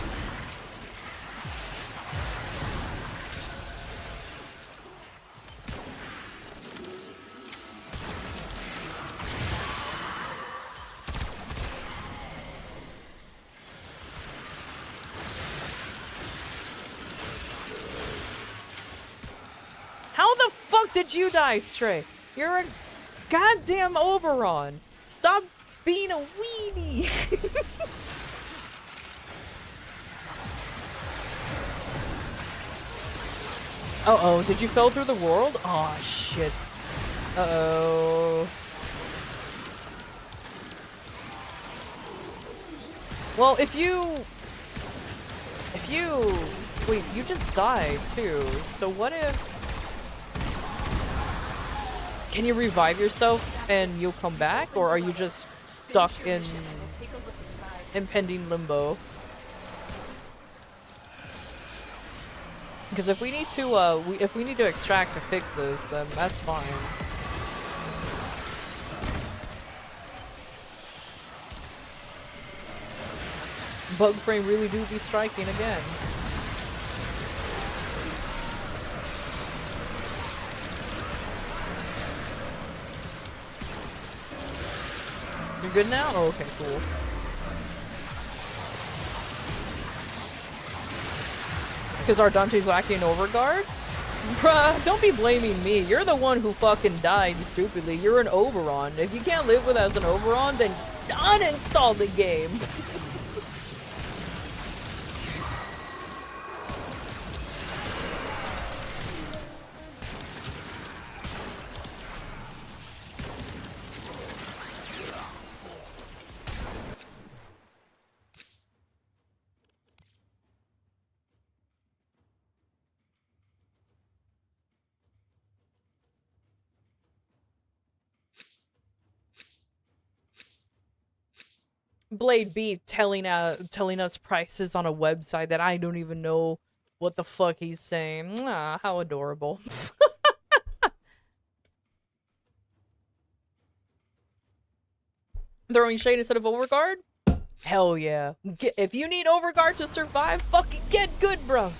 Did you die, Stray? You're a goddamn Oberon. Stop being a weenie. Uh-oh, did you fell through the world? Oh shit. Uh-oh. Well, if you wait, you just died too. So what if can you revive yourself and you'll come back, or are you just stuck in impending limbo? Because if we need to extract to fix this, then that's fine. Bug frame really do be striking again. You're good now? Oh, okay, cool. Because Ardante's lacking Overguard? Bruh, don't be blaming me. You're the one who fucking died stupidly. You're an Oberon. If you can't live with as an Oberon, then uninstall the game. Blade B telling us prices on a website that I don't even know what the fuck he's saying. Ah, how adorable. Throwing shade instead of overguard? Hell yeah. If you need overguard to survive, fucking get good, bro.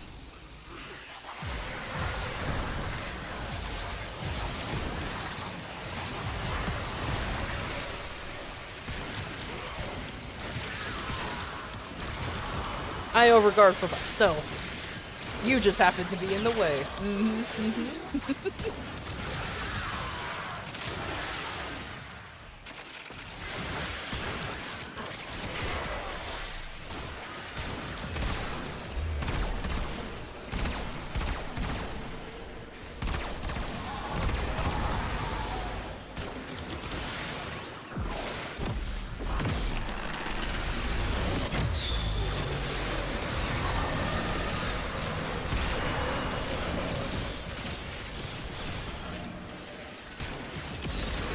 I overguard for myself. You just happen to be in the way.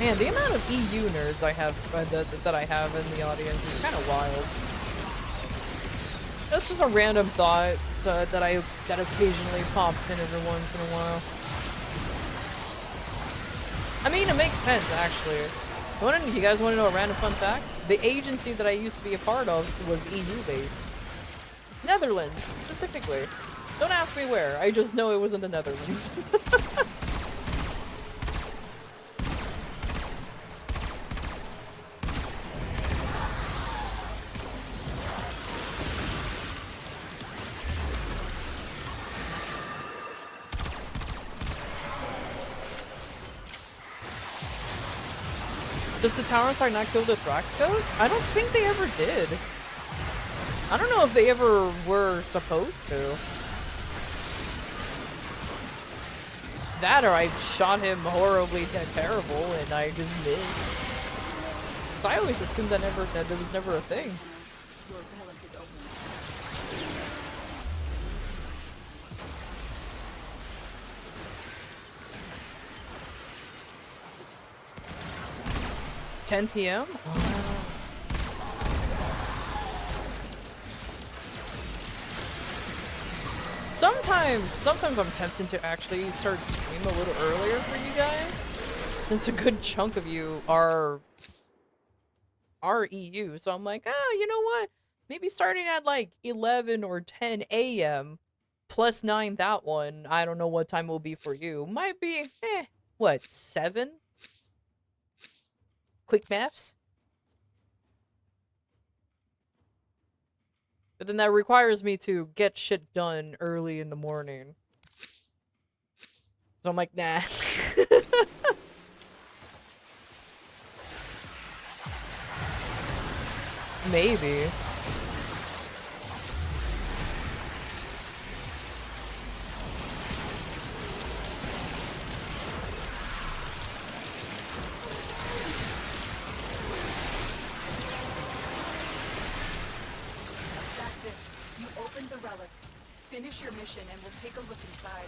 Man, the amount of EU nerds I have that I have in the audience is kind of wild. That's just a random thought that occasionally pops in every once in a while. I mean, it makes sense actually. You guys want to know a random fun fact? The agency that I used to be a part of was EU based, Netherlands specifically. Don't ask me where. I just know it was in the Netherlands. Does the Tower Strike not kill the Thraxcos? I don't think they ever did. I don't know if they ever were supposed to. That or I shot him horribly terrible and I just missed. So I always assumed that there was never a thing. Your relic is open. 10 p.m.? Sometimes I'm tempted to actually start stream a little earlier for you guys, since a good chunk of you are EU. So I'm like, you know what? Maybe starting at like 11 or 10 a.m. plus 9 that one. I don't know what time it will be for you. Might be, what, 7? Quick maths? But then that requires me to get shit done early in the morning. So I'm like, nah. Maybe. That's it. You opened the relic. Finish your mission and we'll take a look inside.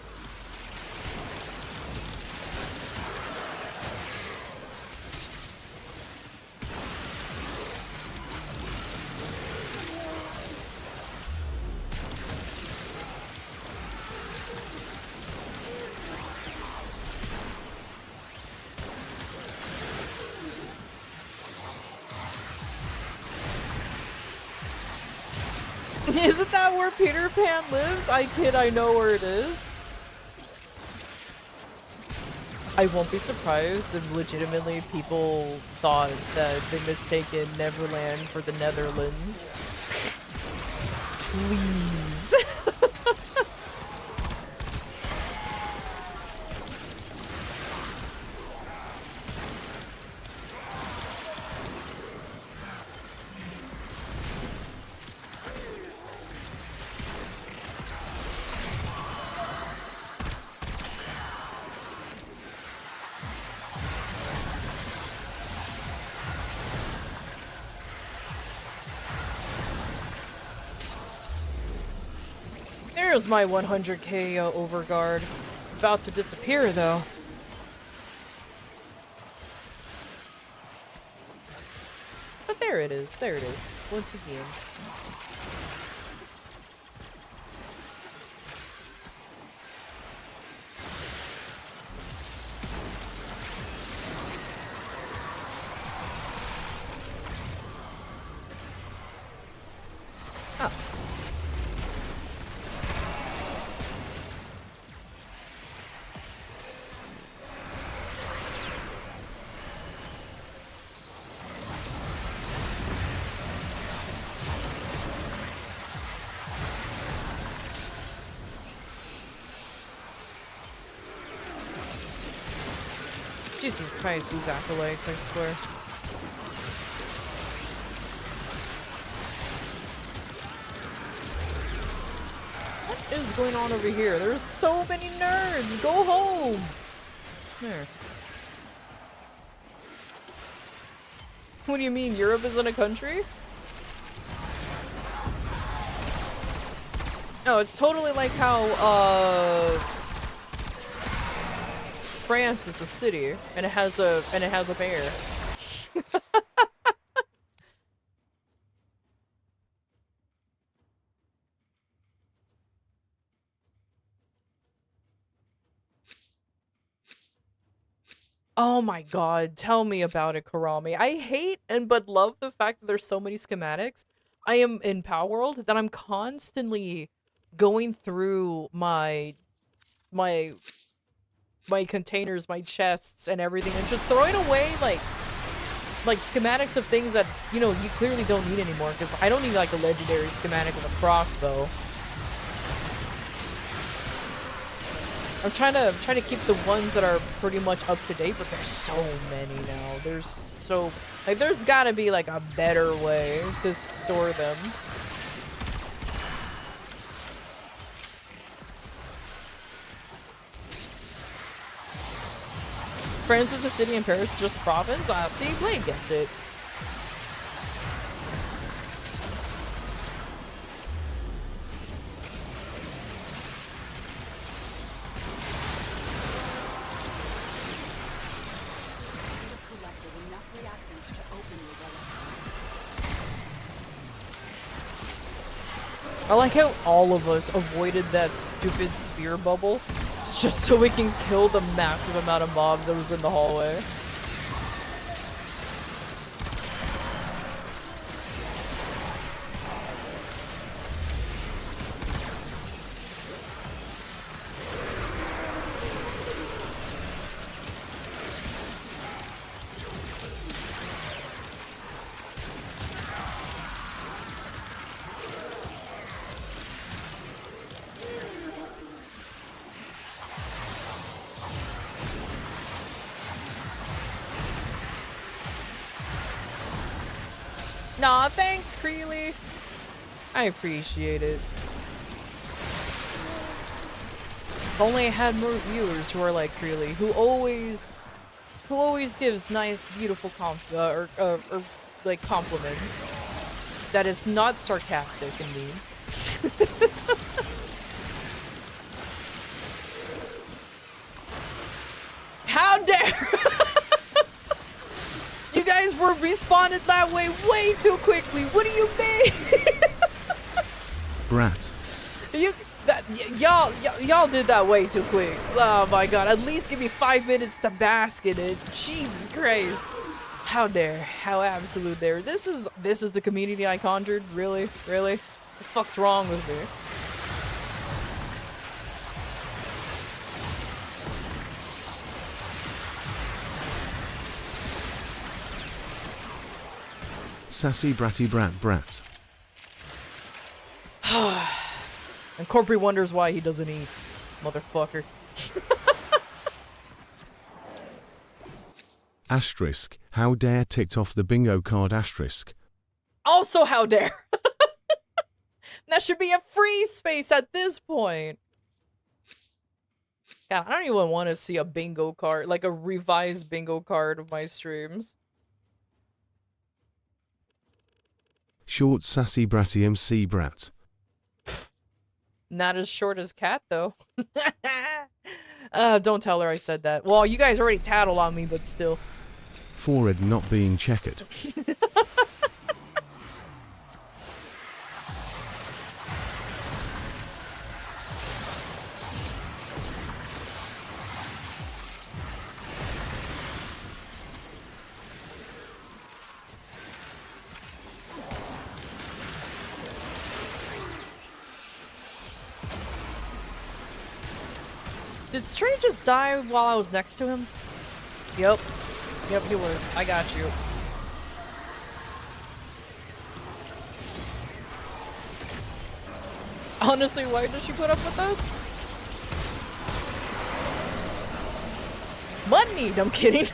Isn't that where Peter Pan lives? I kid, I know where it is. I won't be surprised if legitimately people thought that they mistaken Neverland for the Netherlands. Please. There's my 100k overguard. About to disappear though. But there it is, there it is. once again. Oh. Jesus Christ, these acolytes, I swear. What is going on over here? There's so many nerds! Go home! There. What do you mean, Europe isn't a country? No, it's totally like how, France is a city, and it has a bear. Oh my god, tell me about it, Karami. I hate but love the fact that there's so many schematics. I am in Power World that I'm constantly going through my containers, my chests, and everything, and just throwing away like schematics of things that, you know, you clearly don't need anymore, because I don't need like a legendary schematic of a crossbow. I'm trying to keep the ones that are pretty much up to date, but there's so many now. There's so, like, there's gotta be like a better way to store them. France is a city and Paris is just a province? See, Blade gets it. I like how all of us avoided that stupid spear bubble. It's just so we can kill the massive amount of mobs that was in the hallway. Nah, thanks, Creely. I appreciate it. If only I had more viewers who are like Creely, who always gives nice, beautiful like compliments. That is not sarcastic and mean. How dare! You guys were respawned that way too quickly. What do you mean? Brat. Y'all did that way too quick. Oh my god! At least give me 5 minutes to bask in it. Jesus Christ! How dare? How absolute dare? This is the community I conjured. Really? What the fuck's wrong with me? Sassy bratty brat. And Corpy wonders why he doesn't eat. Motherfucker. Asterisk. How dare ticked off the bingo card asterisk. Also, how dare? That should be a free space at this point. God, I don't even want to see a bingo card, like a revised bingo card of my streams. Short sassy bratty MC brat. Not as short as Cat, though. Don't tell her I said that. Well, you guys already tattled on me, but still. Forehead not being checkered. Did Stray just die while I was next to him? Yep. Yep, he was. I got you. Honestly, why does she put up with us? Money! I'm kidding.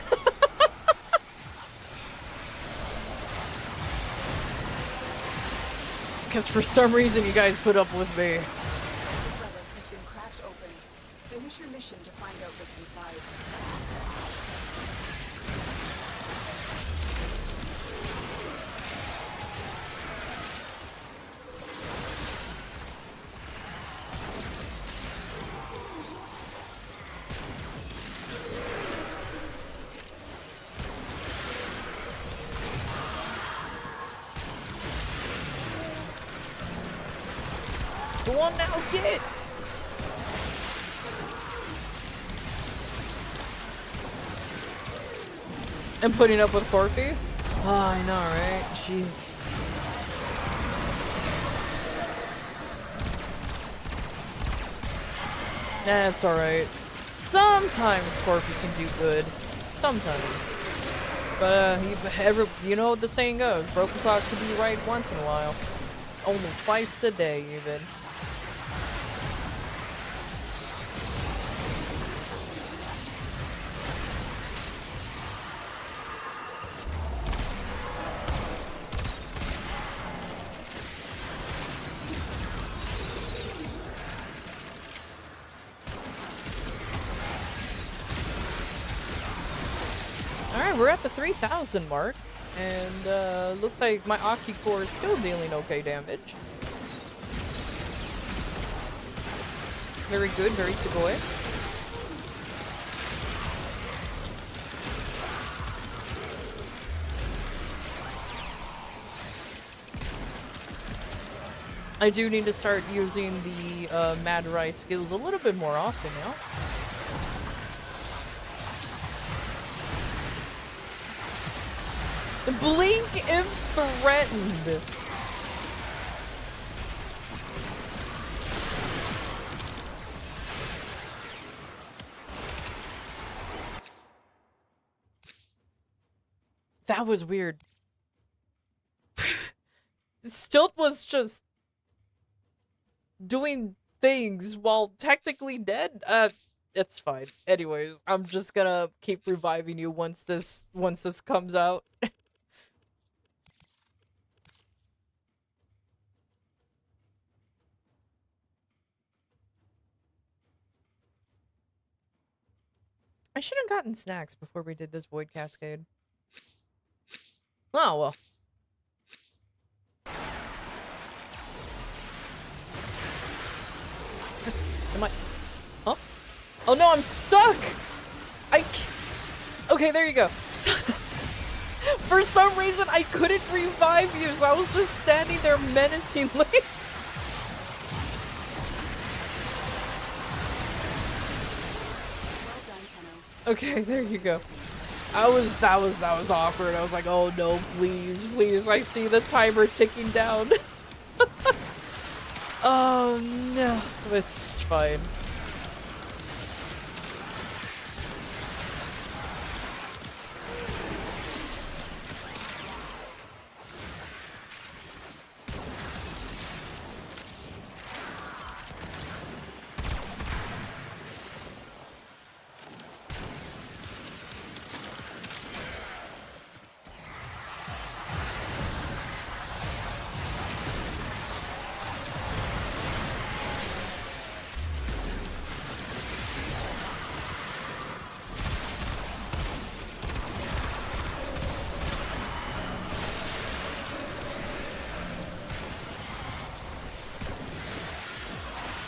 Because for some reason you guys put up with me. The relic has been cracked open. Finish your mission to find out what's inside. Go on now, get! And putting up with Corpy? Oh, I know, right? Jeez. That's alright. Sometimes Corpy can do good. Sometimes. But, you know what the saying goes. Broken clock can be right once in a while. Only twice a day, even. Alright, we're at the 3,000 mark. And, looks like my Aki core is still dealing okay damage. Very good, very sugoi. I do need to start using the Mad Rice skills a little bit more often now. Blink if threatened. That was weird. Stilt was just doing things while technically dead. It's fine. Anyways, I'm just gonna keep reviving you once this comes out. I should have gotten snacks before we did this Void Cascade. Oh, well. Am I... Huh? Oh no, I'm stuck! Okay, there you go. For some reason, I couldn't revive you, so I was just standing there menacingly. Okay, there you go. That was awkward. I was like, oh no, please, please. I see the timer ticking down. Oh no, it's fine.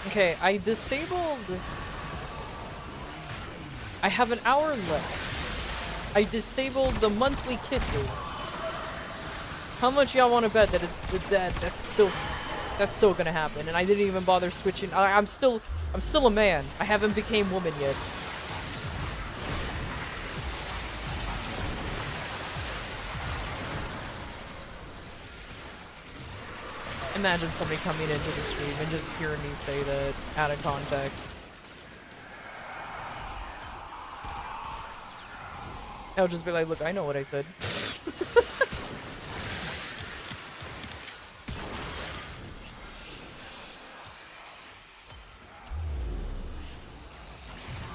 Okay, I have an hour left. I disabled the monthly kisses. How much y'all want to bet that that's still gonna happen? And I didn't even bother switching. I'm still a man. I haven't became woman yet. Imagine somebody coming into the stream and just hearing me say that out of context. I'll just be like, look, I know what I said.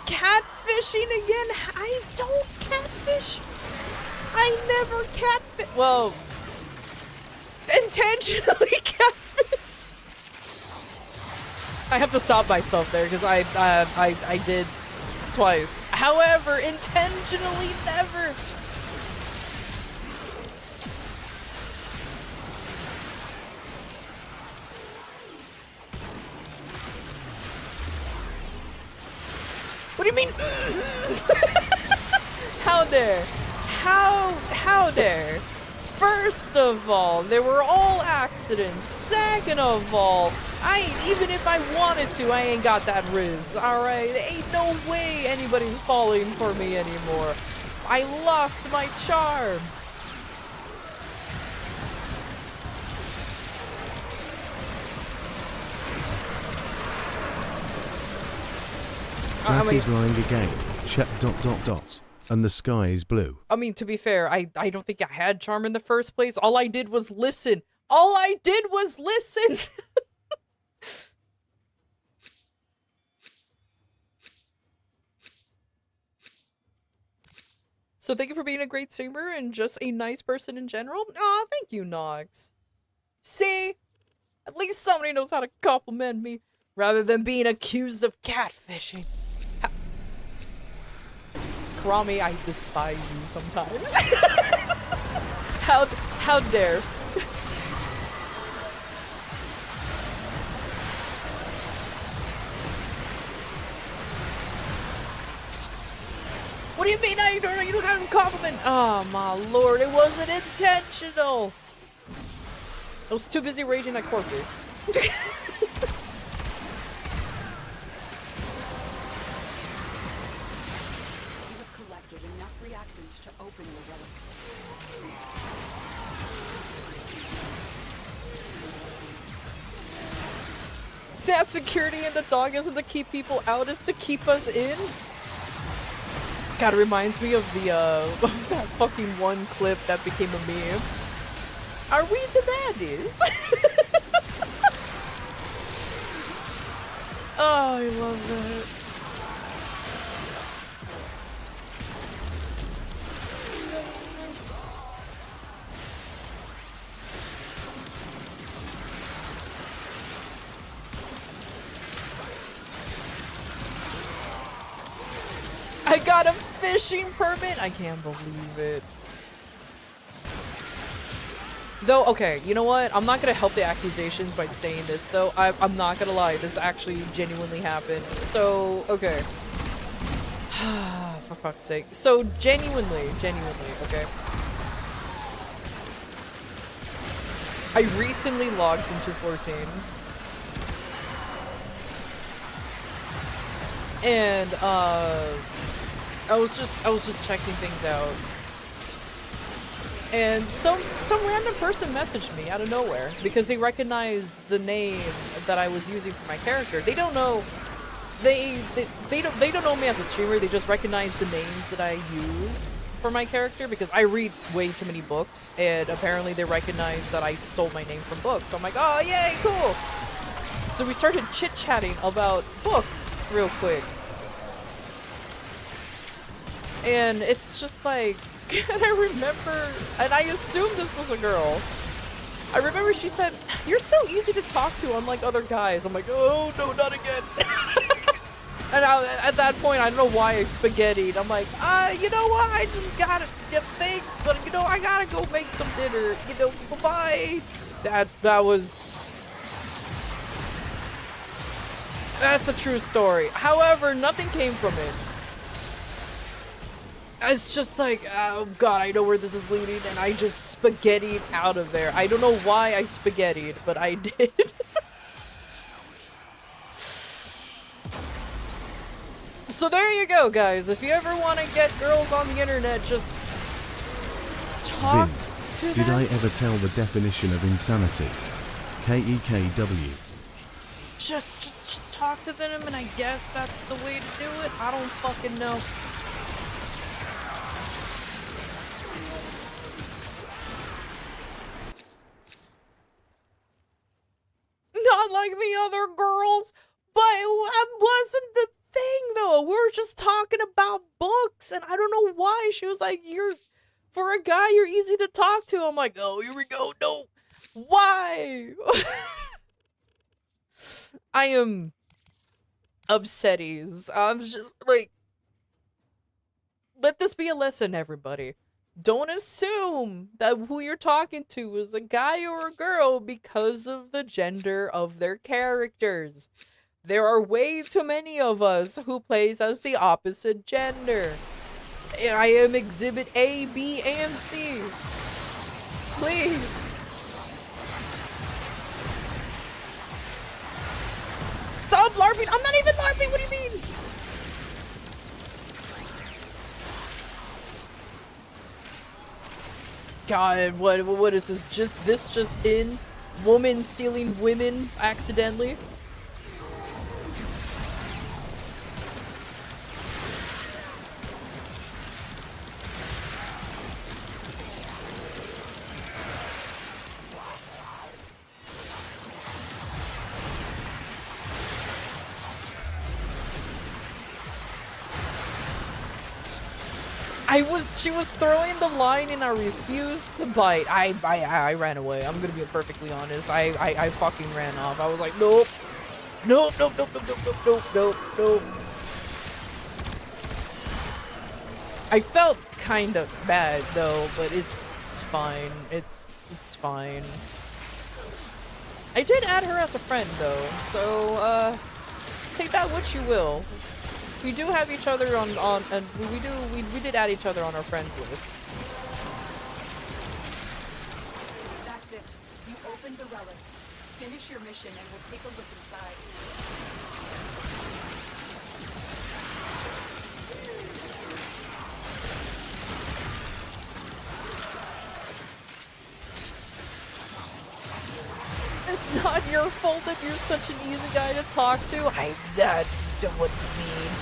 Catfishing again? I don't catfish. I never catfish. Well, intentionally catfish. I have to stop myself there because I did twice. However, intentionally never. What do you mean? How dare? How dare? First of all, they were all accidents. Second of all, even if I wanted to, I ain't got that riz. Alright? Ain't no way anybody's falling for me anymore. I lost my charm. That is lying again. Check ... And the sky is blue. I mean, to be fair, I don't think I had charm in the first place. All I did was listen. All I did was listen. So thank you for being a great streamer and just a nice person in general. Aw, thank you, Nox. See? At least somebody knows how to compliment me rather than being accused of catfishing. Karami, I despise you sometimes. How dare? What do you mean you don't have a compliment? Oh my lord, it wasn't intentional. I was too busy raging at Corker. Enough reactant to open your relic. That security in the dog isn't to keep people out, it's to keep us in? God, it reminds me of the, of that fucking one clip that became a meme. Are we demandies? Oh, I love that. I got a fishing permit! I can't believe it. Though, okay, you know what? I'm not gonna help the accusations by saying this, though. I'm not gonna lie, this actually genuinely happened. So, okay. For fuck's sake. So, genuinely, okay? I recently logged into 14. And, I was just checking things out. And some random person messaged me out of nowhere because they recognized the name that I was using for my character. They don't know they don't know me as a streamer, they just recognize the names that I use for my character because I read way too many books, and apparently they recognize that I stole my name from books. So I'm like, oh yay, cool. So we started chit-chatting about books real quick. And it's just like, and I remember, and I assumed this was a girl. I remember she said, "You're so easy to talk to, unlike other guys." I'm like, oh no, not again. And at that point, I don't know why I spaghettied. I'm like, you know what? I just gotta get things, but you know, I gotta go make some dinner. You know, bye-bye. That's a true story. However, nothing came from it. It's just like, oh god, I know where this is leading, and I just spaghettied out of there. I don't know why I spaghettied, but I did. So there you go, guys. If you ever want to get girls on the internet, just talk to them. Did I ever tell the definition of insanity? KEKW. Just talk to them, and I guess that's the way to do it. I don't fucking know. like the other girls. But that wasn't the thing, though. We were just talking about books, and I don't know why. She was like, for a guy, you're easy to talk to. I'm like, oh, here we go. No. Why? I am upsetties. I'm just like, let this be a lesson, everybody. Don't assume that who you're talking to is a guy or a girl because of the gender of their characters. There are way too many of us who plays as the opposite gender. I am exhibit A, B, and C. Please. Stop LARPing! I'm not even LARPing! What do you mean? God, what is this? Just in? Woman stealing women accidentally? She was throwing the line and I refused to bite. I ran away. I'm gonna be perfectly honest. I fucking ran off. I was like, nope. Nope, nope, nope, nope, nope, nope, nope, nope, nope. I felt kind of bad though, but it's fine. It's fine. I did add her as a friend though, so take that what you will. We do have each other on and we did add each other on our friends list. That's it. You opened the relic. Finish your mission and we'll take a look inside. It's not your fault that you're such an easy guy to talk to. I don't what you mean.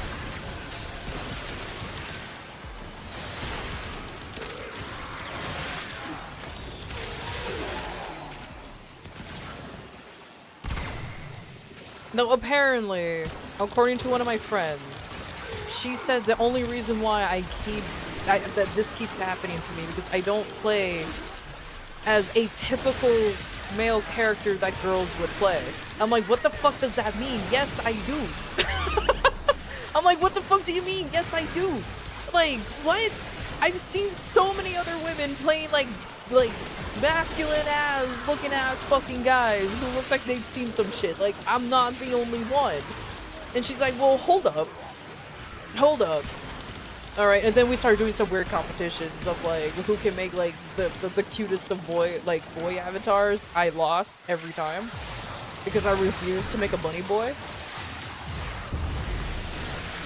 No, apparently, according to one of my friends, she said the only reason why that this keeps happening to me because I don't play as a typical male character that girls would play. I'm like, what the fuck does that mean? Yes, I do. I'm like, what the fuck do you mean? Yes, I do. Like, what? I've seen so many other women playing like masculine ass looking ass fucking guys who look like they've seen some shit. Like, I'm not the only one. And she's like, well, hold up. Hold up. Alright, and then we started doing some weird competitions of like who can make like the cutest of boy avatars. I lost every time because I refused to make a bunny boy.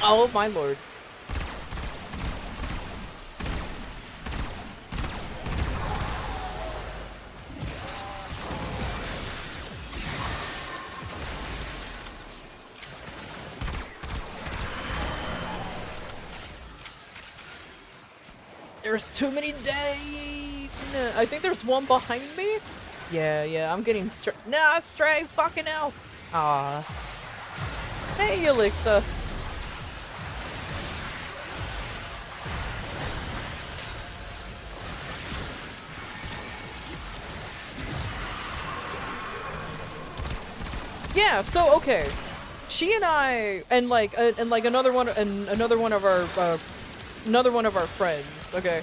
Oh my lord. There's too many days. I think there's one behind me. Yeah, I'm getting stray fucking hell. Ah. Hey, Alexa. Yeah, so okay. She and I and like another one of our friends, okay?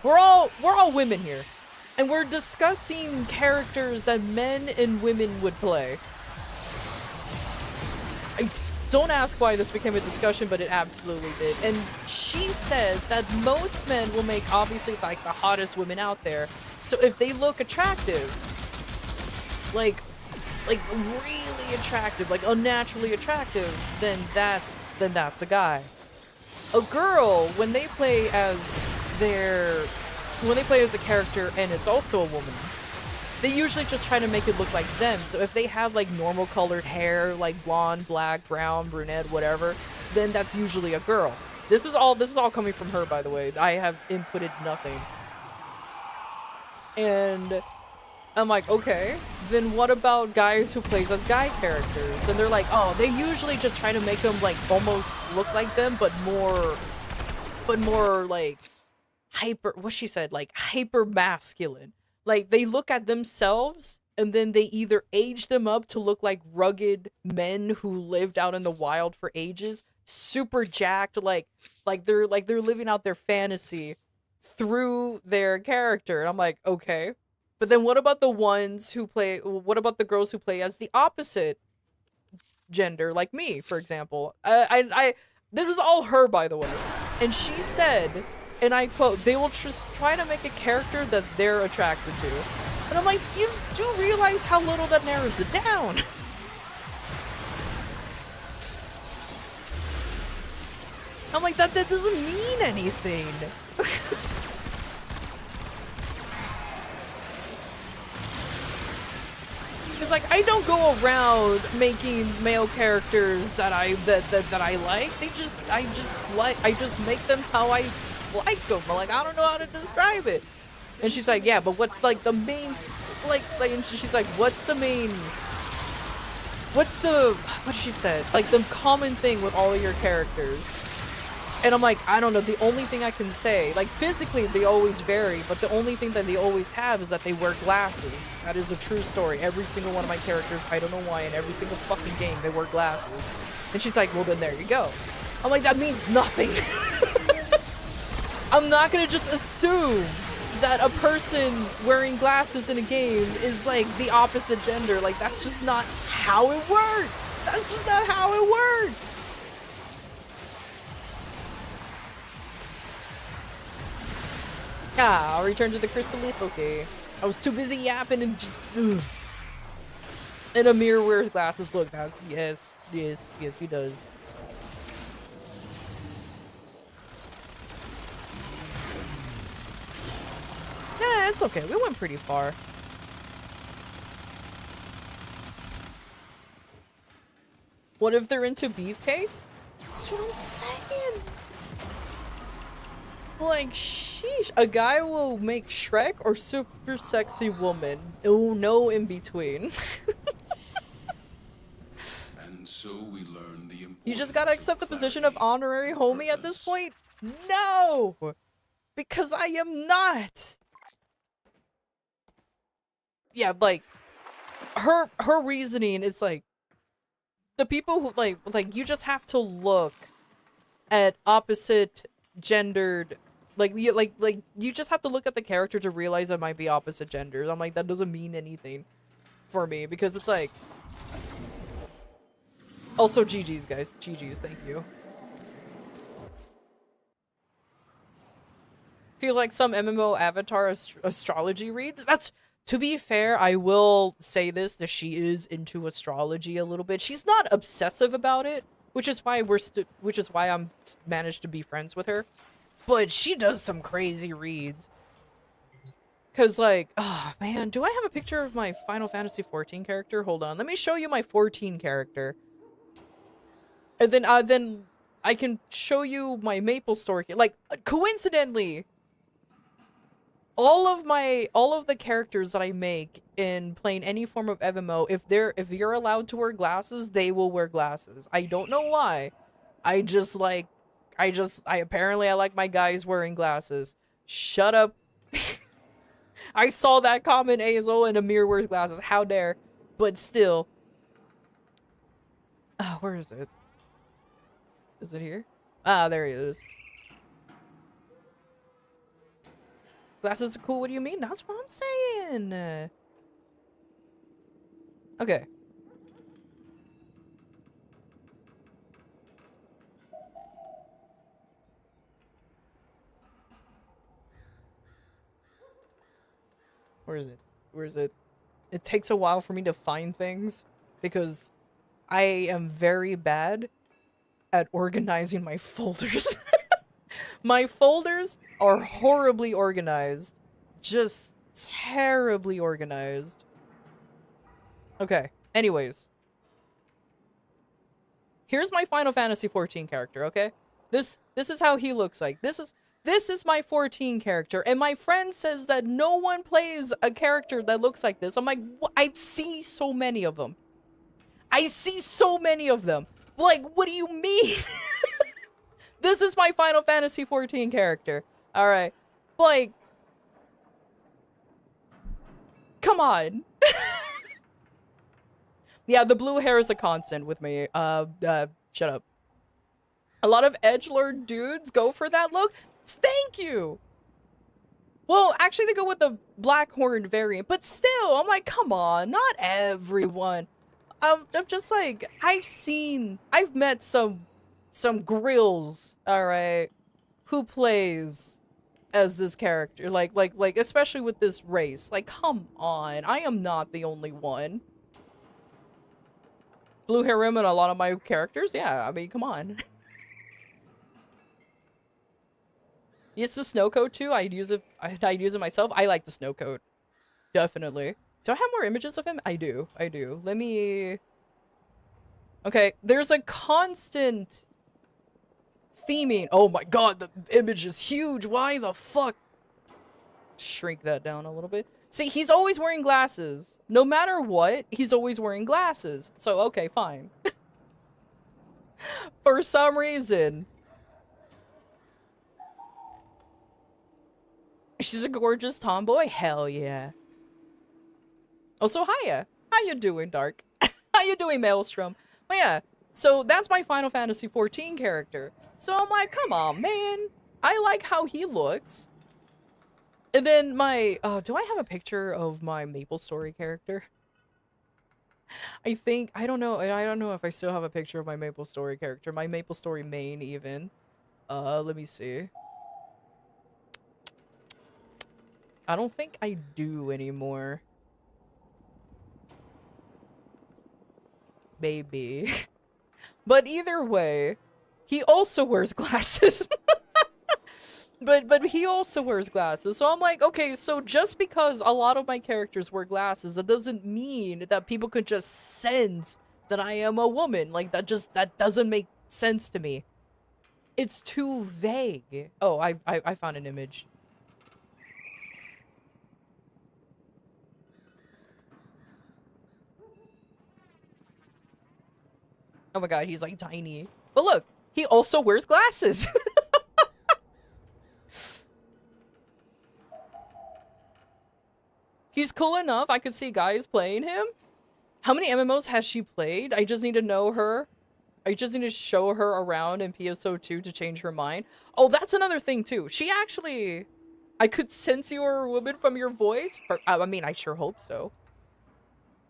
We're all women here. And we're discussing characters that men and women would play. I don't ask why this became a discussion, but it absolutely did. And she said that most men will make obviously like the hottest women out there. So if they look attractive, like really attractive, like unnaturally attractive, then that's a guy. A girl, when they play as a character and it's also a woman, they usually just try to make it look like them. So if they have like normal colored hair, like blonde, black, brown, brunette, whatever, then that's usually a girl. This is all coming from her, by the way. I have inputted nothing. And I'm like, okay, then what about guys who plays as guy characters? And they're like, oh, they usually just try to make them like almost look like them, but more like hyper, what she said, like hyper masculine. Like they look at themselves and then they either age them up to look like rugged men who lived out in the wild for ages, super jacked, like they're living out their fantasy through their character. And I'm like, okay. But then what about the ones who play, what about the girls who play as the opposite gender, like me, for example? This is all her, by the way. And she said, and I quote, they will just try to make a character that they're attracted to. And I'm like, you do realize how little that narrows it down. I'm like, that doesn't mean anything. Because like I don't go around making male characters that I like. I just make them how I like them. Like I don't know how to describe it. And she's like, yeah, but what's like the main, and she's like, what did she say? Like the common thing with all of your characters. And I'm like, I don't know, the only thing I can say, like physically they always vary, but the only thing that they always have is that they wear glasses. That is a true story. Every single one of my characters, I don't know why, in every single fucking game, they wear glasses. And she's like, well then there you go. I'm like, that means nothing. I'm not gonna just assume that a person wearing glasses in a game is like the opposite gender. Like that's just not how it works. That's just not how it works. Ah, I'll return to the crystal leaf. Okay. I was too busy yapping and just. Ugh. And Amir wears glasses. Look, yes, he does. Yeah, it's okay. We went pretty far. What if they're into beefcakes? That's what I'm saying. Like, sheesh. A guy will make Shrek or super sexy woman. Oh, no in between. And so we learn the You just gotta accept the position of honorary homie at this point? No! Because I am not! Yeah, like, her reasoning is like, the people who, like, you just have to look at opposite gendered, you just have to look at the character to realize it might be opposite genders. I'm like, that doesn't mean anything for me, because it's like... Also, GG's, guys. GG's, thank you. Feel like some MMO avatar astrology reads? That's... To be fair, I will say this, that she is into astrology a little bit. She's not obsessive about it, which is why I'm managed to be friends with her. But she does some crazy reads. Cause like, oh man, do I have a picture of my Final Fantasy 14 character? Hold on, let me show you my 14 character. And then I can show you my Maple Store. Like, coincidentally, all of the characters that I make in playing any form of MMO, if you're allowed to wear glasses, they will wear glasses. I don't know why. I apparently like my guys wearing glasses. Shut up. I saw that comment, Azo, and Amir wears glasses. How dare. But still. Where is it? Is it here? Ah, there he is. Glasses are cool, what do you mean? That's what I'm saying. Okay. Where is it? Where is it? It takes a while for me to find things because I am very bad at organizing my folders. My folders are horribly organized. Just terribly organized. Okay, anyways. Here's my Final Fantasy 14 character, okay? This is how he looks like. This This is my 14 character, and my friend says that no one plays a character that looks like this. I'm like, I see so many of them. I see so many of them. Like, what do you mean? This is my Final Fantasy 14 character. Alright. Like, come on. Yeah, the blue hair is a constant with me. Shut up. A lot of edgelord dudes go for that look. Thank you. Well, actually, they go with the black horned variant, but still, I'm like, come on, not everyone. I'm just like, I've met some grills, all right, who plays as this character, like, especially with this race. Like, come on, I am not the only one. Blue hair rim and a lot of my characters, yeah, I mean, come on. It's the snow coat too. I'd use it myself. I like the snow coat. Definitely. Do I have more images of him? I do. Let me... Okay, there's a constant theming. Oh my god, the image is huge. Why the fuck? Shrink that down a little bit. See, he's always wearing glasses. No matter what, he's always wearing glasses. So, okay, fine. For some reason... She's a gorgeous tomboy? Hell yeah. Also, hiya. How you doing, Dark? How you doing, Maelstrom? But yeah, so that's my Final Fantasy 14 character. So I'm like, come on, man. I like how he looks. And then my, do I have a picture of my MapleStory character? I don't know if I still have a picture of my MapleStory character. My MapleStory main, even. Let me see. I don't think I do anymore. Maybe. But either way, he also wears glasses. But he also wears glasses. So I'm like, okay, so just because a lot of my characters wear glasses, that doesn't mean that people could just sense that I am a woman. Like, that doesn't make sense to me. It's too vague. Oh, I found an image. Oh my god, he's like tiny. But look, he also wears glasses. He's cool enough. I could see guys playing him. How many MMOs has she played? I just need to know her. I just need to show her around in PSO2 to change her mind. Oh, that's another thing too. She actually... I could sense you were a woman from your voice. I mean, I sure hope so.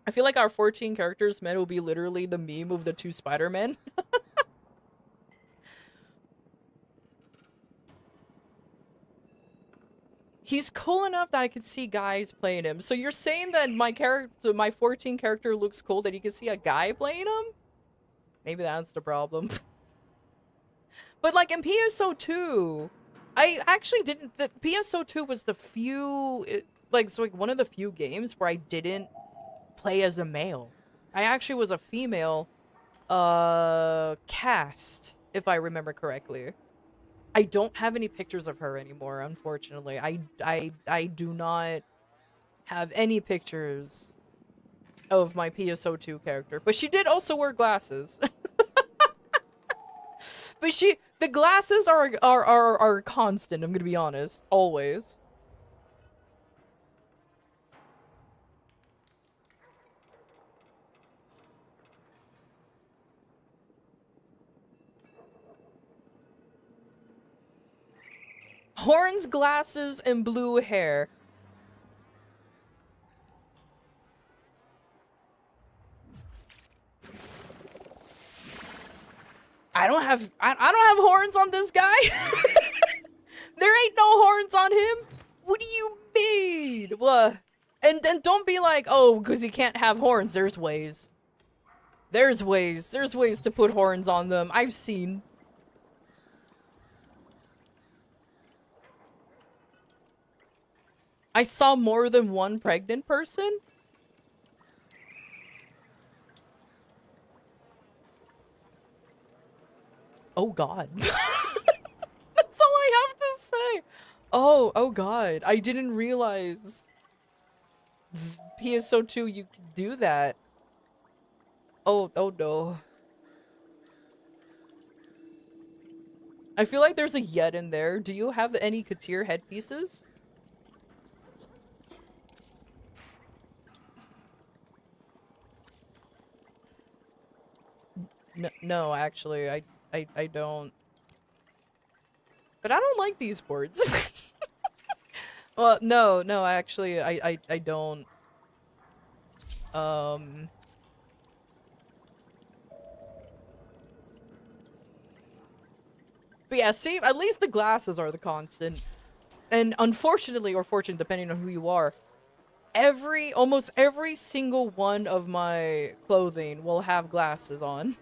I feel like our 14 characters men will be literally the meme of the two Spider-Men. He's cool enough that I could see guys playing him. So you're saying that my 14 character looks cool that you can see a guy playing him? Maybe that's the problem. But like in PSO2, I actually didn't... The PSO2 was the one of the few games where I didn't play as a male. I actually was a female cast, if I remember correctly. I don't have any pictures of her anymore, unfortunately. I do not have any pictures of my PSO2 character. But she did also wear glasses. But the glasses are constant, I'm gonna be honest. Always. Horns, glasses, and blue hair. I don't have horns on this guy. There ain't no horns on him. What do you mean? And don't be like, oh, because you can't have horns. There's ways. There's ways to put horns on them. I've seen. I saw more than one pregnant person. Oh god. That's all I have to say. Oh god. I didn't realize PSO2 you could do that. Oh no. I feel like there's a yet in there. Do you have any Katir headpieces? No, actually, I don't. But I don't like these words. Well, no, actually, I don't. Um. But yeah, see, at least the glasses are the constant. And unfortunately, or fortunate, depending on who you are, almost every single one of my clothing will have glasses on.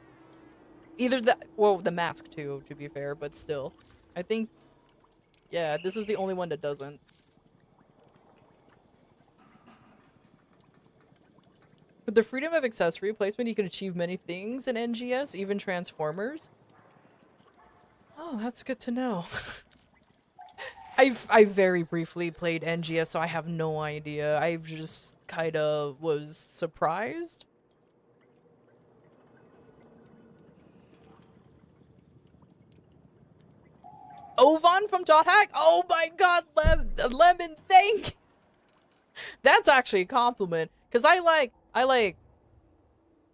Either the mask too, to be fair, but still. I think, yeah, this is the only one that doesn't. With the freedom of accessory placement, you can achieve many things in NGS, even Transformers. Oh, that's good to know. I very briefly played NGS, so I have no idea. I just kind of was surprised. Ovan from Dot Hack? Oh my god, Lemon, thank you. That's actually a compliment. Cause I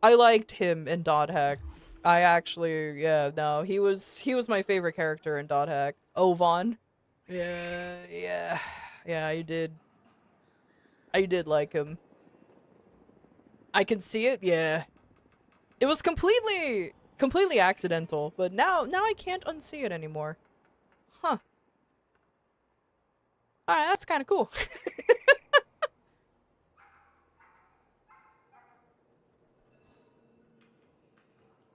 liked him in Dot Hack. I actually, yeah, no, he was my favorite character in Dot Hack. Ovan. Yeah, I did like him. I can see it, yeah. It was completely accidental, but now I can't unsee it anymore. Huh. Alright, that's kinda cool.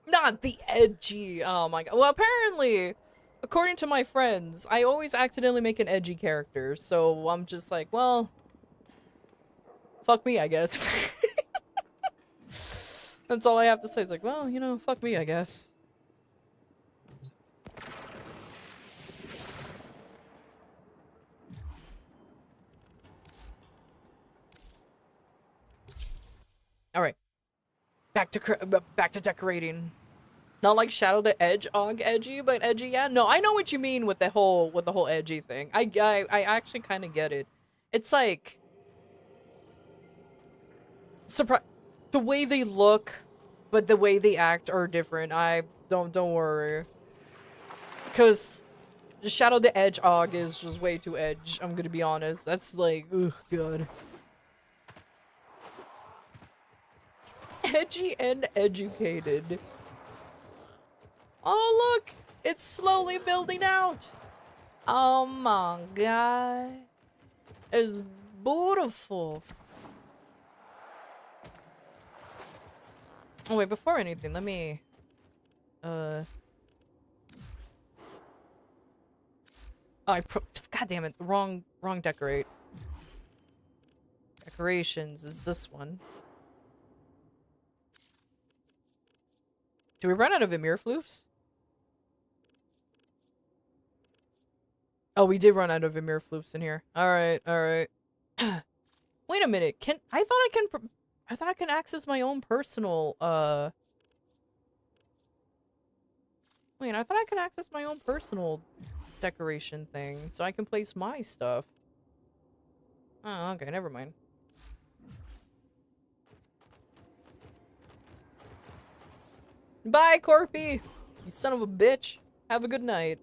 Not the edgy. Oh my god. Well, apparently, according to my friends, I always accidentally make an edgy character. So I'm just like, well, fuck me, I guess. That's all I have to say. It's like, well, you know, fuck me, I guess. All right. Back to decorating. Not like Shadow the Hedgehog edgy, but edgy, yeah. No, I know what you mean with the whole edgy thing. I actually kind of get it. It's like surprise the way they look, but the way they act are different. I don't worry. Cause Shadow the Hedgehog is just way too edge, I'm gonna be honest. That's like, ugh, god. Edgy and educated. Oh, look! It's slowly building out! Oh my god. It's beautiful. Oh wait, before anything, let me... Oh, God damn it, wrong decorate. Decorations is this one. Do we run out of Emir floofs? Oh, we did run out of Emir floofs in here. Alright. Wait a minute, I thought I can access my own personal, Wait, I thought I could access my own personal decoration thing, so I can place my stuff. Oh, okay, never mind. Bye, Corpy! You son of a bitch. Have a good night.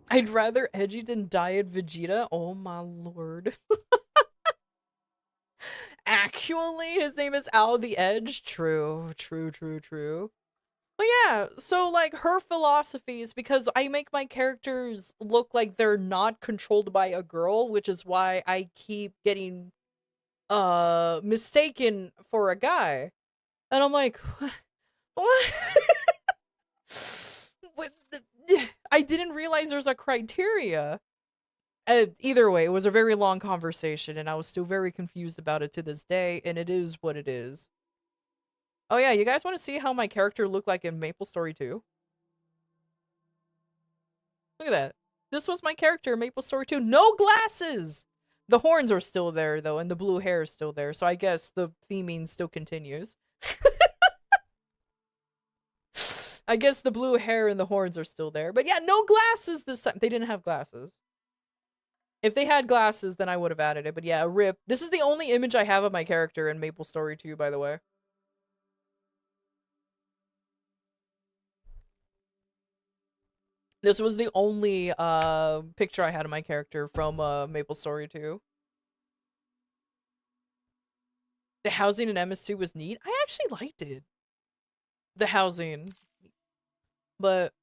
I'd rather edgy than diet Vegeta. Oh my lord. Actually, his name is Al the Edge. True. But yeah, so like her philosophy is because I make my characters look like they're not controlled by a girl, which is why I keep getting mistaken for a guy. And I'm like, what? What I didn't realize there's a criteria. Either way, it was a very long conversation, and I was still very confused about it to this day, and it is what it is. Oh yeah, you guys want to see how my character looked like in Maple Story 2? Look at that. This was my character in Maple Story 2. No glasses! The horns are still there, though, and the blue hair is still there, so I guess the theming still continues. I guess the blue hair and the horns are still there. But yeah, no glasses this time. They didn't have glasses. If they had glasses, then I would have added it. But yeah, rip. This is the only image I have of my character in Maple Story 2, by the way. This was the only picture I had of my character from Maple Story 2. The housing in MS2 was neat. I actually liked it. The housing. But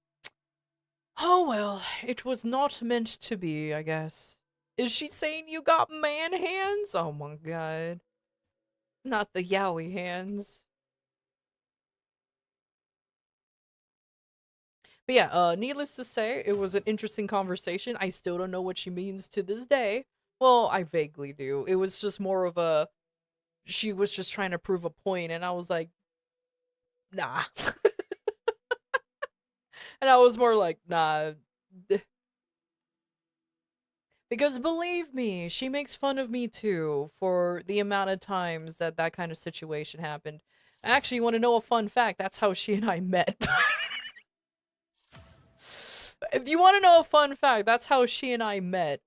oh well, it was not meant to be, I guess. Is she saying you got man hands? Oh my god. Not the yaoi hands. But yeah, needless to say, it was an interesting conversation. I still don't know what she means to this day. Well, I vaguely do. It was just more of a, she was just trying to prove a point, and I was like, nah. And I was more like, nah. Because believe me, she makes fun of me too for the amount of times that that kind of situation happened. Actually, you want to know a fun fact? That's how she and I met. If you want to know a fun fact, that's how she and I met.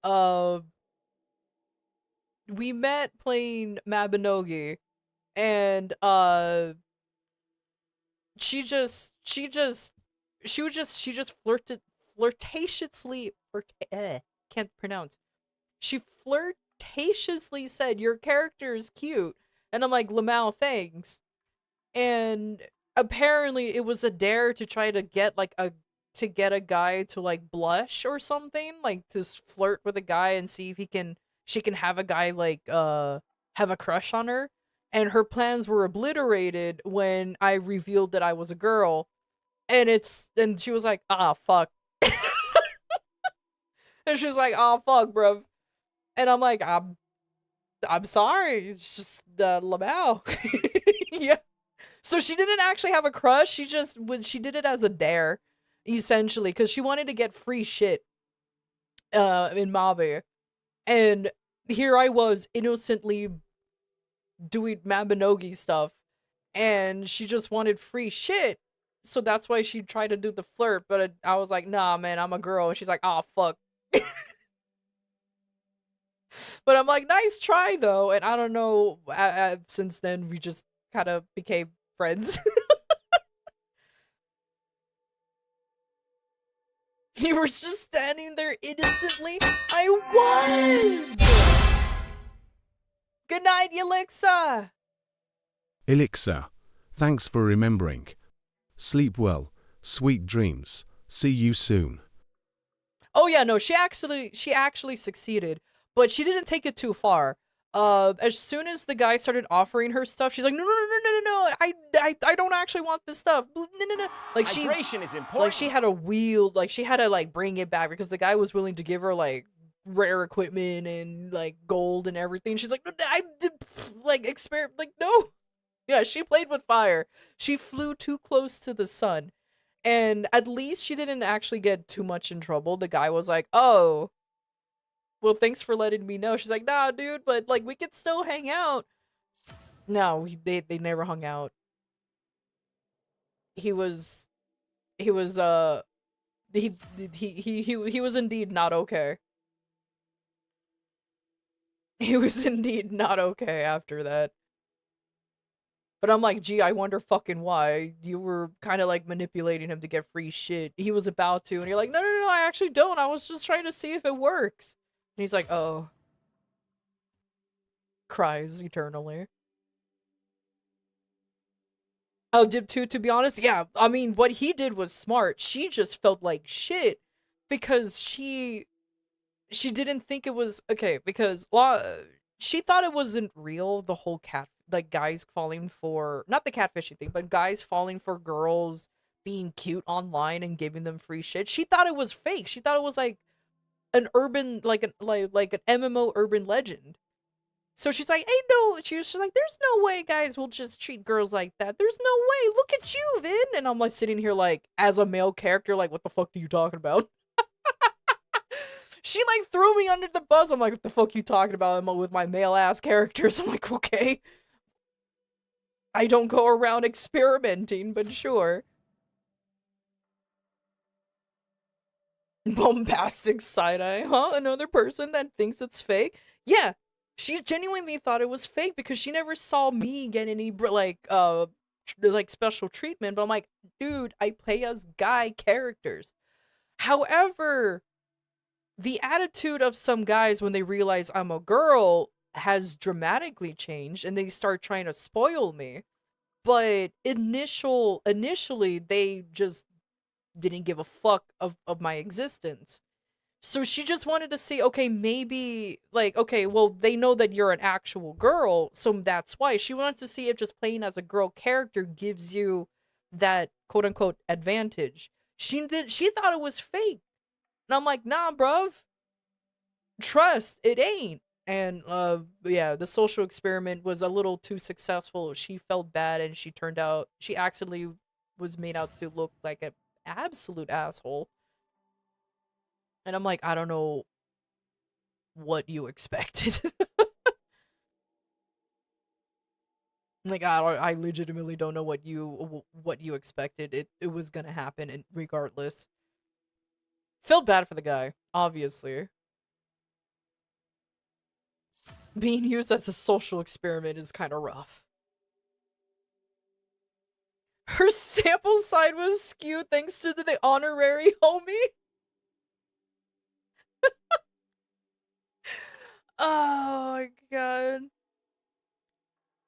We met playing Mabinogi, and she just flirtatiously can't pronounce. She flirtatiously said, "Your character is cute," and I'm like, "Lamau, thanks." And apparently, it was a dare to try to get like a guy to like blush or something, like to flirt with a guy and see if she can have a guy like have a crush on her. And her plans were obliterated when I revealed that I was a girl. And she was like, "Ah, fuck." And she's like, "Oh fuck, bro." And I'm like, I'm sorry. It's just Lamau." Yeah. So she didn't actually have a crush. She did it as a dare, essentially, because she wanted to get free shit in Mabe. And here I was innocently doing Mabinogi stuff, and she just wanted free shit. So that's why she tried to do the flirt, but I was like, "Nah, man, I'm a girl." And she's like, "Oh, fuck." But I'm like, "Nice try, though." And I don't know, since then, we just kind of became friends. You were just standing there innocently. I was! Good night, Yelixa! Elixir, thanks for remembering. Sleep well, sweet dreams. See you soon. Oh yeah, no, she actually succeeded, but she didn't take it too far. As soon as the guy started offering her stuff, she's like, "No, no, no, no, no, no, no, I don't actually want this stuff. No, no, no." Like Hydration is important. like she had a wheel, like she had to like bring it back because the guy was willing to give her like rare equipment and like gold and everything. She's like, "No, I like experiment, like no." Yeah, she played with fire. She flew too close to the sun. And at least she didn't actually get too much in trouble. The guy was like, "Oh, well, thanks for letting me know." She's like, "Nah, dude, but like we could still hang out." No, they never hung out. He was he was he was indeed not okay. He was indeed not okay after that. But I'm like, "Gee, I wonder fucking why. You were kind of like manipulating him to get free shit. He was about to." And you're like, "No, no, no, I actually don't. I was just trying to see if it works." And he's like, "Oh." Cries eternally. Oh, Dib 2, to be honest, yeah. I mean, what he did was smart. She just felt like shit because she didn't think it was okay because she thought it wasn't real, the whole cat, like guys falling for, not the catfishing thing, but guys falling for girls being cute online and giving them free shit. She thought it was fake. She thought it was like an urban, like an MMO urban legend. So she's like, hey, no, she's like, there's no way guys will just treat girls like that. There's no way. Look at you, Vin. And I'm like sitting here like, as a male character, like, what the fuck are you talking about? She like threw me under the bus. I'm like, what the fuck you talking about? I'm with my male ass characters. I'm like, okay. I don't go around experimenting, but sure. Bombastic side-eye, huh? Another person that thinks it's fake? Yeah, she genuinely thought it was fake because she never saw me get any, like, special treatment. But I'm like, dude, I play as guy characters. However, the attitude of some guys when they realize I'm a girl has dramatically changed and they start trying to spoil me. But initially, they just didn't give a fuck of my existence. So she just wanted to see, okay, maybe, like, okay, well, they know that you're an actual girl, so that's why. She wants to see if just playing as a girl character gives you that quote-unquote advantage. She thought it was fake. And I'm like, nah, bruv. Trust, it ain't. And, yeah, the social experiment was a little too successful. She felt bad, and she actually was made out to look like an absolute asshole. And I'm like, I don't know what you expected. Like, I legitimately don't know what you expected. It was gonna happen, and regardless. Felt bad for the guy, obviously. Being used as a social experiment is kind of rough. Her sample side was skewed thanks to the honorary homie. Oh my god.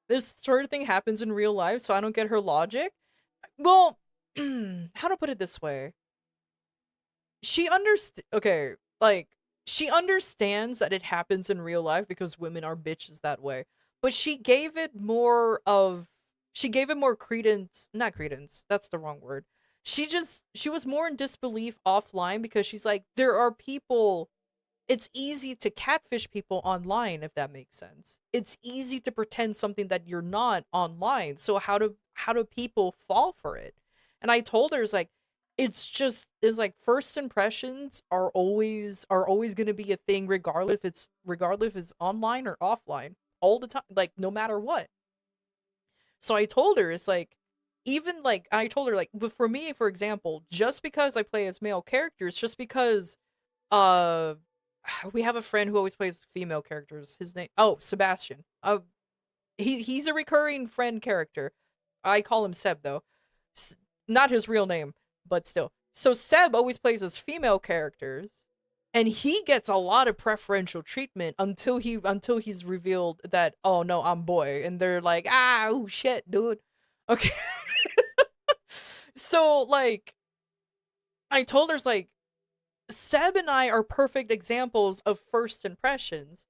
This sort of thing happens in real life, so I don't get her logic. Well, how to put it this way? Okay, like, she understands that it happens in real life because women are bitches that way. But she gave it more credence, not credence, that's the wrong word. She was more in disbelief offline because she's like, there are people, it's easy to catfish people online, if that makes sense. It's easy to pretend something that you're not online. So how do people fall for it? And I told her, it's like first impressions are always going to be a thing, regardless if it's online or offline, all the time, like, no matter what. So I told her, it's like, even like, I told her, like, but for me, for example, just because I play as male characters, just because uh we have a friend who always plays female characters. His name, oh, Sebastian. He's a recurring friend character. I call him Seb though. Not his real name, but still. So Seb always plays as female characters, and he gets a lot of preferential treatment until he's revealed that, oh no, I'm boy, and they're like, ah, oh shit, dude. Okay. So like, I told her, like, Seb and I are perfect examples of first impressions.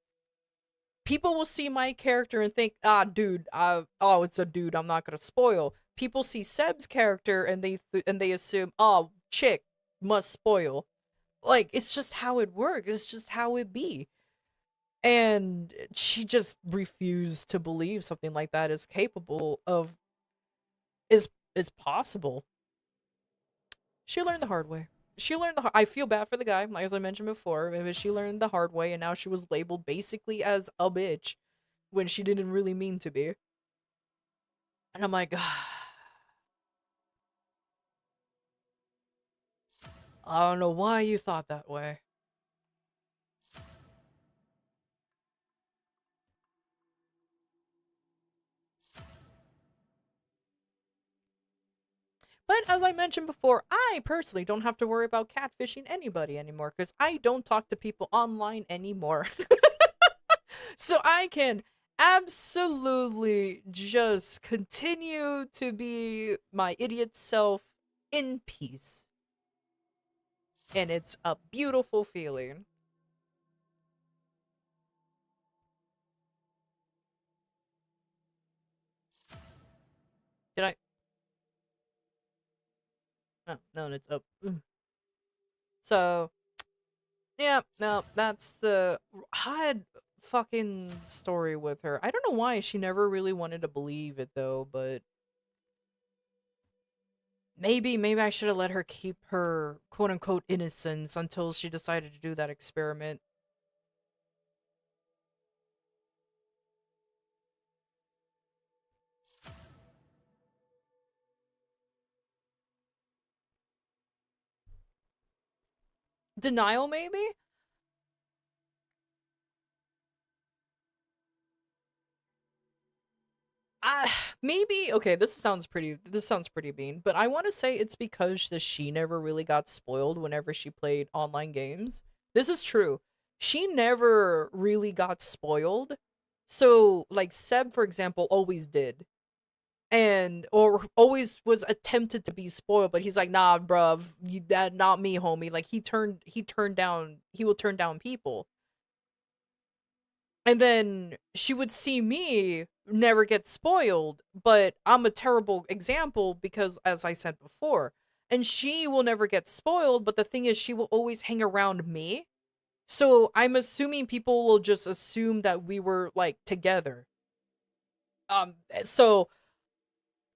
People will see my character and think, ah, dude, oh, it's a dude, I'm not gonna spoil. People see Seb's character and they assume, oh, chick, must spoil. Like, it's just how it works. It's just how it be. And she just refused to believe something like that is possible. She learned the hard way. I feel bad for the guy, like, as I mentioned before. Maybe she learned the hard way, and now she was labeled basically as a bitch when she didn't really mean to be. And I'm like, I don't know why you thought that way. But as I mentioned before, I personally don't have to worry about catfishing anybody anymore because I don't talk to people online anymore. So I can absolutely just continue to be my idiot self in peace. And it's a beautiful feeling. Did I? No, it's up. So, yeah, no, that's the. fucking story with her. I don't know why she never really wanted to believe it though, but maybe I should have let her keep her quote unquote innocence until she decided to do that experiment. Denial, maybe? Maybe okay, this sounds pretty mean, but I want to say it's because she never really got spoiled whenever she played online games. This is true. She never really got spoiled. So, like Seb for example always did. And or always was attempted to be spoiled, but he's like, "Nah, bruv, that not me, homie." Like he will turn down people. And then she would see me never get spoiled, but I'm a terrible example because, as I said before, and she will never get spoiled, but the thing is, she will always hang around me. So I'm assuming people will just assume that we were like together. So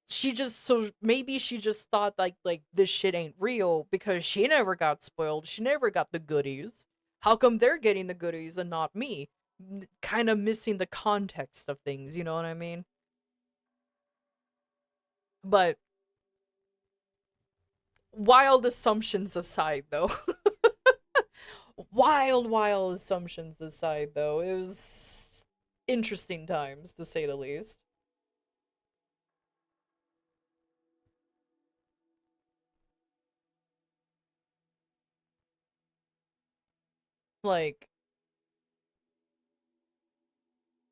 so maybe she just thought like this shit ain't real because she never got spoiled. She never got the goodies. How come they're getting the goodies and not me? Kind of missing the context of things, you know what I mean? But wild assumptions aside though. Wild assumptions aside though. It was interesting times to say the least. Like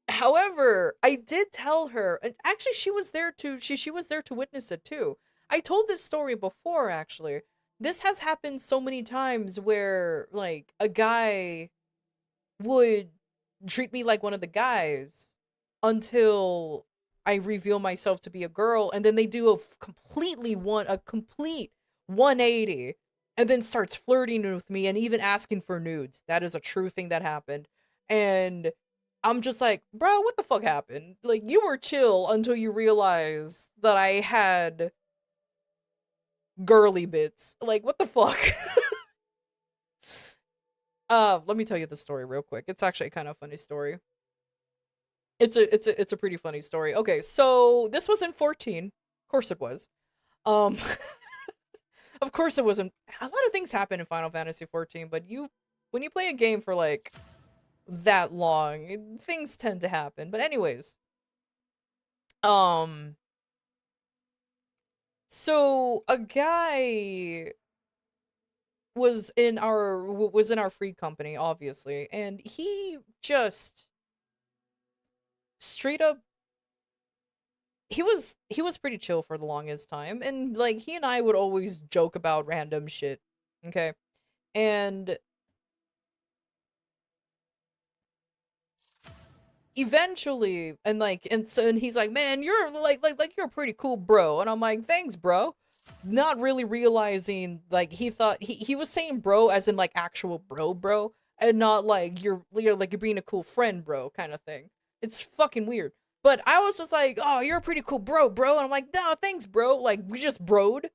however, I did tell her, and actually she was there to she was there to witness it too. I told this story before actually. This has happened so many times where like a guy would treat me like one of the guys until I reveal myself to be a girl, and then they do a complete 180 and then starts flirting with me and even asking for nudes. That is a true thing that happened. And I'm just like, bro, what the fuck happened? Like, you were chill until you realized that I had girly bits. Like, what the fuck? Let me tell you the story real quick. It's actually a kind of funny story. It's a pretty funny story. Okay, so this was in 14. Of course it was. Um of course it wasn't. A lot of things happen in Final Fantasy 14, but when you play a game for like that long, things tend to happen. But anyways, um so a guy was in our free company obviously, and he just straight up he was pretty chill for the longest time, and like he and I would always joke about random shit. Okay. And eventually, and he's like, "Man, you're like you're a pretty cool bro." And I'm like, "Thanks, bro." Not really realizing like he thought he was saying bro as in like actual bro, and not like you're being a cool friend, bro, kind of thing. It's fucking weird. But I was just like, "Oh, you're a pretty cool bro." And I'm like, "No, thanks, bro." Like we just broed.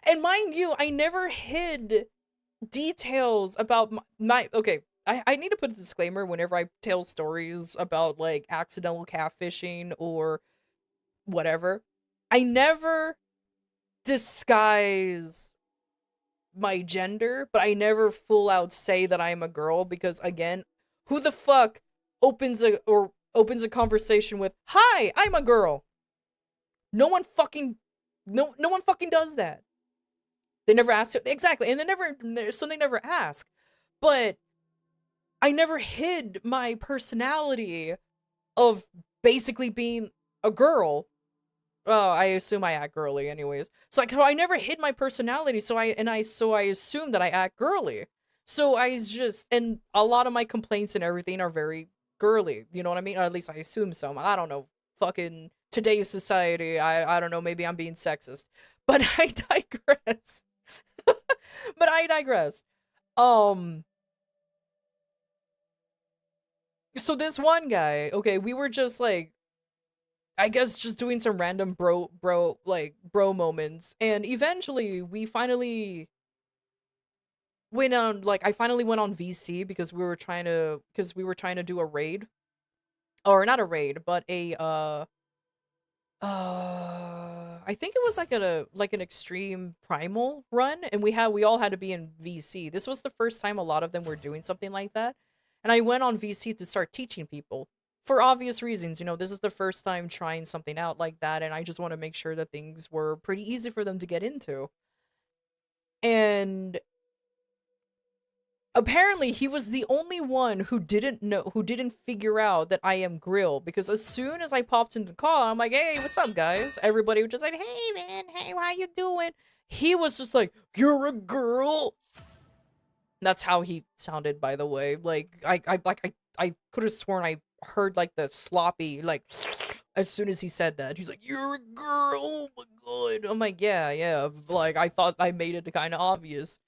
And mind you, I never hid details about my okay. I need to put a disclaimer whenever I tell stories about like accidental catfishing or whatever. I never disguise my gender, but I never full out say that I'm a girl because again, who the fuck opens a conversation with, "Hi, I'm a girl." No one fucking no one fucking does that. They never ask exactly, and they never ask. But I never hid my personality of basically being a girl. Oh, I assume I act girly anyways. So like I never hid my personality, so I assume that I act girly. So I just and a lot of my complaints and everything are very girly. You know what I mean? Or at least I assume so. I don't know. Fucking today's society. I don't know. Maybe I'm being sexist, but I digress. But I digress. Um So this one guy, okay, we were just like, I guess just doing some random bro moments, and eventually we finally went on, like, I finally went on VC because we were trying to do a raid, or not a raid, but a I think it was like an extreme primal run, and we all had to be in VC. This was the first time a lot of them were doing something like that, and I went on VC to start teaching people for obvious reasons. You know, this is the first time trying something out like that, and I just want to make sure that things were pretty easy for them to get into. And apparently he was the only one who didn't figure out that I am Grill, because as soon as I popped into the call, I'm like, hey, what's up, guys? Everybody was just like, hey man, hey, how you doing? He was just like, you're a girl. That's how he sounded, by the way. Like I could have sworn I heard like the sloppy, like, as soon as he said that. He's like, you're a girl, oh my god. I'm like, yeah, like I thought I made it kind of obvious.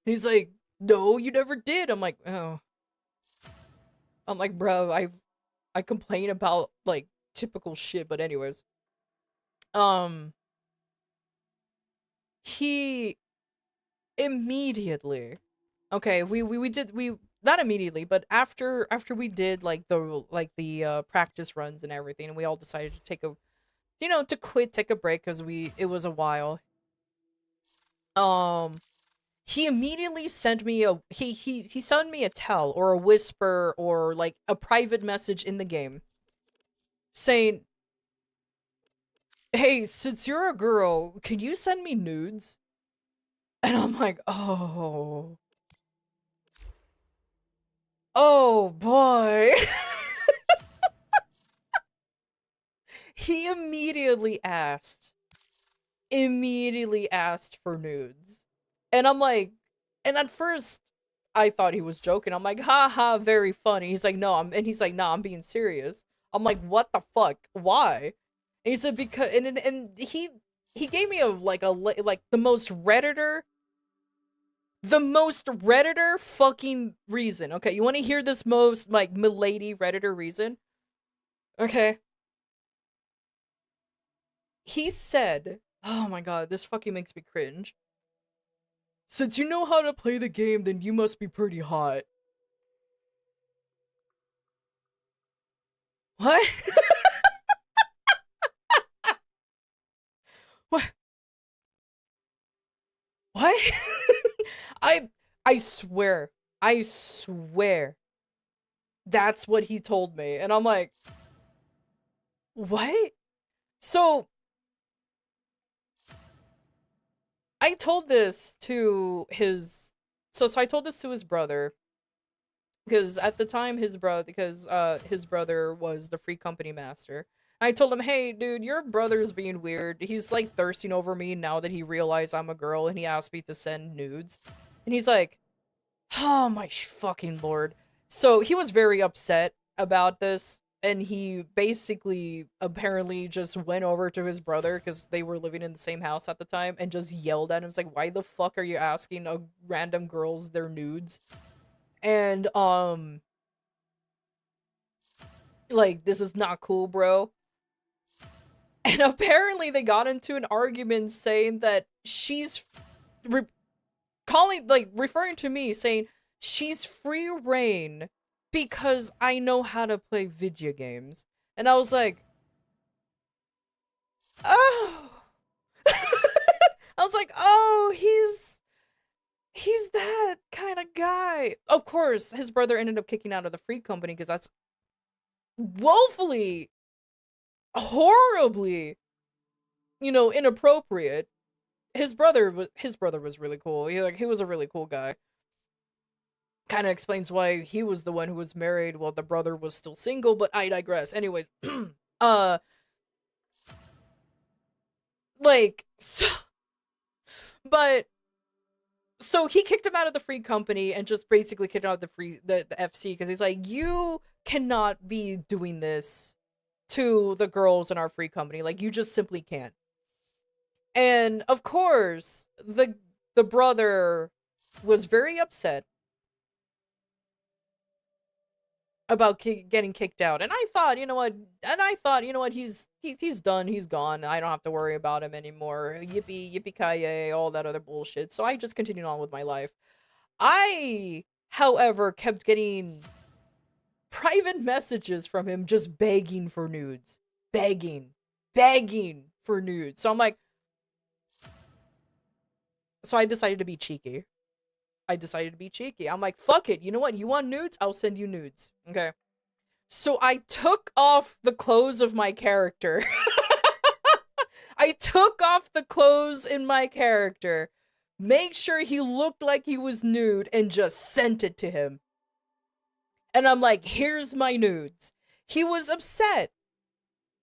He's like, no, you never did. I'm like, oh. I'm like, bro, I complain about like typical shit, but anyways. Um he immediately, okay, we did, we not immediately, but after we did like the practice runs and everything, and we all decided to take a, to quit, take a break, because it was a while. Um he immediately sent me he sent me a tell or a whisper or like a private message in the game saying, hey, since you're a girl, can you send me nudes? And I'm like, oh boy. He immediately asked for nudes. And I'm like, and at first I thought he was joking. I'm like, haha, very funny. He's like, no, he's like, nah, I'm being serious. I'm like, what the fuck? Why? And he said, because, and he gave me like the most Redditor fucking reason. Okay, you want to hear this most like milady Redditor reason? Okay. He said, oh my god, this fucking makes me cringe. Since you know how to play the game, then you must be pretty hot. What? What? What? I I swear. I swear. That's what he told me. And I'm like, what? So I told this to his so I told this to his brother, because at the time his brother was the free company master. I told him, hey dude, your brother's being weird. He's like thirsting over me now that he realized I'm a girl, and he asked me to send nudes. And he's like, oh my fucking lord. So he was very upset about this, and he basically apparently just went over to his brother, because they were living in the same house at the time, and just yelled at him. It's like, why the fuck are you asking a random girls their nudes? And like, this is not cool, bro. And apparently they got into an argument saying that she's referring to me, saying she's free reign because I know how to play video games. And I was like, oh. I was like, oh, he's that kind of guy. Of course, his brother ended up kicking out of the free company, because that's woefully, horribly, inappropriate. His brother was really cool. He was a really cool guy. Kind of explains why he was the one who was married while the brother was still single, but I digress. Anyways, uh like, so, but so he kicked him out of the free company, and just basically kicked him out of the FC, because he's like, you cannot be doing this to the girls in our free company. Like, you just simply can't. And of course, the brother was very upset. about getting kicked out, and I thought, you know what, he's done, he's gone. I don't have to worry about him anymore. Yippee, yippee ki all that other bullshit. So I just continued on with my life. I, however, kept getting private messages from him just begging for nudes, begging for nudes. So I'm like, so I decided to be cheeky. I'm like, fuck it. You know what? You want nudes? I'll send you nudes. Okay. So I took off the clothes of my character. I took off the clothes in my character, made sure he looked like he was nude, and just sent it to him. And I'm like, here's my nudes. He was upset.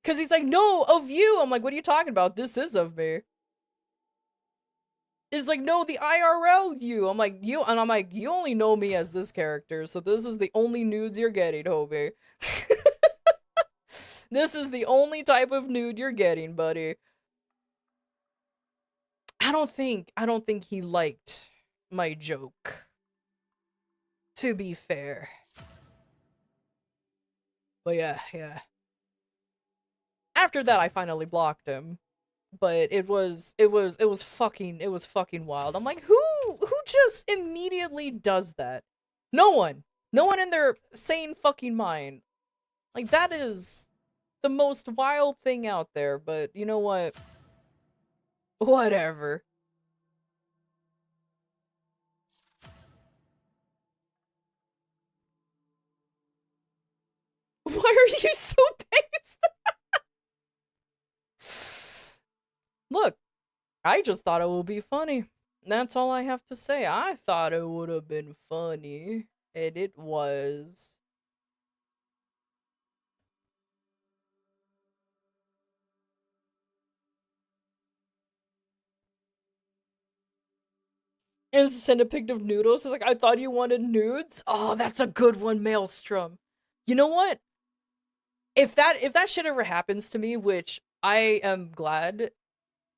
Because he's like, no, of you. I'm like, what are you talking about? This is of me. It's like, no, the IRL you. I'm like, you, and I'm like, you only know me as this character, so this is the only nudes you're getting, Hobie. This is the only type of nude you're getting, buddy. I don't think he liked my joke, to be fair. But yeah. After that, I finally blocked him. But it was fucking wild. I'm like, who just immediately does that? No one in their sane fucking mind. Like, that is the most wild thing out there. But you know what? Whatever. Why are you so pissed? Look, I just thought it would be funny. That's all I have to say. I thought it would have been funny. And it was. And send a pic of noodles. It's like, I thought you wanted nudes. Oh, that's a good one, Maelstrom. You know what? If that shit ever happens to me, which I am glad,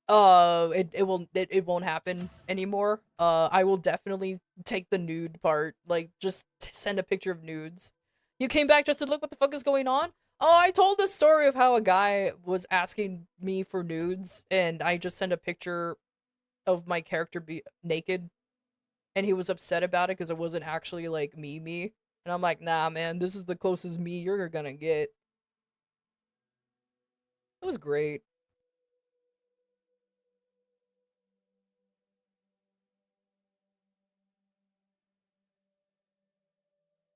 it won't happen anymore. I will definitely take the nude part. Like, just send a picture of nudes. You came back just to look what the fuck is going on? Oh, I told the story of how a guy was asking me for nudes, and I just sent a picture of my character be naked, and he was upset about it because it wasn't actually like me. And I'm like, nah, man, this is the closest me you're gonna get. It was great.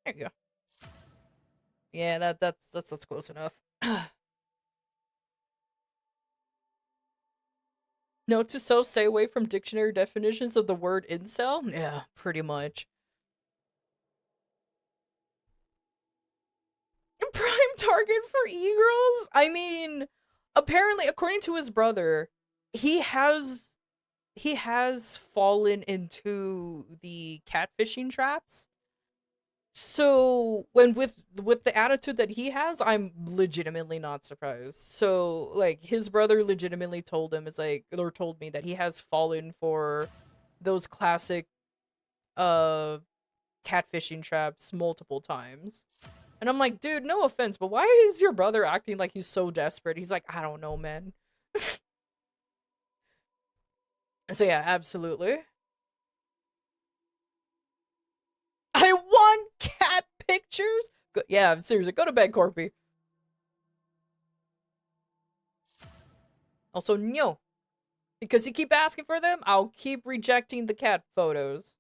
There you go. Yeah, that's close enough. Note to self: stay away from dictionary definitions of the word incel. Yeah, pretty much. Prime target for e-girls? I mean, apparently, according to his brother, he has fallen into the catfishing traps. So when with the attitude that he has, I'm legitimately not surprised. So like, his brother legitimately told him, it's like, or told me that he has fallen for those classic uh catfishing traps multiple times. And I'm like, dude, no offense, but why is your brother acting like he's so desperate? He's like, I don't know, man. So yeah, absolutely. I want cat pictures. Yeah, seriously, go to bed, Corpy. Also, no. Because you keep asking for them, I'll keep rejecting the cat photos.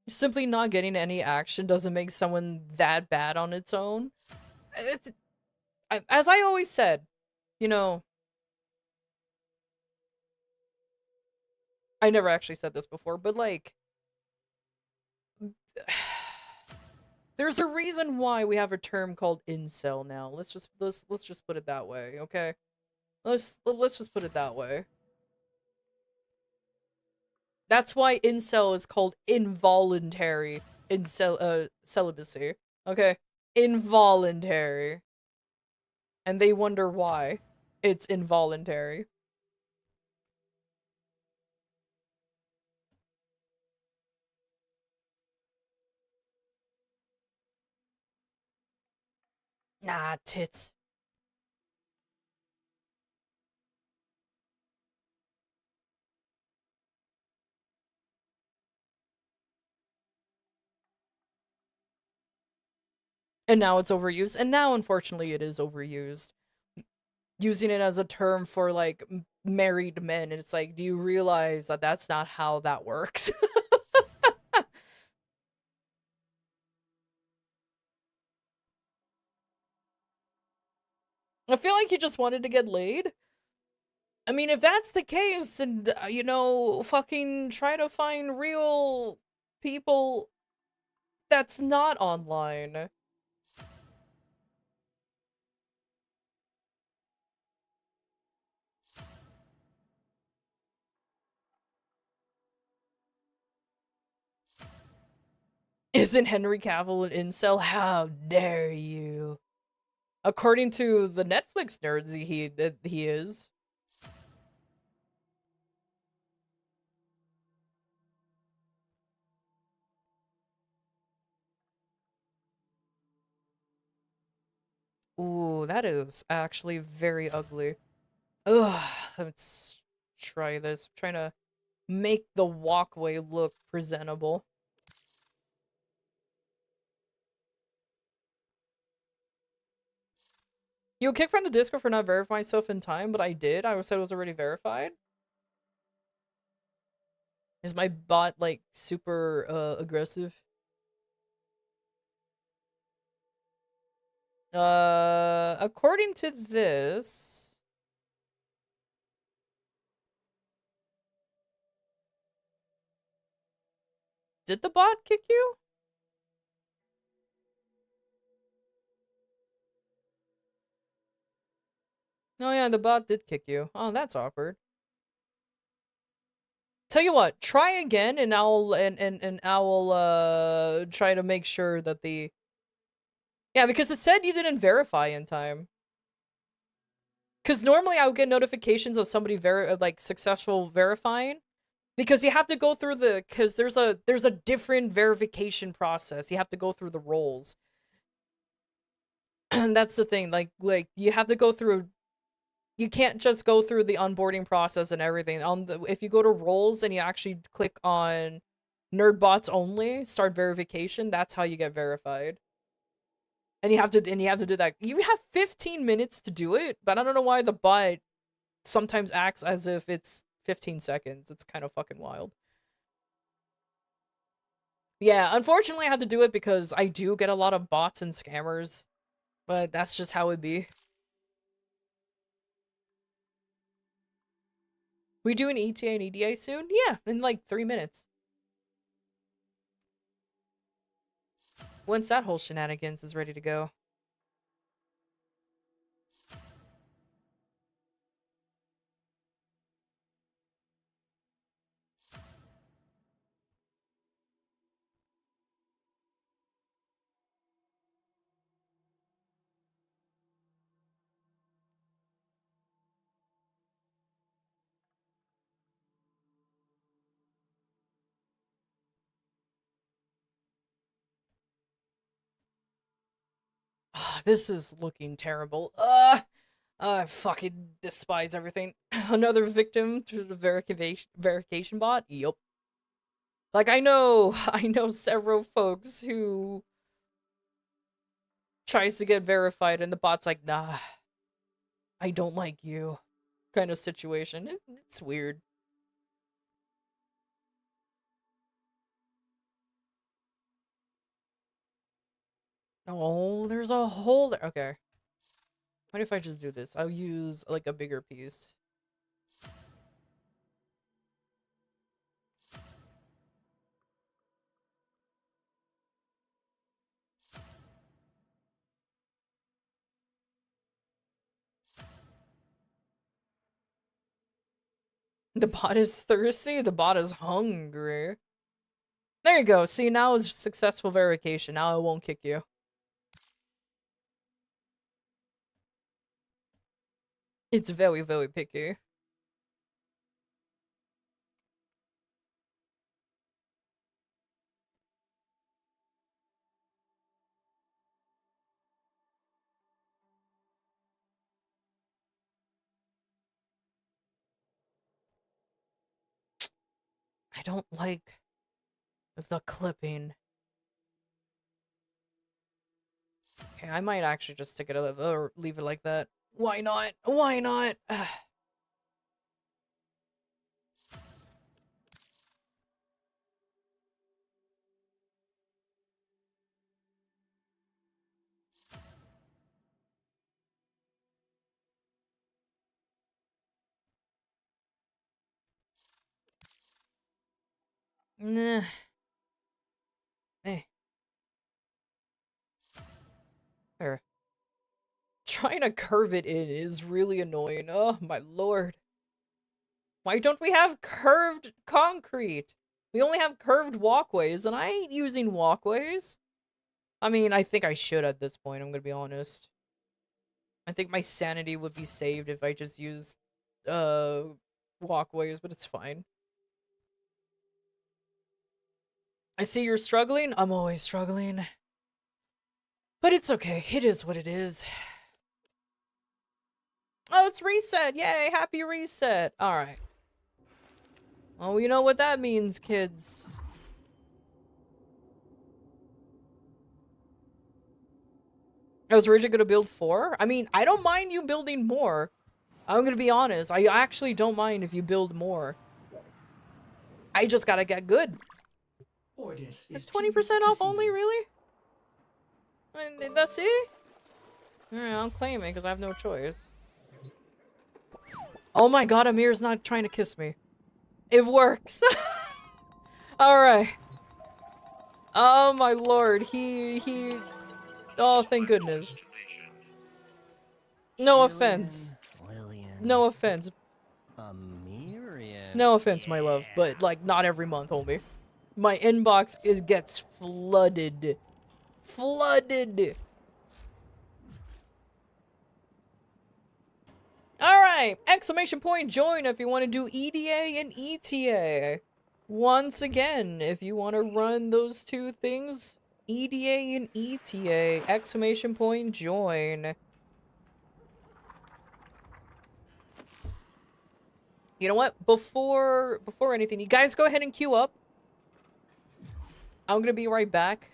Simply not getting any action doesn't make someone that bad on its own. As I always said, you know, I never actually said this before, but like, there's a reason why we have a term called incel now. Let's just put it that way, okay? Let's just put it that way. That's why incel is called involuntary in celibacy. Okay? Involuntary. And they wonder why it's involuntary. Nah, tits. And now it's overused. And now, unfortunately, it is overused. Using it as a term for, like, married men. And it's like, do you realize that that's not how that works? I feel like he just wanted to get laid. I mean, if that's the case, then, you know, fucking try to find real people that's not online. Isn't Henry Cavill an incel? How dare you? According to the Netflix nerds, he is. Ooh, that is actually very ugly. Ugh, let's try this. I'm trying to make the walkway look presentable. You kicked from the Discord for not verifying myself in time, but I did. I said it was already verified. Is my bot, like, super aggressive? According to this, did the bot kick you? Oh yeah, the bot did kick you. Oh, that's awkward. Tell you what, try again and I'll try to make sure that the yeah, because it said you didn't verify in time. Because normally I would get notifications of somebody like successful verifying, because you have to go through because there's a different verification process. You have to go through the roles. And that's the thing. Like you have to go through. You can't just go through the onboarding process and everything. If you go to roles and you actually click on nerdbots only, start verification, that's how you get verified. And you have to do that. You have 15 minutes to do it, but I don't know why the bot sometimes acts as if it's 15 seconds. It's kind of fucking wild. Yeah, unfortunately I had to do it because I do get a lot of bots and scammers, but that's just how it be. We do an ETA and EDA soon? Yeah, in like 3 minutes. Once that whole shenanigans is ready to go. This is looking terrible. I fucking despise everything. Another victim to the verification bot? Yup. Like, I know several folks who tries to get verified and the bot's like, nah, I don't like you. Kind of situation. It's weird. Oh, there's a hole there. Okay. What if I just do this? I'll use, like, a bigger piece. The bot is thirsty? The bot is hungry. There you go. See, now it's successful verification. Now I won't kick you. It's very, very picky. I don't like the clipping. Okay, I might actually just stick it or leave it like that. Why not? Why not? Nah. Eh. There. Trying to curve it in is really annoying. Oh my lord. Why don't we have curved concrete? We only have curved walkways, and I ain't using walkways. I mean, I think I should at this point, I'm gonna be honest. I think my sanity would be saved if I just used, uh, walkways, but it's fine. I see you're struggling. I'm always struggling. But it's okay. It is what it is. Oh, it's reset. Yay, happy reset. Alright. Well, you know what that means, kids. I was originally gonna build 4. I mean, I don't mind you building more. I'm gonna be honest. I actually don't mind if you build more. I just gotta get good. It's 20% off only, really? I mean, that's it? Alright, I'll claim it because I have no choice. Oh my god, Amir's not trying to kiss me. It works. Alright. Oh my lord, he... Oh, thank goodness. No offense. No offense. No offense, my love, but, like, not every month, homie. My inbox gets flooded. Flooded! Alright! Exclamation point join if you want to do EDA and ETA. Once again, if you want to run those two things, EDA and ETA, exclamation point join. You know what? Before anything, you guys go ahead and queue up. I'm gonna be right back.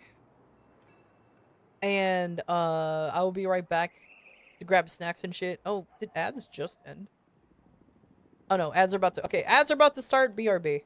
And, I will be right back to grab snacks and shit. Oh, did ads just end? Oh no, ads are about to- okay, ads are about to start, BRB.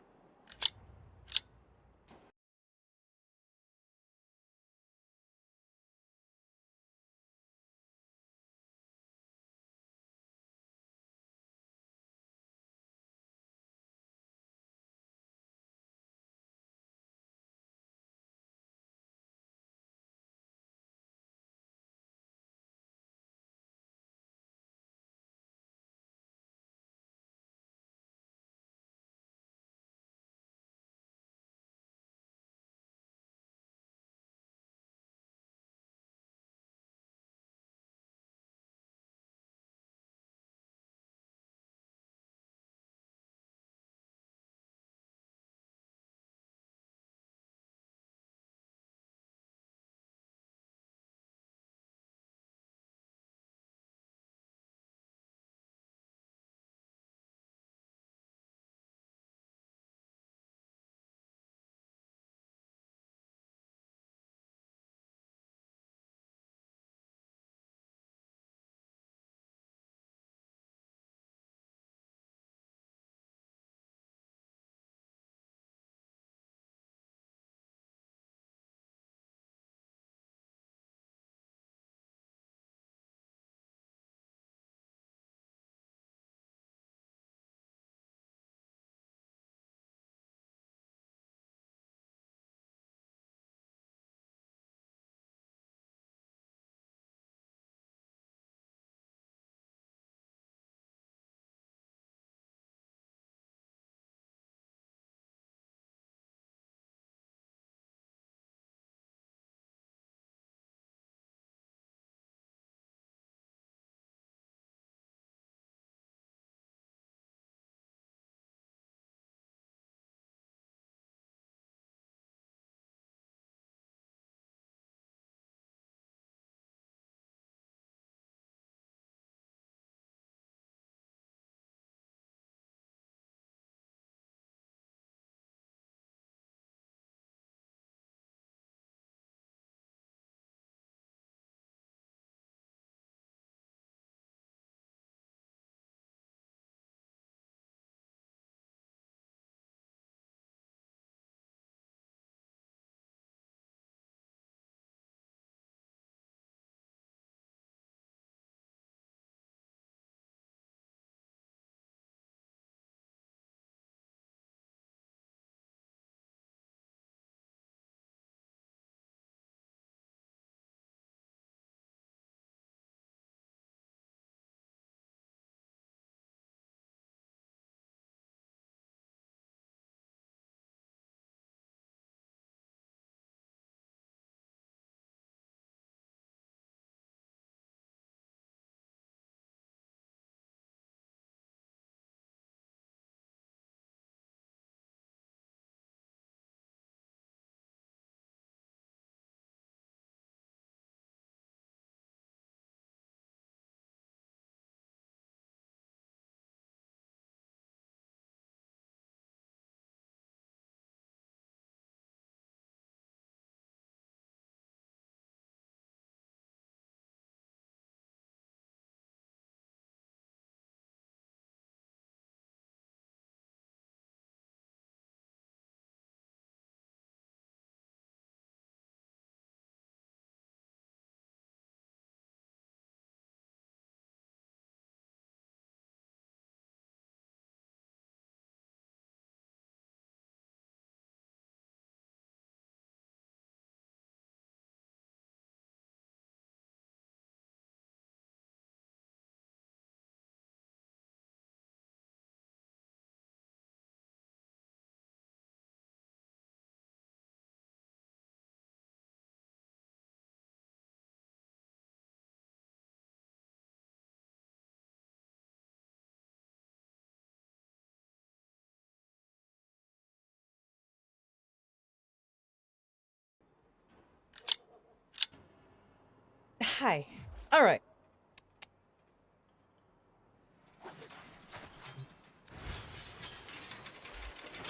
Hi. All right.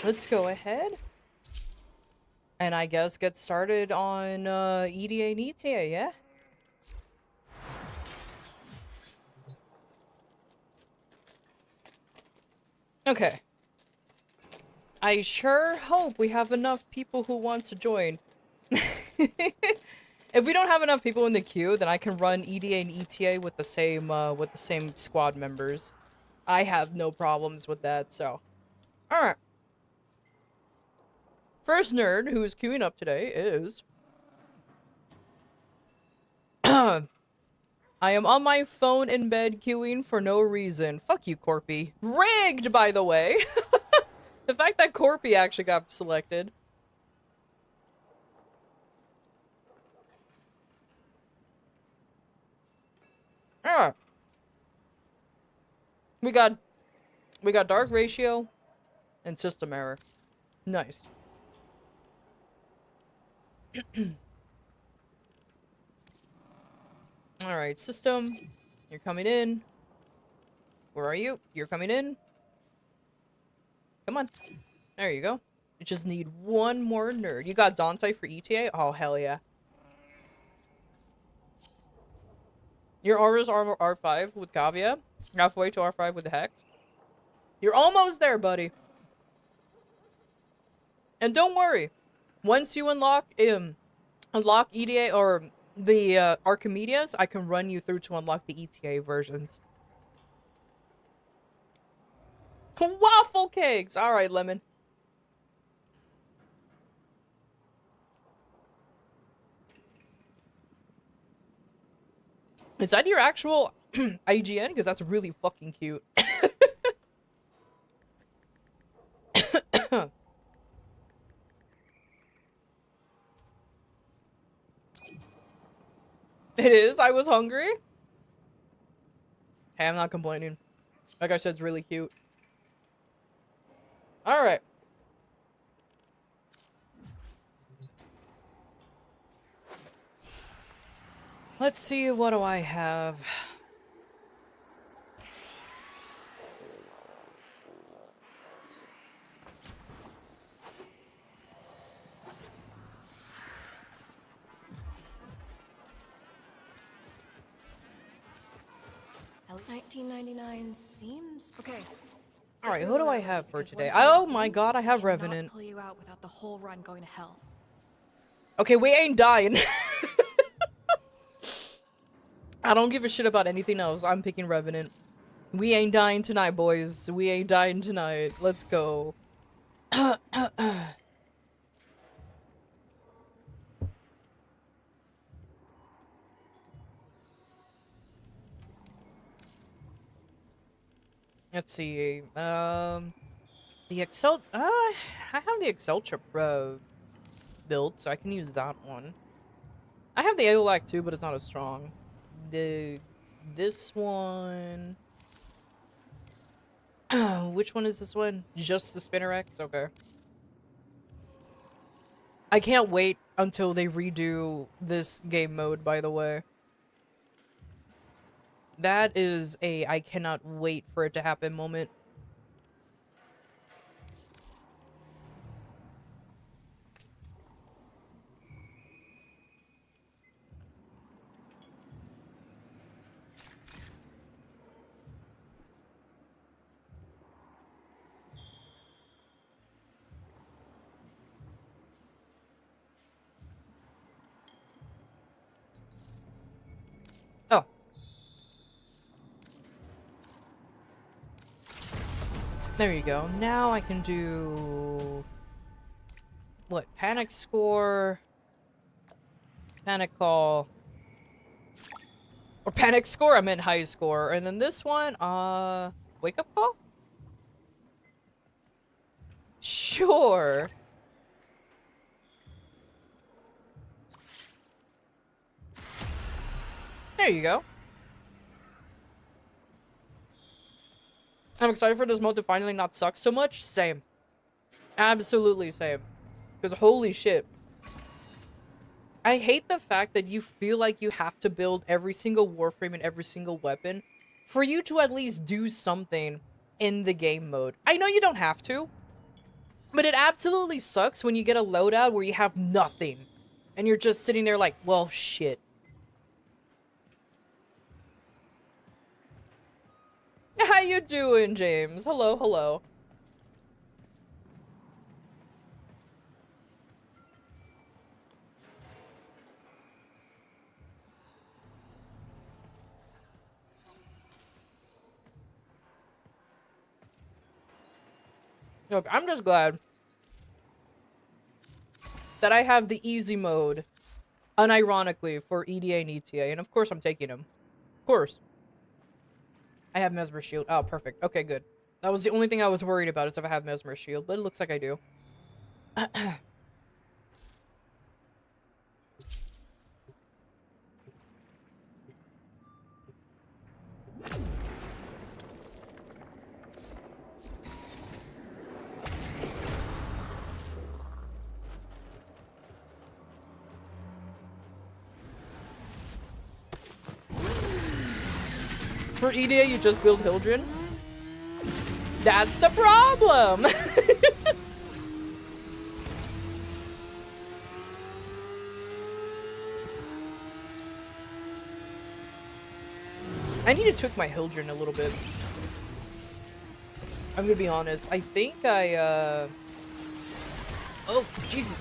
Let's go ahead. And I guess get started on EDA and ETA, yeah? Okay. I sure hope we have enough people who want to join. If we don't have enough people in the queue, then I can run EDA and ETA with the same squad members. I have no problems with that, so. Alright. First nerd who's queuing up today is... I am on my phone in bed queuing for no reason. Fuck you, Corpy. Rigged, by the way! The fact that Corpy actually got selected. Alright. We got dark ratio and system error. Nice. Alright, system. You're coming in. Where are you? You're coming in. Come on. There you go. You just need one more nerd. You got Dante for ETA? Oh, hell yeah. Your aura's armor R5 with Kavia. Halfway to R5 with the Hex. You're almost there, buddy. And don't worry. Once you unlock EDA or the Archimedes, I can run you through to unlock the ETA versions. Waffle cakes! Alright, Lemon. Is that your actual IGN? Because that's really fucking cute. It is? I was hungry? Hey, I'm not complaining. Like I said, it's really cute. Alright. Let's see, what do I have? $19.99 seems okay. Alright, who do I have for today? Oh my god, I have Revenant. Pull you out without the whole run going to hell. Okay, we ain't dying. I don't give a shit about anything else. I'm picking Revenant. We ain't dying tonight, boys. We ain't dying tonight. Let's go. Let's see. The Excel. I have the Excel chip built, so I can use that one. I have the AOLAC too, but it's not as strong. This one. Which one is this one? Just the Spinner X? Okay. I can't wait until they redo this game mode, by the way. That is a I cannot wait for it to happen moment. Oh. There you go. Now I can do... What? Panic score... Panic call... Or panic score? I meant high score. And then this one, wake up call? Sure. There you go. I'm excited for this mode to finally not suck so much. Same. Absolutely same. Because holy shit. I hate the fact that you feel like you have to build every single warframe and every single weapon for you to at least do something in the game mode. I know you don't have to, but it absolutely sucks when you get a loadout where you have nothing and you're just sitting there like, well, shit. How you doing, James? Hello, hello. Look, I'm just glad that I have the easy mode, unironically, for EDA and ETA, and of course I'm taking them. Of course. I have Mesmer Shield. Oh, perfect. Okay, good. That was the only thing I was worried about, is if I have Mesmer Shield, but it looks like I do. For EDA, you just build Hildren? That's the problem! I need to tweak my Hildren a little bit. I'm gonna be honest. I think I, Oh, Jesus.